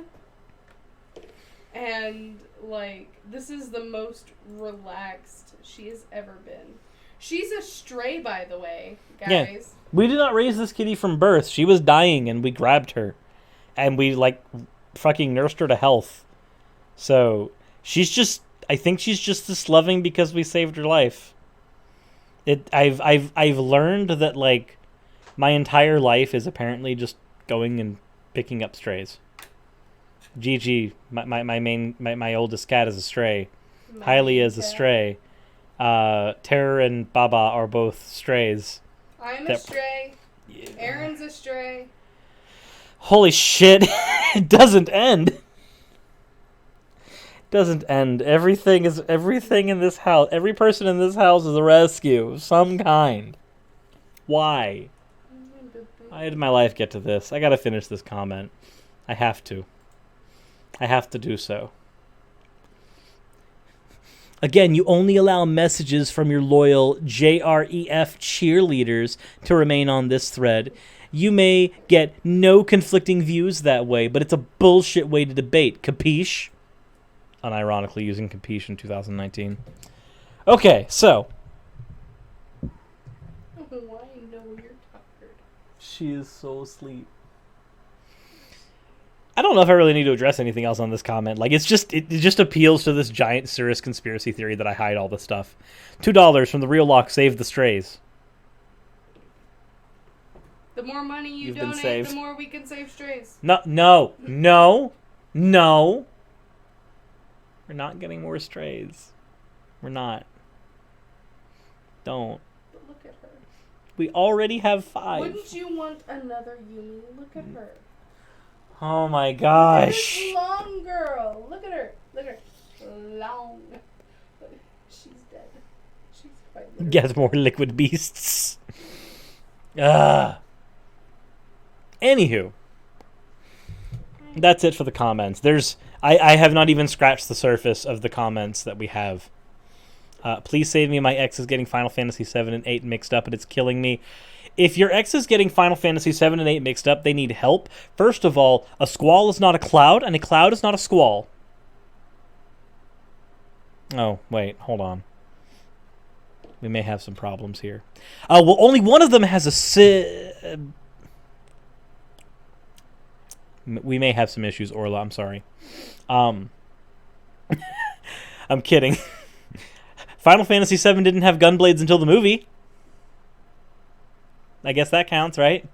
And, like, this is the most relaxed she has ever been. She's a stray, by the way, guys. Yeah. We did not raise this kitty from birth. She was dying, and we grabbed her. And we, like, fucking nursed her to health. So, she's just... I think she's just this loving because we saved her life. I've learned that, like, my entire life is apparently just going and picking up strays. Gigi, my oldest cat, is a stray. Hailey is a stray. Terror and Baba are both strays. I'm a stray. Yeah. Aaron's a stray. Holy shit! It doesn't end. It doesn't end. Everything in this house. Every person in this house is a rescue of some kind. Why? Why did my life get to this? I gotta finish this comment. I have to. I have to do so. Again, you only allow messages from your loyal JREF cheerleaders to remain on this thread. You may get no conflicting views that way, but it's a bullshit way to debate. Capiche? Unironically using capiche in 2019. Okay, so. Oh, I know you're tired. She is so asleep. I don't know if I really need to address anything else on this comment. Like, it just appeals to this giant serious conspiracy theory that I hide all this stuff. $2 from the real lock saved the strays. The more money you donate, the more we can save strays. No. We're not getting more strays. We're not. Don't. But look at her. We already have 5. Wouldn't you want another Yumi? Look at her. Oh my gosh. This long girl. Look at her. Look at her. Long. She's dead. She's quite literally. Get more liquid beasts. Anywho. That's it for the comments. I have not even scratched the surface of the comments that we have. Please save me. My ex is getting Final Fantasy 7 and 8 mixed up, and it's killing me. If your ex is getting Final Fantasy 7 and 8 mixed up, they need help. First of all, a squall is not a cloud, and a cloud is not a squall. Oh, wait, hold on. We may have some problems here. Well, only one of them has a... We may have some issues, Orla, I'm sorry. I'm kidding. Final Fantasy 7 didn't have gunblades until the movie. I guess that counts, right?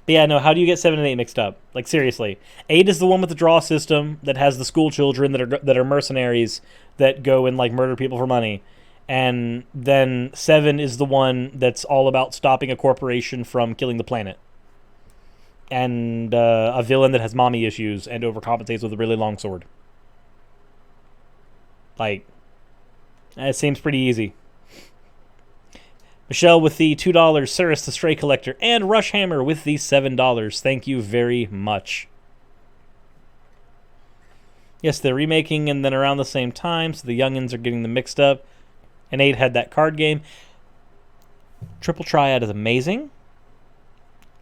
But yeah, no, how do you get 7 and 8 mixed up? Like, seriously. 8 is the one with the draw system that has the school children that are mercenaries that go and, like, murder people for money. And then 7 is the one that's all about stopping a corporation from killing the planet. And a villain that has mommy issues and overcompensates with a really long sword. Like, it seems pretty easy. Michelle with the $2, Cirrus the Stray Collector, and Rush Hammer with the $7. Thank you very much. Yes, they're remaking and then around the same time, so the youngins are getting them mixed up. And 8 had that card game. Triple Triad is amazing.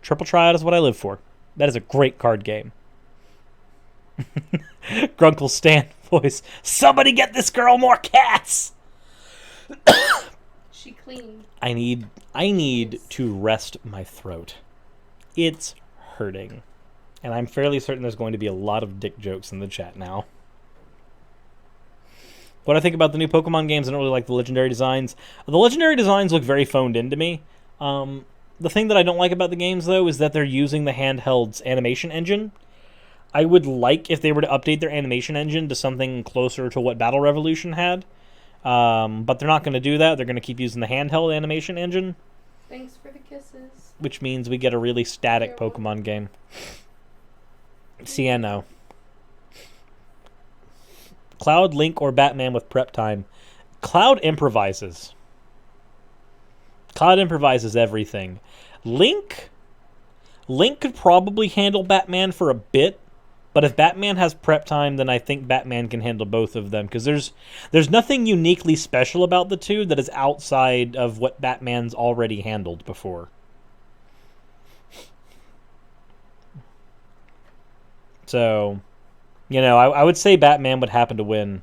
Triple Triad is what I live for. That is a great card game. Grunkle Stan voice. Somebody get this girl more cats! She cleaned. I need to rest my throat. It's hurting. And I'm fairly certain there's going to be a lot of dick jokes in the chat now. What I think about the new Pokemon games, I don't really like the legendary designs. The legendary designs look very phoned into me. The thing that I don't like about the games, though, is that they're using the handheld's animation engine. I would like if they were to update their animation engine to something closer to what Battle Revolution had. But they're not going to do that. They're going to keep using the handheld animation engine. Thanks for the kisses. Which means we get a really static Pokemon game. Cieno. Cloud, Link, or Batman with prep time. Cloud improvises. Cloud improvises everything. Link could probably handle Batman for a bit, but if Batman has prep time, then I think Batman can handle both of them, because there's nothing uniquely special about the two that is outside of what Batman's already handled before. So, I would say Batman would happen to win.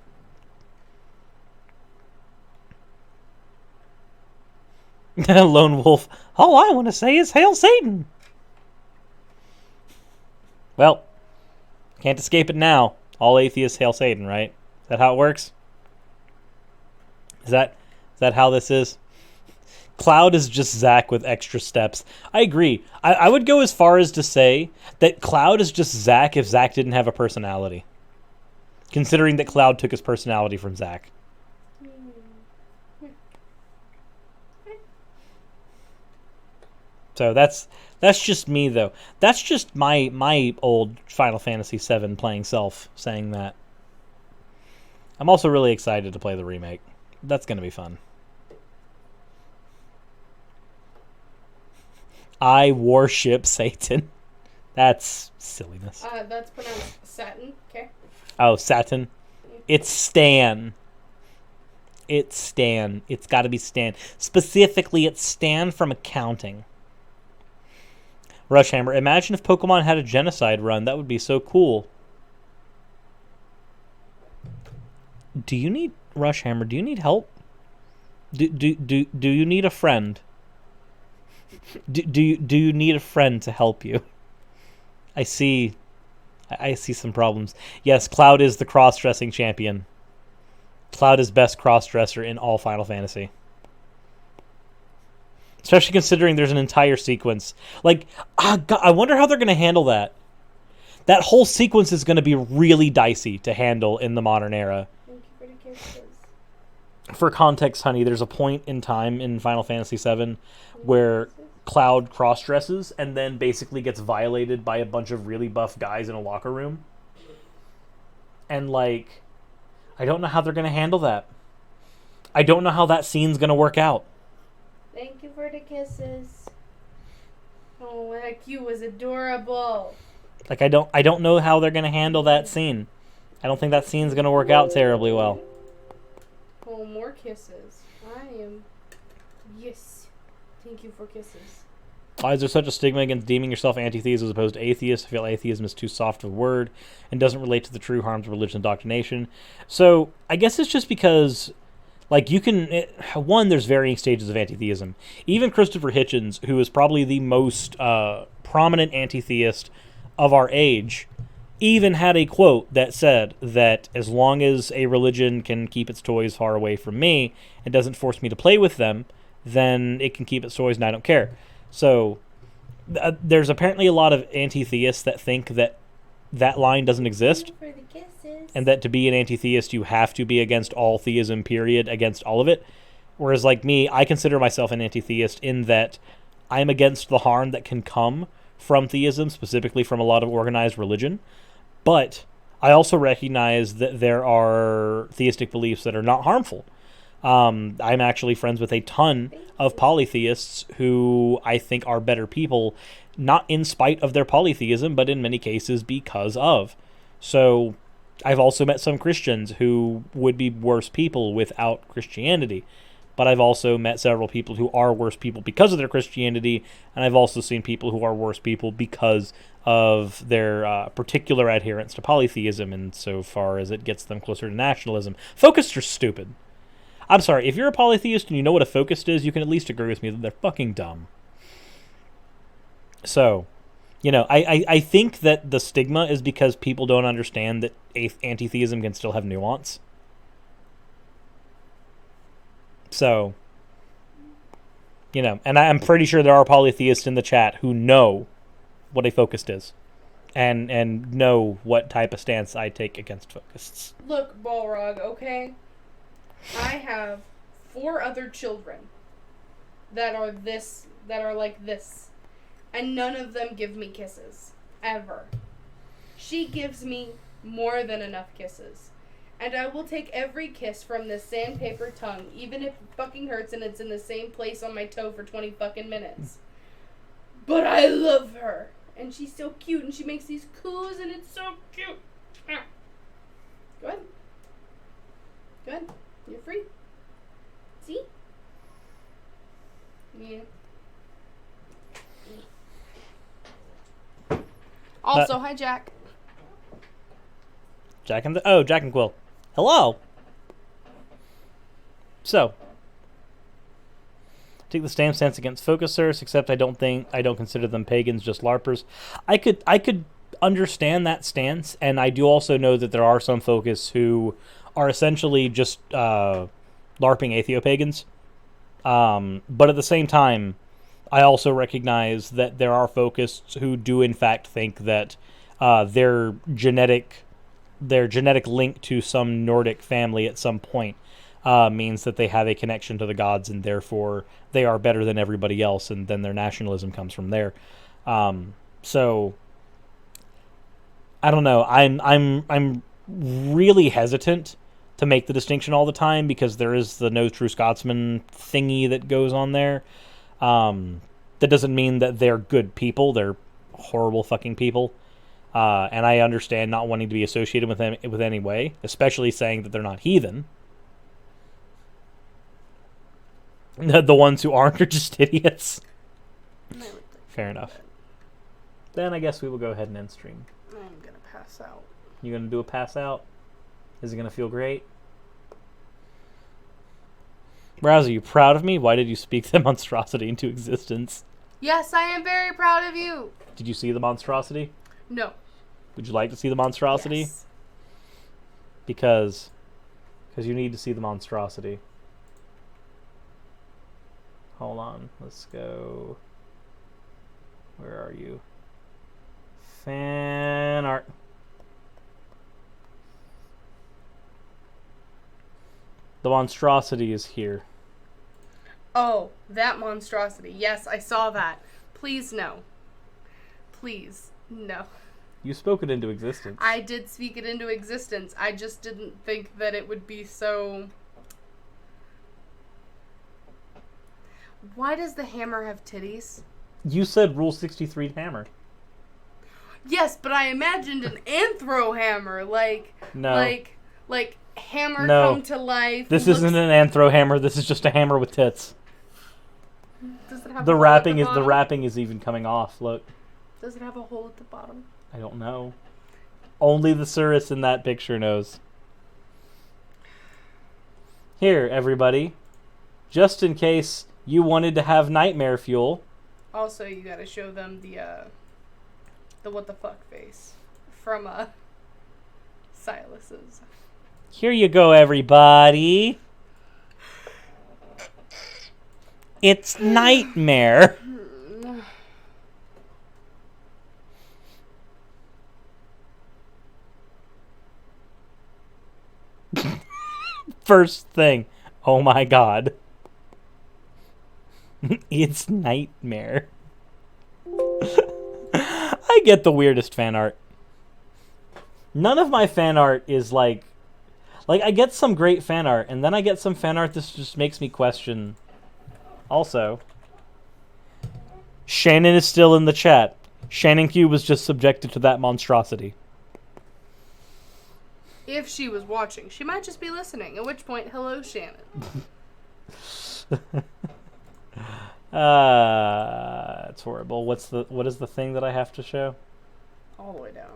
Lone Wolf. All I want to say is Hail Satan. Well, can't escape it now. All atheists hail Satan, right? Is that how it works? Is that how this is? Cloud is just Zach with extra steps. I agree. I would go as far as to say that Cloud is just Zach if Zach didn't have a personality. Considering that Cloud took his personality from Zach. So that's just me, though. That's just my old Final Fantasy VII playing self saying that. I'm also really excited to play the remake. That's going to be fun. I worship Satan. That's silliness. That's pronounced Satin, okay? Oh, Satan. It's Stan. It's Stan. It's got to be Stan. Specifically, it's Stan from accounting. Rushhammer, imagine if Pokemon had a genocide run. That would be so cool. Do you need Rushhammer? Do you need help? Do you need a friend? Do you need a friend to help you? I see some problems. Yes, Cloud is the cross-dressing champion. Cloud is best cross-dresser in all Final Fantasy. Especially considering there's an entire sequence. Like, God, I wonder how they're going to handle that. That whole sequence is going to be really dicey to handle in the modern era. Thank you for the kisses. For context, honey, there's a point in time in Final Fantasy VII where Cloud cross-dresses and then basically gets violated by a bunch of really buff guys in a locker room. And, like, I don't know how they're going to handle that. I don't know how that scene's going to work out. Thank you for the kisses. Oh, that cute was adorable. Like, I don't know how they're going to handle that scene. I don't think that scene's going to work out terribly well. Oh, more kisses. I am... Yes. Thank you for kisses. Why is there such a stigma against deeming yourself anti-theist as opposed to atheist? I feel atheism is too soft of a word and doesn't relate to the true harms of religion and indoctrination. So, I guess it's just because... Like, you can... One, there's varying stages of anti-theism. Even Christopher Hitchens, who is probably the most prominent anti-theist of our age, even had a quote that said that as long as a religion can keep its toys far away from me and doesn't force me to play with them, then it can keep its toys and I don't care. So, there's apparently a lot of anti-theists that think that that line doesn't exist. For the kisses. And that to be an anti-theist, you have to be against all theism, period, against all of it. Whereas, like me, I consider myself an anti-theist in that I'm against the harm that can come from theism, specifically from a lot of organized religion. But I also recognize that there are theistic beliefs that are not harmful. I'm actually friends with a ton of polytheists who I think are better people, not in spite of their polytheism, but in many cases because of. So I've also met some Christians who would be worse people without Christianity. But I've also met several people who are worse people because of their Christianity, and I've also seen people who are worse people because of their particular adherence to polytheism, insofar as it gets them closer to nationalism. Focused are stupid. I'm sorry, if you're a polytheist and you know what a focused is, you can at least agree with me that they're fucking dumb. So, I think that the stigma is because people don't understand that anti-theism can still have nuance. So, and I'm pretty sure there are polytheists in the chat who know what a focused is. And know what type of stance I take against focusts. Look, Balrog, okay? I have 4 other children that are like this. And none of them give me kisses. Ever. She gives me more than enough kisses. And I will take every kiss from this sandpaper tongue, even if it fucking hurts and it's in the same place on my toe for 20 fucking minutes. But I love her. And she's so cute, and she makes these coos, and it's so cute. Go ahead. Go ahead. You're free. See? Yeah. Also, hi, Jack. Jack and Quill. Hello. So, take the stance against focusers, except I don't consider them pagans, just LARPers. I could understand that stance, and I do also know that there are some focus who are essentially just LARPing atheopagans. But at the same time, I also recognize that there are focus who do in fact think that their genetic link to some Nordic family at some point means that they have a connection to the gods, and therefore they are better than everybody else, and then their nationalism comes from there. So I don't know. I'm really hesitant to make the distinction all the time, because there is the no true Scotsman thingy that goes on there. That doesn't mean that they're good people. They're horrible fucking people. And I understand not wanting to be associated with them with any way, especially saying that they're not heathen. The ones who aren't are just idiots. Fair enough. Then I guess we will go ahead and end stream. I'm gonna pass out. You gonna do a pass out? Is it gonna feel great? Raz, are you proud of me? Why did you speak the monstrosity into existence? Yes, I am very proud of you. Did you see the monstrosity? No. Would you like to see the monstrosity? Yes. Because you need to see the monstrosity. Hold on. Let's go. Where are you? Fan art. The monstrosity is here. Oh, that monstrosity. Yes, I saw that. Please, no. Please, no. You spoke it into existence. I did speak it into existence. I just didn't think that it would be so... Why does the hammer have titties? You said Rule 63 hammer. Yes, but I imagined an anthro hammer, like... No. Like hammer No. come to life. This isn't an anthro hammer. This is just a hammer with tits. Does it have The a hole wrapping at the bottom? wrapping is even coming off. Look. Does it have a hole at the bottom? I don't know. Only the Surus in that picture knows. Here, everybody. Just in case you wanted to have nightmare fuel. Also, you gotta show them the what the fuck face from Silas's. Here you go, everybody. It's nightmare. First thing. Oh my god. It's nightmare. I get the weirdest fan art. None of my fan art is like I get some great fan art, and then I get some fan art that just makes me question. Also, Shannon is still in the chat. Shannon Q was just subjected to that monstrosity. If she was watching, she might just be listening. At which point, hello, Shannon. It's horrible. What is the thing that I have to show? All the way down.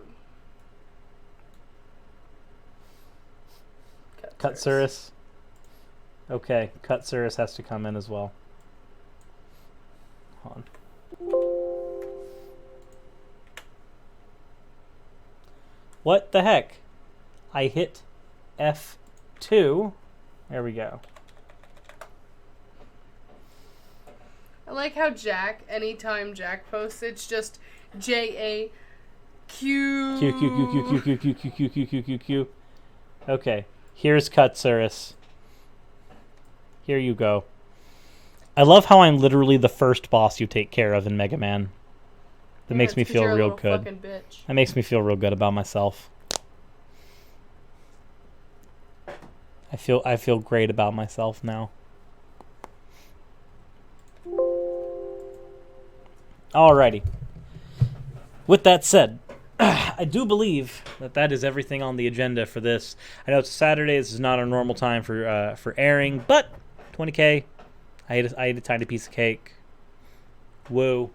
Cut Surus. Okay, Cut Surus has to come in as well. Hold on. What the heck? I hit F2. There we go. I like how Jack, anytime Jack posts, it's just J-A-Q. Q, Q, Q, Q, Q, Q, Q, Q, Q, Q, Q, Q, Q. Okay, here's Cutsurus. Here you go. I love how I'm literally the first boss you take care of in Mega Man. That makes me feel real good. That makes me feel real good about myself. I feel great about myself now. Alrighty. With that said, I do believe that is everything on the agenda for this. I know it's a Saturday. This is not a normal time for airing, but 20K. I ate a tiny piece of cake. Woo.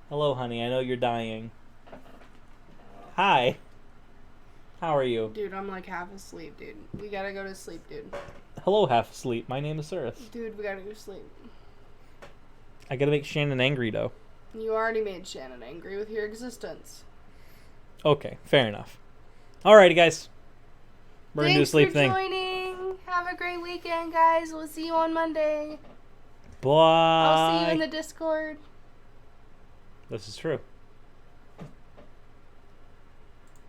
Hello, honey. I know you're dying. Hi. How are you? Dude, I'm like half asleep, dude. We gotta go to sleep, dude. Hello, half asleep. My name is Earth. Dude, we gotta go to sleep. I gotta make Shannon angry, though. You already made Shannon angry with your existence. Okay, fair enough. Alrighty, guys. We're gonna do a Thanks sleep for thing. joining. Have a great weekend, guys. We'll see you on Monday. Bye. I'll see you in the Discord. This is true.